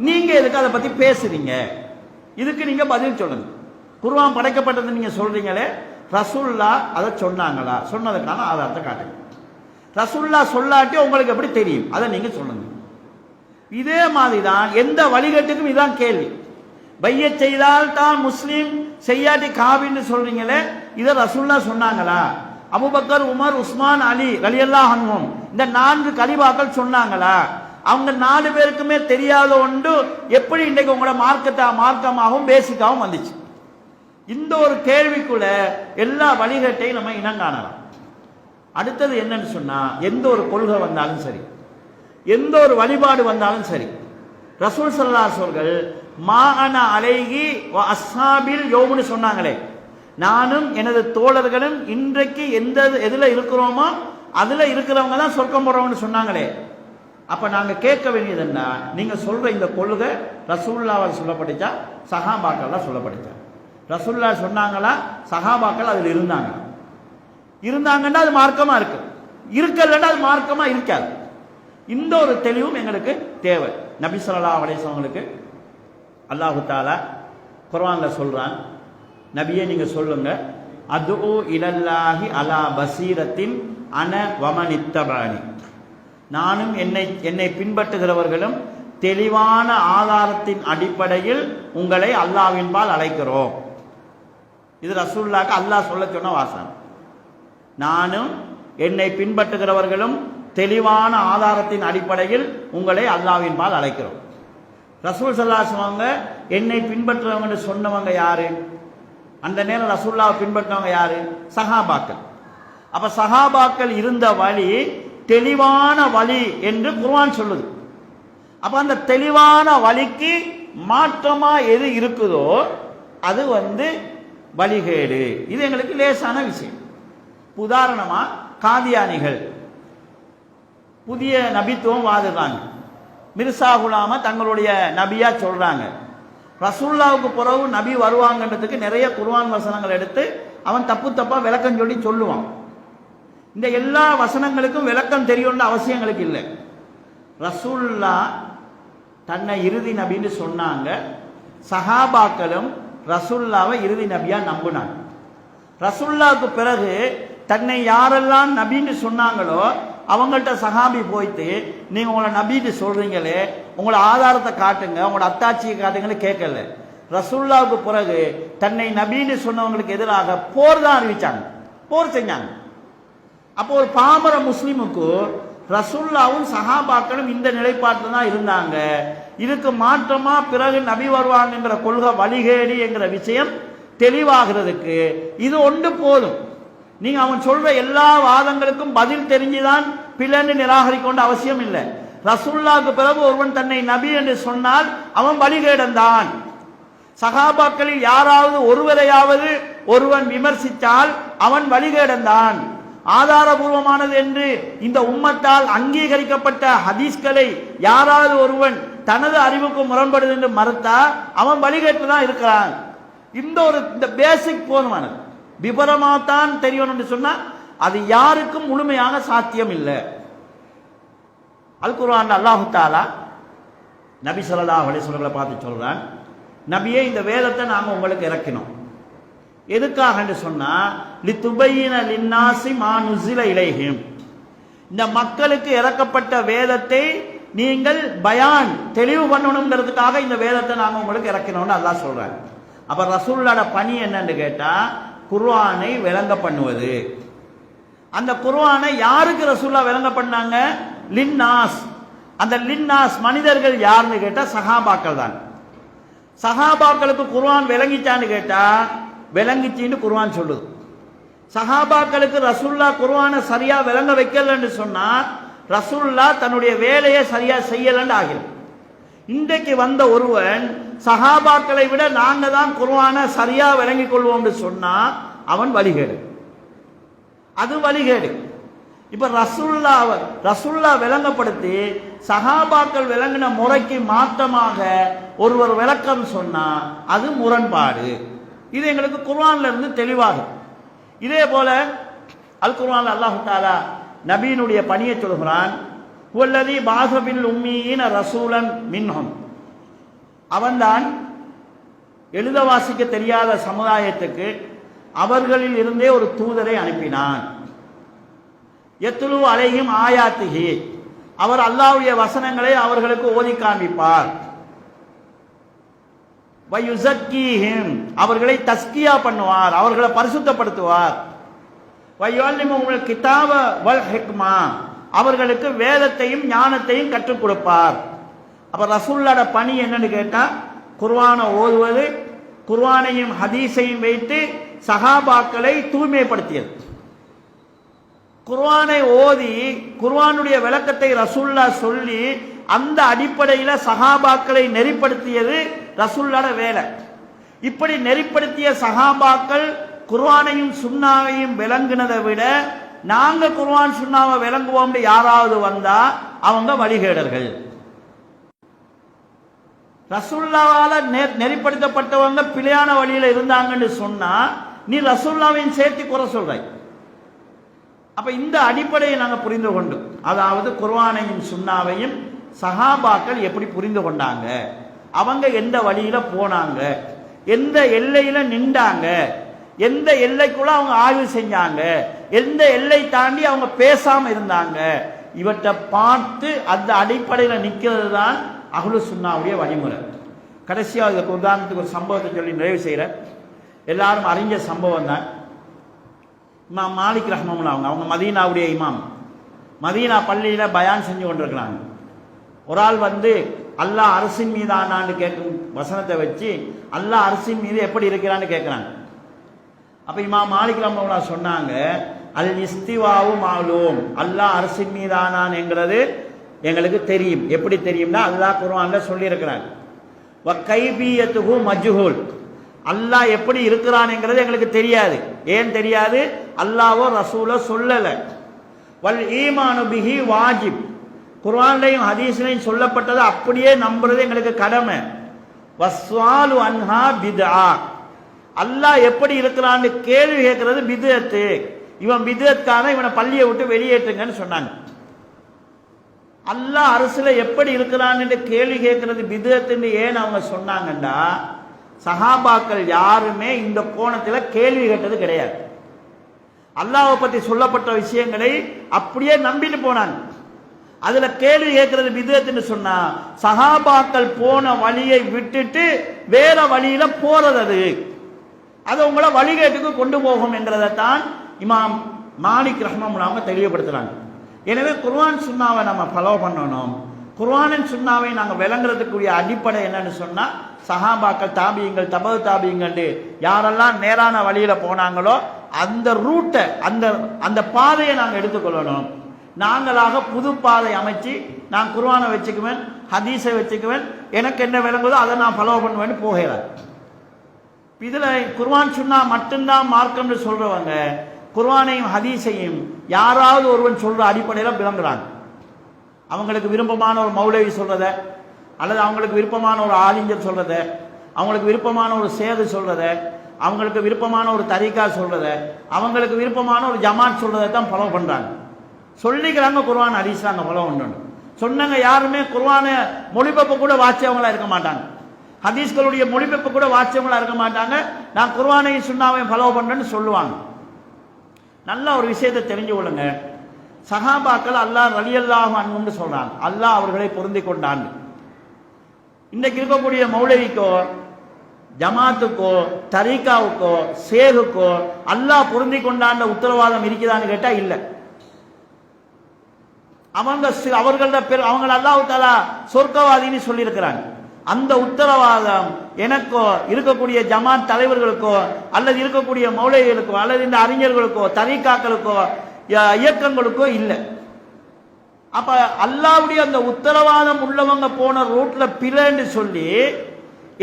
நீங்க எதுக்கு அதை பத்தி பேசுறீங்க? இதுக்கு நீங்க பதில் சொல்லுங்க. குர்ஆன் படைக்கப்பட்டது நீங்க சொல்றீங்களே, ரசூலுல்லாஹ் அதை சொன்னாங்களா? சொன்னதுக்கான ஆதாரத்தை காட்டுங்க. ரசூலுல்லாஹ் சொல்லாட்டி உங்களுக்கு எப்படி தெரியும்? அதை நீங்க சொல்லுங்க. இதே மாதிரிதான் எந்த வழிகட்டுக்கும் இதான் கேள்வி. பைய செய்தால் தான் முஸ்லீம், செய்யாட்டி காபின்னு சொல்றீங்களே, இதை ரசூலுல்லாஹ் சொன்னாங்களா? அபூபக்கர், உமர், உஸ்மான், அலி ரலியல்லாஹு அன்ஹும் இந்த 4 கலிபாக்கள் சொன்னாங்களா? அவங்க 4 பேருக்குமே தெரியாத ஒன்று எப்படி இன்றைக்கு உங்களோட மார்க்கமாகவும் பேசிக்காகவும் வந்துச்சு? இந்த ஒரு கேள்விக்குள்ள எல்லா வழிகட்டையும் நம்ம இனங்காணலாம். அடுத்தது என்னன்னு சொன்னா, எந்த ஒரு கொள்கை வந்தாலும் சரி, எந்த ஒரு வழிபாடு வந்தாலும் சரி, ரசூல் ஸல்லல்லாஹு அலைஹி அவர்கள் மா அனா அலைஹி வ அஸ்ஹாபில் யௌம்னு சொன்னாங்களே, நானும் எனது தோழர்களும் இன்றைக்கு எதுல இருக்கிறோமோ அதுல இருக்கிறவங்க தான் சொர்க்கம் போறவங்கன்னு சொன்னாங்களே. அப்ப நாங்க கேட்க வேண்டியது என்ன, நீங்க சொல்ற இந்த கொள்கை ரசூலுல்லாஹ் சொல்லப்பட்டுச்சா சஹாபாக்கள் சொல்லப்பட்டுச்சா? ரசூலுல்லாஹ் சொன்னாங்களா? சஹாபாக்கள் அதில் இருந்தாங்கன்னா அது மார்க்கமா இருக்கு, இருக்கலன்னா அது மார்க்கமா இருக்காது. இந்த ஒரு தெளிவும் எங்களுக்கு தேவை. நபி ஸல்லல்லாஹு அலைஹி வஸல்லம் அல்லாஹு தஆலா குர்ஆன்ல சொல்றான், நபியே நீங்க சொல்லுங்க, அதுஉ இலல்லாஹி அலா பசீரத்தின் அன வமனித்தபானி, நானும் என்னை பின்பற்றுகிறவர்களும் தெளிவான ஆதாரத்தின் அடிப்படையில் உங்களை அல்லாஹ்வின்பால் அழைக்கிறோம். இது ரசூலுல்லாஹ்க்கு அல்லாஹ் சொல்ல சொன்ன வாசகம். நானும் என்னை பின்பற்றுகிறவர்களும் தெளிவான ஆதாரத்தின் அடிப்படையில் உங்களை அல்லாஹ்வின்பால் அழைக்கிறோம். ரசூல் ஸல்லல்லாஹு அலைஹி வஸல்லம் என்னை பின்பற்றுறவங்கன்னு சொன்னவங்க யாரு? அந்த நேரம் ரசூலுல்லாஹ்வை பின்பற்றினவங்க யாரு? சஹாபாக்கள். அப்ப சஹாபாக்கள் இருந்த வழி தெளிவான வழி என்று குர்ஆன் சொல்லுது. அப்ப அந்த தெளிவான வழிக்கு மாற்றமா எது இருக்குதோ அது வழிகேடு. இது எங்களுக்கு லேசான விஷயம். உதாரணமா காதியானிகள் புதிய நபித்துவம் வாதுறாங்க. மிர்சா குலாம தங்களுடைய நபியா சொல்றாங்க. ரசூலுல்லாஹ்வுக்கு பிறகு நபி வருவாங்கன்றதுக்கு நிறைய குர்ஆன் வசனங்கள் எடுத்து அவன் தப்பா விளக்கம் சொல்லி சொல்லுவான். இந்த எல்லா வசனங்களுக்கும் விளக்கம் தெரியும்னு அவசியங்களுக்கு இல்லை. ரசூலுல்லாஹ் தன்னை இறுதி நபின்னு சொன்னாங்க. சஹாபாக்களும் ரசூலுல்லாஹ்வை இறுதி நபியா நம்பினாங்க. ரசூலுல்லாஹ்வுக்கு பிறகு தன்னை யாரெல்லாம் நபின்னு சொன்னாங்களோ அவங்கள்ட்ட சஹாபி போயிட்டு, நீங்க உங்களை நபின்னு சொல்றீங்களே, உங்களோட ஆதாரத்தை காட்டுங்க, உங்களோட அத்தாட்சியை காட்டுங்கன்னு கேட்கல. ரசூலுல்லாஹ்வுக்கு பிறகு தன்னை நபின்னு சொன்னவங்களுக்கு எதிராக போர் தான் அறிவிச்சாங்க, போர் செஞ்சாங்க. அப்போ ஒரு பாமர முஸ்லிமுக்கு ரசூலுல்லாஹ்வும் சஹாபாக்களும் இந்த நிலைப்பாட்டில் தான் இருந்தாங்க. இதுக்கு மாற்றமா பிறகு நபி வருவாங்கங்கிற கொள்கை வழிகேடு என்கிற விஷயம் தெளிவாகிறதுக்கு இது ஒன்று போதும். நீங்க அவன் சொல்ற எல்லா வாதங்களுக்கும் பதில் தெரிஞ்சுதான் பிள்ளைன்னு நிராகரிக்க அவசியம் இல்லை. ரசூலுல்லாஹ்வுக்கு பிறகு ஒருவன் தன்னை நபி என்று சொன்னால் அவன் வழிகேடன் தான். சஹாபாக்களில் யாராவது ஒருவரையாவது ஒருவன் விமர்சித்தால் அவன் வழிகேடந்தான். ஆதாரபூர்வமானது என்று இந்த உம்மத்தால் அங்கீகரிக்கப்பட்ட ஹதீஸ்களை யாராவது ஒருவன் தனது அறிவுக்கு முரண்படுது என்று மறுத்தா அவன் வழிகேட்டு தான் இருக்கிறான். இந்த பேசிக் போதுமானது. விபரமாத்தான் தெரியணும் என்று சொன்னா அது யாருக்கும் முழுமையாக சாத்தியம் இல்லை. அல் குர்ஆன் அல்லாஹு தஆலா நபி ஸல்லல்லாஹு அலைஹி வஸல்லம் பார்த்து சொல்றான், நபியே இந்த வேதத்தை நாங்கள் உங்களுக்கு இறக்கினோம். எதுக்காக என்று சொன்னா லிதுபையின லின்னாசி மா நுஸில இலைஹிம், இந்த மக்களுக்கு இறக்கப்பட்ட வேதத்தை நீங்கள் பயான் தெளிவு பண்ணணுங்கிறதுக்காக இந்த வேதத்தை நாங்கள் உங்களுக்கு இறக்கினோம்னு அல்லாஹ் சொல்றாங்க. அப்ப ரசூலுல்லாஹ்வோட பணி என்னன்னு கேட்டா குர்ஆனை விளங்க பண்ணுவது. அந்த குர்ஆனை யாருக்கு ரசூலுல்லாஹ் விளங்க பண்ணாங்க? லின்னாஸ். அந்த லின்னாஸ் மனிதர்கள் யாருன்னு கேட்டா சஹாபாக்கள் தான். சஹாபாக்களுக்கு குர்ஆன் விளங்கிச்சான்னு கேட்டா விளங்கிச்சின்னு குர்ஆன் சொல்லுது. சஹாபாக்களுக்கு ரசூலுல்லாஹ் குர்ஆனை சரியா விளங்க வைக்கலன்னு சொன்னா ரசூலுல்லாஹ் தன்னுடைய வேலையை சரியா செய்யலன்னு ஆகிறது. இன்றைக்கு வந்த ஒருவன் சஹாபாக்களை விட நாங்க தான் குர்ஆனை சரியா விளங்கிக் கொள்வோம்னு சொன்னா அவன் வழிகேடு, அது வழிகேடு. இப்ப ரசூலுல்லாஹ் விளங்கப்படுத்தி சஹாபாக்கள் விளங்கின முறைக்கு மாற்றமாக ஒருவர் விளக்கம் சொன்னா அது முரண்பாடு. இது எங்களுக்கு குர்ஆன்ல இருந்து தெளிவாகும். இதே போல அல் குர்ஆன்ல அல்லாஹ் தஆலா நபியினுடைய பணியை சொல்கிறான், வல்லதி பாஸபில் உம்மீன ரசூலன் மின்ஹும், அவன்தான் எழுத வாசிக்க தெரியாத சமுதாயத்துக்கு அவர்களில் இருந்தே ஒரு தூதரை அனுப்பினான். யத்லு அலைஹிம் ஆயாத்திஹி, அவர் அல்லாஹ்வுடைய வசனங்களை அவர்களுக்கு ஓதி காண்பிப்பார். வயுஸக்கீஹிம், அவர்களை தஸ்கியா பண்ணுவார், அவர்களை பரிசுத்தப்படுத்துவார். வயுஅல்லிமுல் கிதாப வல் ஹிக்மா, அவர்களுக்கு வேதத்தையும் ஞானத்தையும் கற்றுக் கொடுப்பார். அப்ப ரசூலுல்லாஹ்வோட பணி என்னன்னு கேட்டா குர்ஆனை ஓதுவது, குர்ஆனையும் ஹதீஸையும் வைத்து சஹாபாக்களை தூய்மைப்படுத்தியது. குர்ஆனை ஓதி குர்ஆனுடைய விளக்கத்தை ரசூலுல்லாஹ் சொல்லி அந்த அடிப்படையில் சஹாபாக்களை நெறிப்படுத்தியது ரசூலுல்லாஹ்வோட வேலை. இப்படி நெறிப்படுத்திய சஹாபாக்கள் குர்ஆனையும் சுன்னாவையும் விளங்குனதை விட நாங்க குர்ஆன் சுன்னாவை விளங்குவோம்னு யாராவது வந்தா அவங்க வழிகேடர்கள். ரசூலுல்லாஹ்வால நெறிப்படுத்தப்பட்டவங்க பிழையான வழியில இருந்தாங்கன்னு சொன்னா நீ ரசூலுல்லாஹ்வையும் சேர்த்து குறை சொல்றாய். அப்ப இந்த அடிப்படையை நாங்கள் புரிந்து கொண்டோம். அதாவது குர்ஆனையும் சுன்னாவையும் சஹாபாக்கள் எப்படி புரிந்து கொண்டாங்க, அவங்க எந்த வழியில போனாங்க, எந்த எல்லையில நின்றாங்க, எந்த எல்லைக்குள்ள அவங்க ஆய்வு செஞ்சாங்க, எந்த எல்லை தாண்டி அவங்க பேசாம இருந்தாங்க, இவற்றை பார்த்து அந்த அடிப்படையில் நிற்கிறது தான் அஹ்லு சுன்னாவுடைய வழிமுறை. கடைசியாக இதுக்கு உதாரணத்துக்கு ஒரு சம்பவத்தை சொல்லி நிறைவு செய்கிறேன். எல்லாரும் அறிஞ்ச சம்பவம் தான். இமாம் மாலிக் ரஹ்மத்துல்லாஹி அவங்க மதீனாவுடைய இமாம், மதீனா பள்ளியில் பயான் செஞ்சு கொண்டிருக்கிறாங்க. ஒரு ஆள் வந்து அல்லாஹ் அரசின் மீது ஆனான்னு கேட்கும் வசனத்தை வச்சு அல்லாஹ் அரசின் மீது எப்படி இருக்கிறான்னு கேட்குறாங்க. அப்போ இமாம் மாலிக் ரஹ்மத்துல்லாஹி சொன்னாங்க, அல் இஸ்திவாவு மாலூம், அல்லாஹ் அரசின் மீது ஆனான்ங்கிறது எங்களுக்கு தெரியும். எப்படி தெரியும்னா அல்லாஹ் குர்ஆன்ல சொல்லியிருக்கிறாங்க. வ கைபியத்துஹு மஜ்ஹூல், அல்லாஹ் எப்படி இருக்கிறான்ங்கிறது எங்களுக்கு தெரியாது. ஏன் தெரியாது? அல்லாஹ்வோ ரசூலோ சொல்லலை. வல் ஈமானு பிஹி வாஜிப், குர்ஆன்லையும் ஹதீஸ்லையும் சொல்லப்பட்டதை அப்படியே நம்புறது எங்களுக்கு கடமை. வஸ்வாலு அன்ஹா பித்ஆ, அல்லாஹ் எப்படி இருக்கிறான்னு கேள்வி கேட்கறது பித்அத்து, இவன் பித்அத்கான இவனை பள்ளியை விட்டு வெளியேற்றுங்கன்னு சொன்னாங்க. அல்லாஹ் அரசுல எப்படி இருக்கிறான்னு கேள்வி கேட்கறது பித்அத்துன்னு ஏன் அவங்க சொன்னாங்கண்டா சஹாபாக்கள் யாருமே இந்த கோணத்தில் கேள்வி கேட்டது கிடையாது. அல்லாஹ்வை பற்றி சொல்லப்பட்ட விஷயங்களை அப்படியே நம்பிட்டு போனாங்க. அதுல கேள்வி கேட்கறது பித்அத்துன்னு சொன்னா சஹாபாக்கள் போன வழியை விட்டுட்டு வேற வழியில போறது அது உங்களை வழிகேட்டுக்கு கொண்டு போகும் என்கிறதான் இமாம் மாலிக் ரஹ்மத்துல்லாஹி தெளிவுபடுத்துறாங்க. எனவே குர்ஆன் சுன்னாவை நம்ம ஃபாலோ பண்ணணும். குர்ஆனின் சுன்னாவை நாங்கள் விளங்குறதுக்குரிய அடிப்படை என்னன்னு சொன்னா சஹாபாக்கள், தாபியங்கள், தபு தாபியங்கள் யாரெல்லாம் நேரான வழியில போனாங்களோ அந்த ரூட்டை, அந்த பாதையை நாங்கள் எடுத்துக்கொள்ளணும். நாங்களாக புது பாதை அமைச்சு நான் குர்ஆனை வச்சுக்குவேன், ஹதீஸை வச்சுக்குவேன், எனக்கு என்ன விளங்குதோ அதை நான் ஃபாலோ பண்ணுவேன்னு போகிறார். இதில் குர்ஆன் சுன்னா மட்டும்தான் மார்க்கம்னு சொல்றவங்க குர்ஆனையும் ஹதீஸையும் யாராவது ஒருவன் சொல்ற அடிப்படையில் விளங்குறாங்க. அவங்களுக்கு விருப்பமான ஒரு மௌலவி சொல்றத, அல்லது அவங்களுக்கு விருப்பமான ஒரு ஆலிஞ்சர் சொல்றத, அவங்களுக்கு விருப்பமான ஒரு சேது சொல்றத, அவங்களுக்கு விருப்பமான ஒரு தரீகா சொல்றத, அவங்களுக்கு விருப்பமான ஒரு ஜமாத் சொல்றதை தான் ஃபாலோ பண்றாங்க. சொல்லிக்கிறாங்க குர்ஆன் ஹதீஸ் அங்கே ஃபாலோ பண்ணணும். சொன்னாங்க யாருமே குர்ஆனை மொழிபெயர்ப்பு கூட வாசிச்சவங்களா இருக்க மாட்டாங்க, ஹதீஸ்களுடைய மொழிபெயர்ப்பு கூட வாசிச்சவங்களா இருக்க மாட்டாங்க. நான் குர்ஆனையும் சுன்னாவையும் ஃபாலோ பண்றேன்னு சொல்லுவாங்க. நல்ல ஒரு விஷயத்தை தெரிஞ்சு கொள்ளுங்க. சஹாபாக்கள் அல்லாஹ் ரலியல்லாஹு அன்ஹுன்னு சொல்றாங்க, அல்லாஹ் அவர்களை பொருந்தி கொண்டான். இன்றைக்கு இருக்கக்கூடிய மௌலவிக்கோ ஜமாத்துக்கோ தரீகாவுக்கோ சேகுக்கோ அல்லாஹ் பொருந்தி கொண்டாண்ட உத்தரவாதம் இருக்குதான்னு கேட்டா இல்ல. அவங்கள அல்லாஹ் தஆலா சொர்க்கவாதின்னு சொல்லி இருக்கிறாங்க. அந்த உத்தரவாதம் எனக்கோ இருக்கக்கூடிய ஜமாத் தலைவர்களுக்கோ அல்லது இருக்கக்கூடிய மௌலவிகளுக்கோ அல்லது இந்த அறிஞர்களுக்கோ தரீகாக்களுக்கோ இயக்கங்களுக்கோ இல்லை. அப்ப அல்லாஹ்வுடைய அந்த உத்தரவாதம் உள்ளவங்க போன ரூட்ல பிறன்னு சொல்லி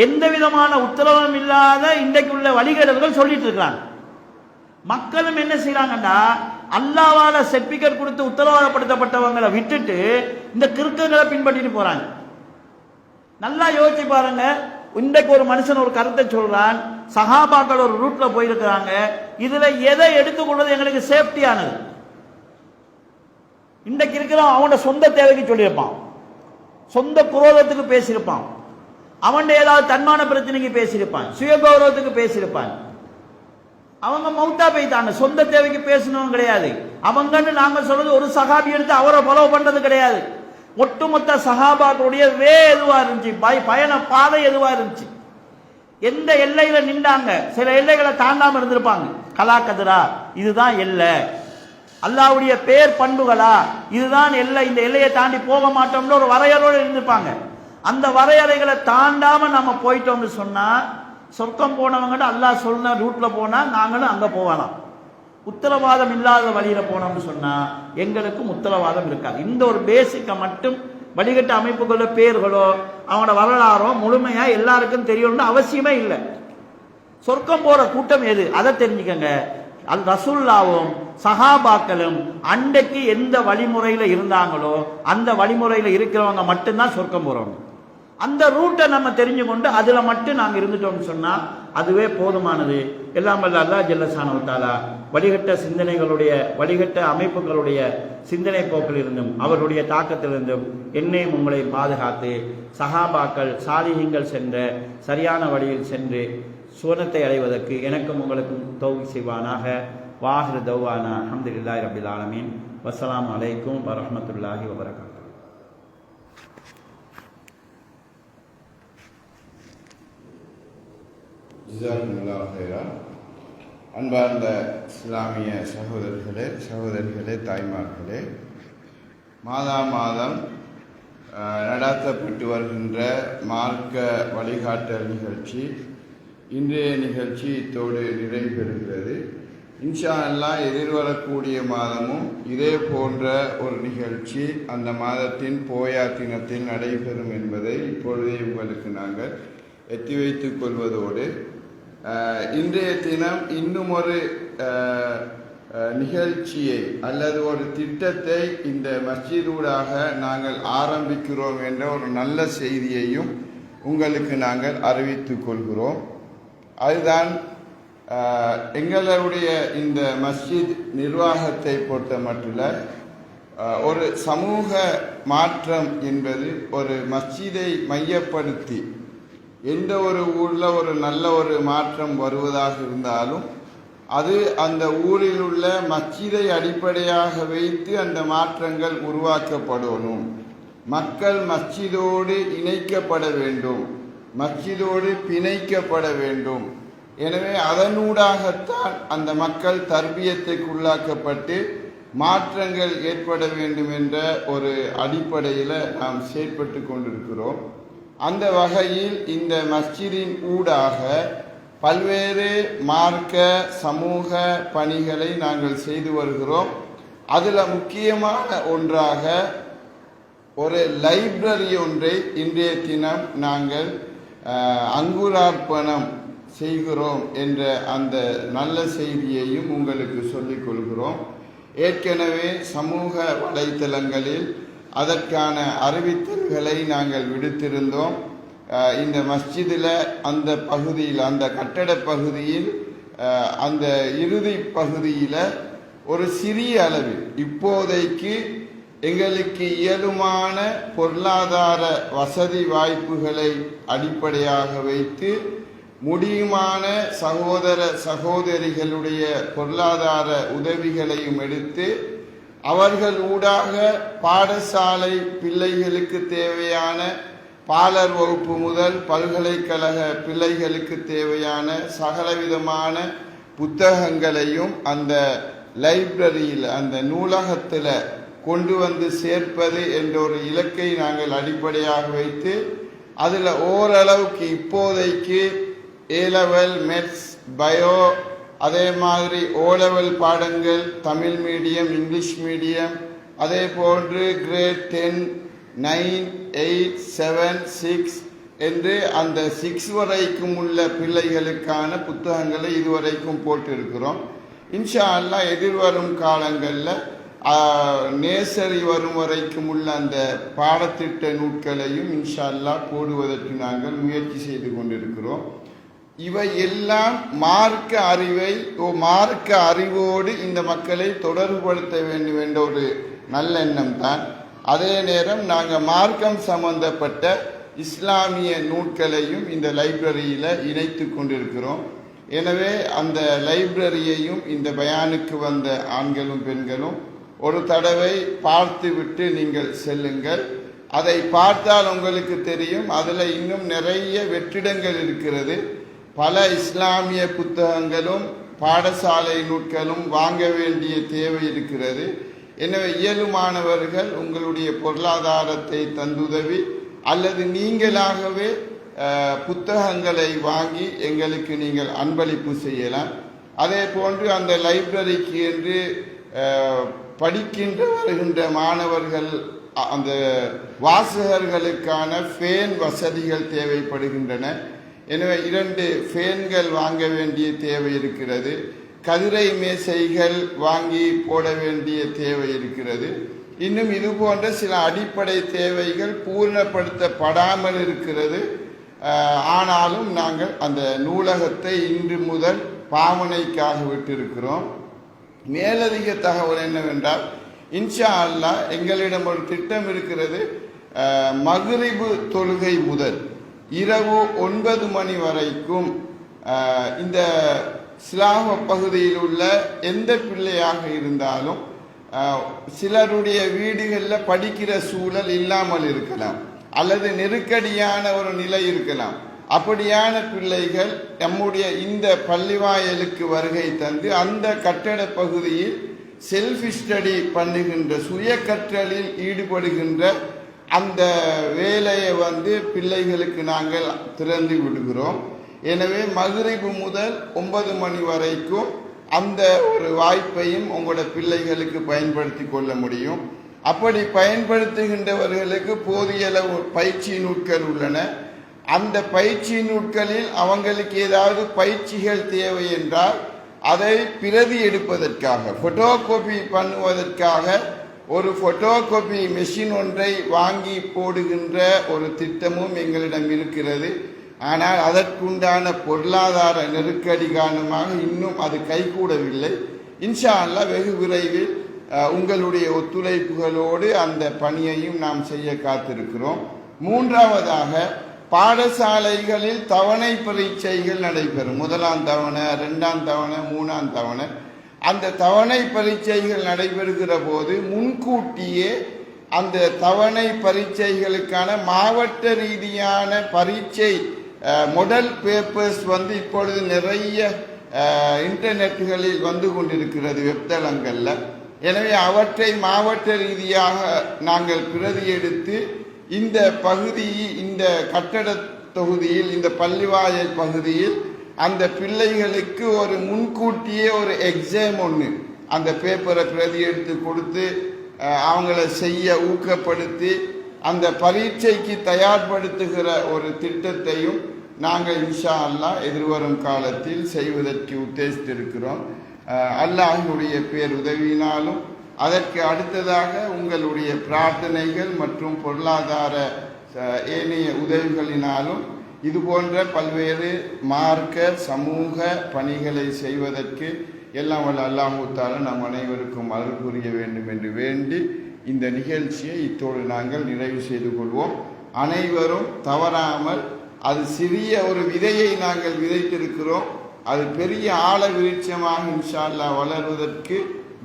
எந்த விதமான உத்தரவாதம் இல்லாத இன்றைக்குள்ள வழிகேடர்கள் சொல்லிட்டு இருக்கிறாங்க. மக்களும் என்ன செய்யறாங்கன்னா அல்லாஹ்வால சர்டிபிகேட் கொடுத்து உத்தரவாதப்படுத்தப்பட்டவங்களை விட்டுட்டு இந்த கிறுக்கங்களை பின்பற்றிட்டு போறாங்க. நல்லா யோசிச்சு பாருங்க. இன்றைக்கு ஒரு மனுஷன் ஒரு கருத்தை சொல்றான், சஹாபாக்கள் ஒரு ரூட்ல போயிருக்கிறாங்க, இதுல எதை எடுத்துக்கொள்வது எங்களுக்கு சேஃப்டியானது? இன்றைக்கு இருக்கிறவன் அவனோட சொந்த தேவைக்கு சொல்லியிருப்பான், சொந்த குரோதத்துக்கு பேசியிருப்பான், அவன் ஏதாவது தன்மான பிரச்சனைக்கு பேசியிருப்பான், சுய கௌரவத்துக்கு பேசியிருப்பான். அவங்க மௌத்தா போய்த்தாங்க, சொந்த தேவைக்கு பேசணும் கிடையாது. அவங்கன்னு நாங்க சொல்றது ஒரு சஹாபி எடுத்து அவரை ஃபாலோ பண்றது கிடையாது. ஒட்டுமொத்த சஹாபாக்களுடைய எதுவா இருந்துச்சு, பயண பாதை எதுவா இருந்துச்சு, எந்த எல்லையில நின்றாங்க, சில எல்லைகளை தாண்டாம இருந்திருப்பாங்க. கலாக்கதிரா இதுதான் எல்லை, அல்லாஹ்வுடைய பேர் பண்புகளா இதுதான் எல்லை, இந்த எல்லையை தாண்டி போக மாட்டோம்னு ஒரு வரையறையோடு இருந்திருப்பாங்க. அந்த வரையறைகளை தாண்டாம நம்ம போயிட்டோம்னு சொன்னா சொர்க்கம் போனவங்க அல்லாஹ் சொன்ன ரூட்ல போனா நாங்களும் அங்க போகலாம். உத்தரவாதம் இல்லாத வழியில போனோம்னு சொன்னா எங்களுக்கும் உத்தரவாதம் இருக்காது. இந்த ஒரு பேசிக்கை மட்டும் வழிகட்ட அமைப்புகளோ பேர்களோ அவனோட வரலாறோ முழுமையா எல்லாருக்கும் தெரியணும்னு அவசியமே இல்லை. சொர்க்கம் போற கூட்டம் எது அதை தெரிஞ்சுக்கங்க. அது ரசூலுல்லாவும் சஹாபாக்களும் அன்றைக்கு எந்த வழிமுறையில இருந்தாங்களோ அந்த வழிமுறையில இருக்கிறவங்க மட்டும்தான் சொர்க்கம் போறவங்க. அந்த ரூட்டை நம்ம தெரிஞ்சு கொண்டு அதுல மட்டும் நாங்கள் இருந்துட்டோம்னு சொன்னா அதுவே போதுமானது. எல்லாம் வல்ல அல்லாஹ் ஜல்ல ஷானஹு வ தஆலா வழிகட்ட சிந்தனைகளுடைய வழிகட்ட அமைப்புகளுடைய சிந்தனை போக்கில் இருந்தும் அவர்களுடைய தாக்கத்திலிருந்தும் என்னையும் உங்களை பாதுகாத்து சஹாபாக்கள் சாலிஹீன்கள் சென்ற சரியான வழியில் சென்று சுவனத்தை அடைவதற்கு எனக்கும் உங்களுக்கும் தௌஃபீக் செய்வானாக. வாஹிரு தௌவானா அல்ஹம்துலில்லாஹி ரப்பில் ஆலமீன். வஸ்ஸலாமு அலைக்கும் வரஹ்மத்துல்லாஹி வபரகாத்துஹு. ஜஸாக்குமுல்லாஹு ஹைரா. அன்பார்ந்த இஸ்லாமிய சகோதரிகளே, தாய்மார்களே, மாதம் நடத்தப்பட்டு வருகின்ற மார்க்க வழிகாட்டல் நிகழ்ச்சி இன்றைய நிகழ்ச்சி இத்தோடு நிறைவு பெறுகிறது. இன்ஷா அல்லாஹ் எதிர்வரக்கூடிய மாதமும் இதே போன்ற ஒரு நிகழ்ச்சி அந்த மாதத்தின் போயா தினத்தில் நடைபெறும் என்பதை இப்பொழுதே உங்களுக்கு நாங்கள் எத்தி வைத்துக் கொள்வதோடு இன்றைய தினம் இன்னும் ஒரு நிகழ்ச்சியை அல்லது ஒரு திட்டத்தை இந்த மஸ்ஜிதூடாக நாங்கள் ஆரம்பிக்கிறோம் என்ற ஒரு நல்ல செய்தியையும் உங்களுக்கு நாங்கள் அறிவித்துக் கொள்கிறோம். அதுதான் எங்களுடைய இந்த மஸ்ஜித் நிர்வாகத்தை பொறுத்த மட்டும் ஒரு சமூக மாற்றம் என்பது ஒரு மஸ்ஜிதை மையப்படுத்தி எந்த ஒரு ஊரில் ஒரு நல்ல ஒரு மாற்றம் வருவதாக இருந்தாலும் அது அந்த ஊரில் உள்ள மஸ்ஜிதை அடிப்படையாக வைத்து அந்த மாற்றங்கள் உருவாக்கப்படணும். மக்கள் மஸ்ஜிதோடு இணைக்கப்பட வேண்டும், மஸ்ஜிதோடு பிணைக்கப்பட வேண்டும். எனவே அதனூடாகத்தான் அந்த மக்கள் தர்பியத்துக்குள்ளாக்கப்பட்டு மாற்றங்கள் ஏற்பட வேண்டும் என்ற ஒரு அடிப்படையில் நாம் செயற்பட்டு கொண்டிருக்கிறோம். அந்த வகையில் இந்த மஸ்ஜிதின் ஊடாக பல்வேறு மார்க்க சமூக பணிகளை நாங்கள் செய்து வருகிறோம். அதில் முக்கியமான ஒன்றாக ஒரு லைப்ரரி ஒன்றை இன்றைய தினம் நாங்கள் அங்குரார்ப்பணம் செய்கிறோம் என்ற அந்த நல்ல செய்தியையும் உங்களுக்கு சொல்லிக் கொள்கிறோம். ஏற்கனவே சமூக வலைத்தளங்களில் அதற்கான அறிவித்தல்களை நாங்கள் விடுத்திருந்தோம். இந்த மஸ்ஜிதில் அந்த பகுதியில், அந்த கட்டட பகுதியில், அந்த இறுதி பகுதியில் ஒரு சிறிய அளவு இப்போதைக்கு எங்களுக்கு இயலுமான பொருளாதார வசதி வாய்ப்புகளை அடிப்படையாக வைத்து முடியுமான சகோதர சகோதரிகளுடைய பொருளாதார உதவிகளையும் எடுத்து அவர்கள் ஊடாக பாடசாலை பிள்ளைகளுக்கு தேவையான பாலர் வகுப்பு முதல் பல்கலைக்கழக பிள்ளைகளுக்கு தேவையான சகலவிதமான புத்தகங்களையும் அந்த லைப்ரரியில், அந்த நூலகத்தில் கொண்டு வந்து சேர்ப்பது என்ற ஒரு இலக்கை நாங்கள் அடிப்படையாக வைத்து அதில் ஓரளவுக்கு இப்போதைக்கு ஏலெவல், மெட்ஸ், பயோ, அதே மாதிரி ஓலெவல் பாடங்கள் தமிழ் மீடியம், இங்கிலீஷ் மீடியம், அதே போன்று கிரேட் 10, 9, 8, 7, 6 என்று அந்த 6 வரைக்கும் உள்ள பிள்ளைகளுக்கான புத்தகங்களை இதுவரைக்கும் போட்டிருக்கிறோம். இன்ஷா அல்லாஹ் எதிர்வரும் காலங்களில் நேசரி வரும் வரைக்கும் உள்ள அந்த பாடத்திட்ட நூட்களையும் இன்ஷா அல்லாஹ் போடுவதற்கு நாங்கள் முயற்சி செய்து கொண்டிருக்கிறோம். இவை எல்லாம் மார்க்க அறிவோடு இந்த மக்களை தொடர்புபடுத்த வேண்டும் என்ற ஒரு நல்லெண்ணம் தான். அதே நேரம் நாங்கள் மார்க்கம் சம்பந்தப்பட்ட இஸ்லாமிய நூட்களையும் இந்த லைப்ரரியில் இணைத்து கொண்டிருக்கிறோம். எனவே அந்த லைப்ரரியையும் இந்த பயானுக்கு வந்த ஆண்களும் பெண்களும் ஒரு தடவை பார்த்துவிட்டு நீங்கள் செல்லுங்கள். அதை பார்த்தால் உங்களுக்கு தெரியும், அதில் இன்னும் நிறைய வெற்றிடங்கள் இருக்கிறது. பல இஸ்லாமிய புத்தகங்களும் பாடசாலை நூட்களும் வாங்க வேண்டிய தேவை இருக்கிறது. எனவே இயலுமானவர்கள் உங்களுடைய பொருளாதாரத்தை தந்துதவி அல்லது நீங்களாகவே புத்தகங்களை வாங்கி எங்களுக்கு நீங்கள் அன்பளிப்பு செய்யலாம். அதே போன்று அந்த லைப்ரரிக்கு என்று படிக்கின்ற வருகின்ற மாணவர்கள், அந்த வாசகர்களுக்கான ஃபேன் வசதிகள் தேவைப்படுகின்றன. எனவே 2 ஃபேன்கள் வாங்க வேண்டிய தேவை இருக்கிறது. கதிரை மேசைகள் வாங்கி போட வேண்டிய தேவை இருக்கிறது. இன்னும் இது போன்ற சில அடிப்படை தேவைகள் பூர்ணப்படுத்தப்படாமல் இருக்கிறது. ஆனாலும் நாங்கள் அந்த நூலகத்தை இன்று முதல் பாவனைக்காக விட்டிருக்கிறோம். மேலதிக தகவல் என்னவென்றால், இன்ஷா அல்லாஹ் எங்களிடம் ஒரு திட்டம் இருக்கிறது. மக்ரிபு தொழுகை முதல் இரவு 9 மணி வரைக்கும் இந்த இஸ்லாம பகுதியில் உள்ள எந்த பிள்ளையாக இருந்தாலும், சிலருடைய வீடுகளில் படிக்கிற சூழல் இல்லாமல் இருக்கலாம், அல்லது நெருக்கடியான ஒரு நிலை இருக்கலாம். அப்படியான பிள்ளைகள் நம்முடைய இந்த பள்ளிவாயலுக்கு வருகை தந்து அந்த கட்டட பகுதியில் செல்ஃப் ஸ்டடி பண்ணுகின்ற, சுய கற்றலில் ஈடுபடுகின்ற அந்த வேலையை பிள்ளைகளுக்கு நாங்கள் திறந்து விடுகிறோம். எனவே மக்ரிபு முதல் 9 மணி வரைக்கும் அந்த ஒரு வாய்ப்பையும் உங்களோட பிள்ளைகளுக்கு பயன்படுத்தி கொள்ள முடியும். அப்படி பயன்படுத்துகின்றவர்களுக்கு போதிய அளவு பயிற்சி நூட்கள் உள்ளன. அந்த பயிற்சி நூட்களில் அவங்களுக்கு ஏதாவது பயிற்சிகள் தேவை என்றால் அதை பிரதி எடுப்பதற்காக, போட்டோ காப்பி பண்ணுவதற்காக ஒரு போட்டோ காப்பி மெஷின் ஒன்றை வாங்கி போடுகின்ற ஒரு திட்டமும் எங்களிடம் இருக்கிறது. ஆனால் அதற்குண்டான பொருளாதார நெருக்கடி காரணமாக இன்னும் அது கைகூடவில்லை. இன்ஷா அல்லாஹ் வெகு விரைவில் உங்களுடைய ஒத்துழைப்புகளோடு அந்த பணியையும் நாம் செய்ய காத்திருக்கிறோம். 3வதாக, பாடசாலைகளில் தவணை பரீட்சைகள் நடைபெறும். 1ஆம் தவணை, 2ஆம் தவணை, 3ஆம் தவணை. அந்த தவணை பரீட்சைகள் நடைபெறுகிற போது முன்கூட்டியே அந்த தவணை பரீட்சைகளுக்கான மாவட்ட ரீதியான பரீட்சை மாடல் பேப்பர்ஸ் இப்பொழுது நிறைய இன்டர்நெட்டுகளில் வந்து கொண்டிருக்கிறது, வெப்தளங்களில். எனவே அவற்றை மாவட்ட ரீதியாக நாங்கள் பிரதி எடுத்து இந்த பகுதி, இந்த கட்டட தொகுதியில், இந்த பள்ளிவாயல் பகுதியில் அந்த பிள்ளைகளுக்கு ஒரு முன்கூட்டியே ஒரு எக்ஸாம் ஒன்று அந்த பேப்பரை பிரதி எடுத்து கொடுத்து அவங்கள செய்ய ஊக்கப்படுத்தி அந்த பரீட்சைக்கு தயார்படுத்துகிற ஒரு திட்டத்தையும் நாங்கள் இன்ஷா அல்லாஹ் எதிர்வரும் காலத்தில் செய்வதற்கு உத்தேசித்திருக்கிறோம். அல்லாஹ்வுடைய பேர் உதவியினாலும் அதற்கு அடுத்ததாக உங்களுடைய பிரார்த்தனைகள் மற்றும் பொருளாதார ஏனைய உதவிகளினாலும் இது போன்ற பல்வேறு மார்க்க சமூக பணிகளை செய்வதற்கு எல்லாம் வல்ல அல்லாஹ் தஆலா நம் அனைவருக்கும் அருள் புரிய வேண்டும் என்று வேண்டி இந்த நிகழ்ச்சியை இத்தோடு நாங்கள் நிறைவு செய்து கொள்வோம். அனைவரும் தவறாமல், அது சிறிய ஒரு விதையை நாங்கள் விதைத்திருக்கிறோம், அது பெரிய ஆழ விருட்சமாக இன்ஷா அல்லாஹ் வளர்வதற்கு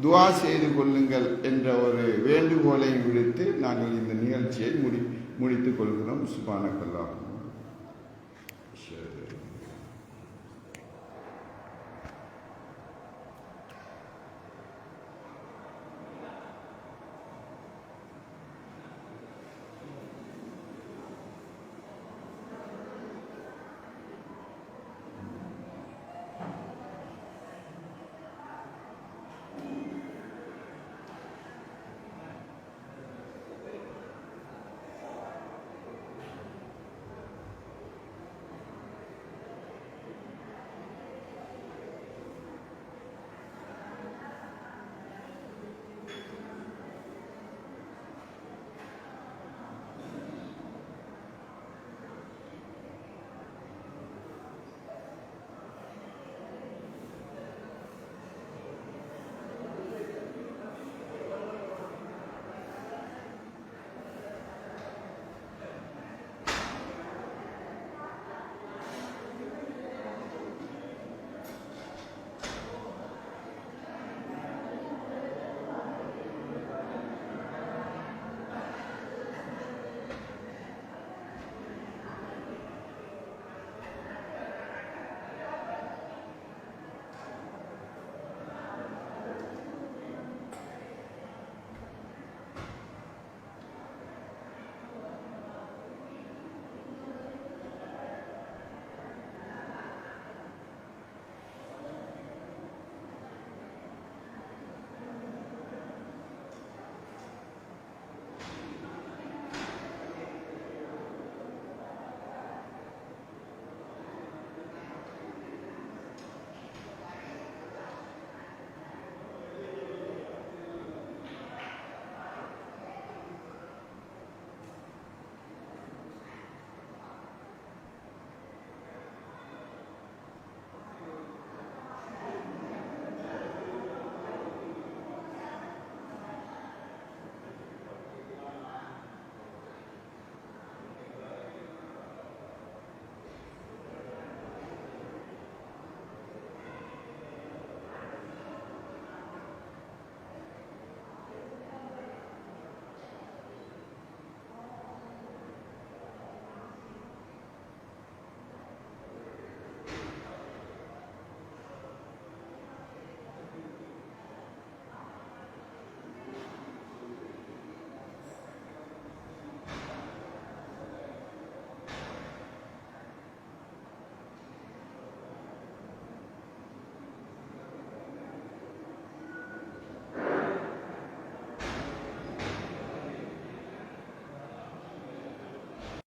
துஆ செய்து கொள்ளுங்கள் என்ற ஒரு வேண்டுகோளை விடுத்து நாங்கள் இந்த நிகழ்ச்சியை முடித்துக் கொள்கிறோம். சுப்ஹானக்கல்லாஹ்.